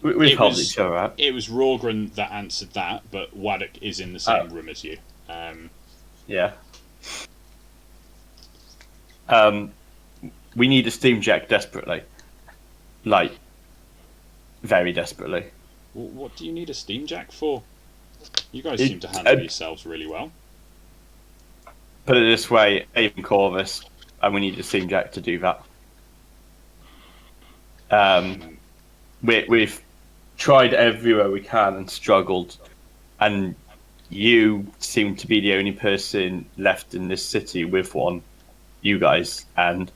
We've helped each other out. It was Rorgren that answered that, but Waddock is in the same room as you. Yeah. We need a steamjack desperately. Like, very desperately. What do you need a steamjack for? You guys seem to handle yourselves really well. Put it this way, even Corvus, and we need a steamjack to do that. We've tried everywhere we can and struggled, and you seem to be the only person left in this city with one. You guys, and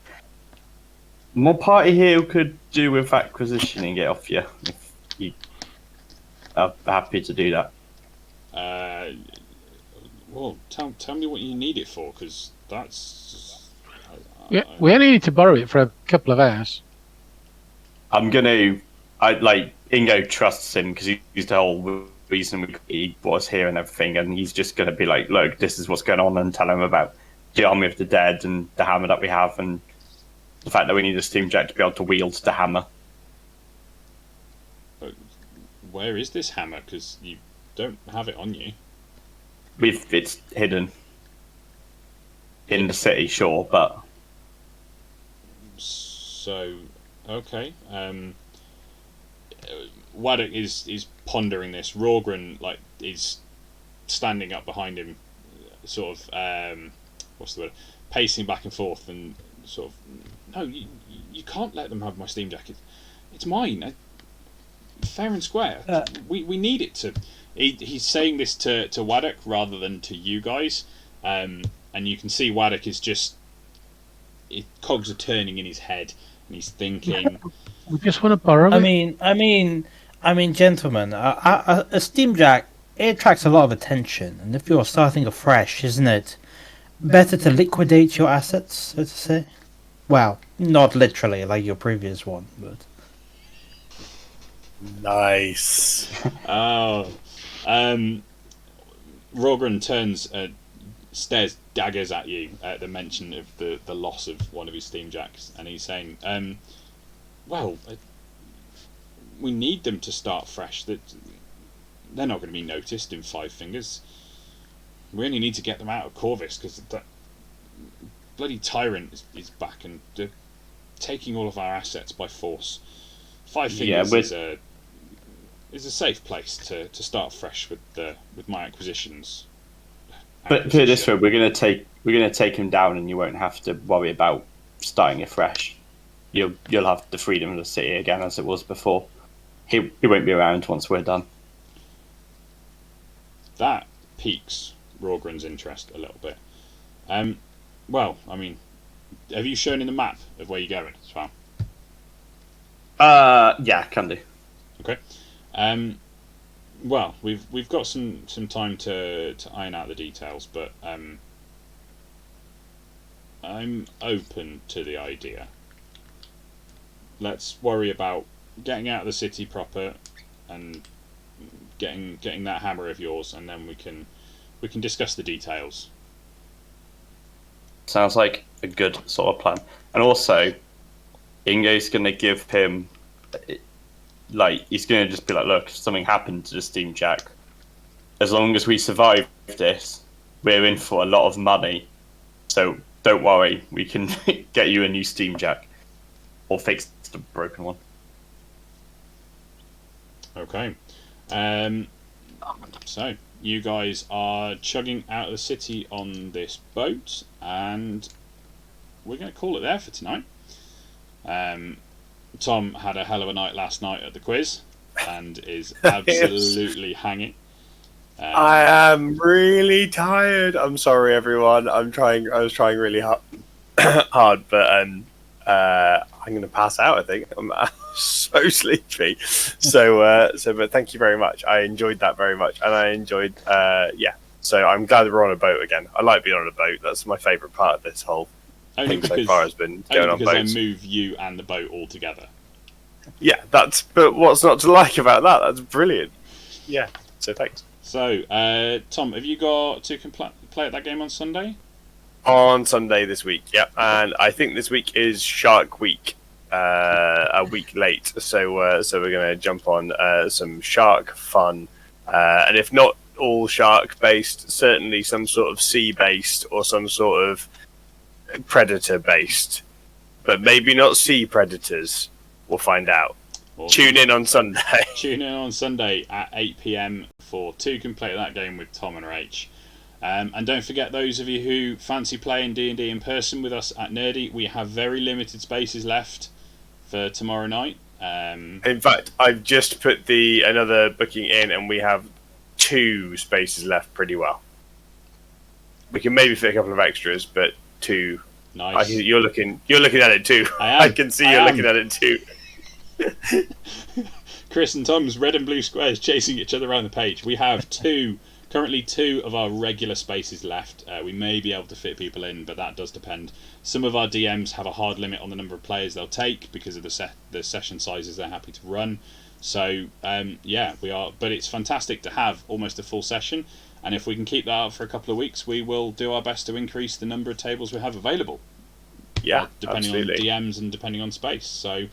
my party here could do with acquisitioning it off you if you are happy to do that. Well, tell me what you need it for, because that's. Yeah, we only need to borrow it for a couple of hours. Ingo trusts him because he's the whole reason he was here and everything, and he's just gonna be like, look, this is what's going on, and tell him about the Army of the Dead and the hammer that we have, and the fact that we need a steamjack to be able to wield the hammer. Where is this hammer? Because you don't have it on you. It's hidden in the city, sure, but so okay. Waddock is pondering this. Rorgren is standing up behind him, sort of what's the word? Pacing back and forth, and sort of, no, you can't let them have my steam jacket. It's mine, fair and square. We need it to. He's saying this to Waddock rather than to you guys, and you can see Waddock is just. Cogs are turning in his head, and he's thinking. We just want to borrow it. I mean, gentlemen, a steamjack, it attracts a lot of attention, and if you're starting afresh, isn't it better to liquidate your assets, so to say? Well, not literally like your previous one, but. Nice. Oh, Rorgren turns, stares daggers at you at the mention of the loss of one of his steamjacks, and he's saying, well, we need them to start fresh. That they're not going to be noticed in Five Fingers. We only need to get them out of Corvus because that bloody tyrant is back and they're taking all of our assets by force. Five Fingers is a safe place to start fresh with my acquisitions. But put it this way, we're gonna take him down, and you won't have to worry about starting afresh. You'll have the freedom of the city again as it was before. He won't be around once we're done. That piques Rorgren's interest a little bit. Well, I mean, have you shown in the map of where you're going as well? Yeah, can do. Okay. Well, we've got some time to iron out the details, but I'm open to the idea. Let's worry about getting out of the city proper and getting that hammer of yours, and then we can discuss the details. Sounds like a good sort of plan. And also, Ingo's going to give him, like, he's going to just be like, look, if something happened to the Steam Jack, as long as we survive this, we're in for a lot of money. So don't worry, we can get you a new Steam Jack. Or fix the broken one. Okay. So, you guys are chugging out of the city on this boat, and we're going to call it there for tonight. Tom had a hell of a night last night at the quiz, and is absolutely hanging. I am really tired. I'm sorry, everyone. I was trying really hard, but I'm going to pass out. I think I'm so sleepy. But thank you very much. I enjoyed that very much, and I enjoyed. So I'm glad we're on a boat again. I like being on a boat. That's my favourite part of this whole thing so far has been going on boats. Because I move you and the boat all together. Yeah, but what's not to like about that? That's brilliant. Yeah. So thanks. So, Tom, have you got to play at that game on Sunday? On Sunday this week, yeah, and I think this week is Shark Week, a week late. So we're going to jump on some shark fun, and if not all shark based, certainly some sort of sea based or some sort of predator based, but maybe not sea predators. We'll find out. Awesome. Tune in on Sunday. Tune in on Sunday at 8 PM for Two Can Play That Game with Tom and Rach. And don't forget, those of you who fancy playing D&D in person with us at Nerdy, we have very limited spaces left for tomorrow night. In fact, I've just put another booking in, and we have 2 spaces left pretty well. We can maybe fit a couple of extras, but 2. Nice. You're looking at it too. I can see you're looking at it too. Chris and Tom's red and blue squares chasing each other around the page. We have currently 2 of our regular spaces left. We may be able to fit people in, but that does depend. Some of our DMs have a hard limit on the number of players they'll take because of the session sizes they're happy to run. So we are. But it's fantastic to have almost a full session, and if we can keep that up for a couple of weeks, we will do our best to increase the number of tables we have available. Yeah, depending absolutely. on DMs and depending on space. So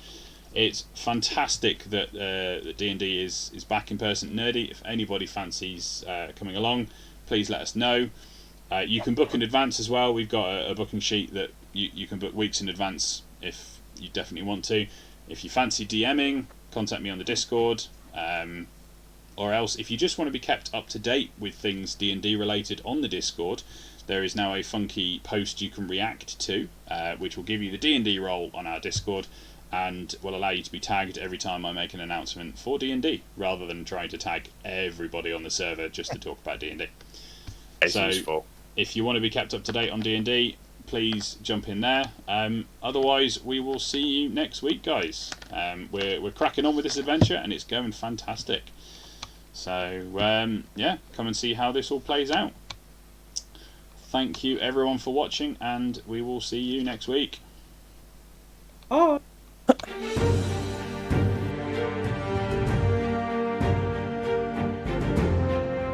it's fantastic that D&D is back in person at Nerdy. If anybody fancies coming along, please let us know. You can book in advance as well. We've got a booking sheet that you can book weeks in advance if you definitely want to. If you fancy DMing, contact me on the Discord. Or else, if you just want to be kept up to date with things D&D related on the Discord, there is now a funky post you can react to, which will give you the D&D role on our Discord, and will allow you to be tagged every time I make an announcement for D&D, rather than trying to tag everybody on the server just to talk about D&D. So, if you want to be kept up to date on D&D, please jump in there. Otherwise, we will see you next week, guys. We're cracking on with this adventure, and it's going fantastic. So, come and see how this all plays out. Thank you, everyone, for watching, and we will see you next week. Oh.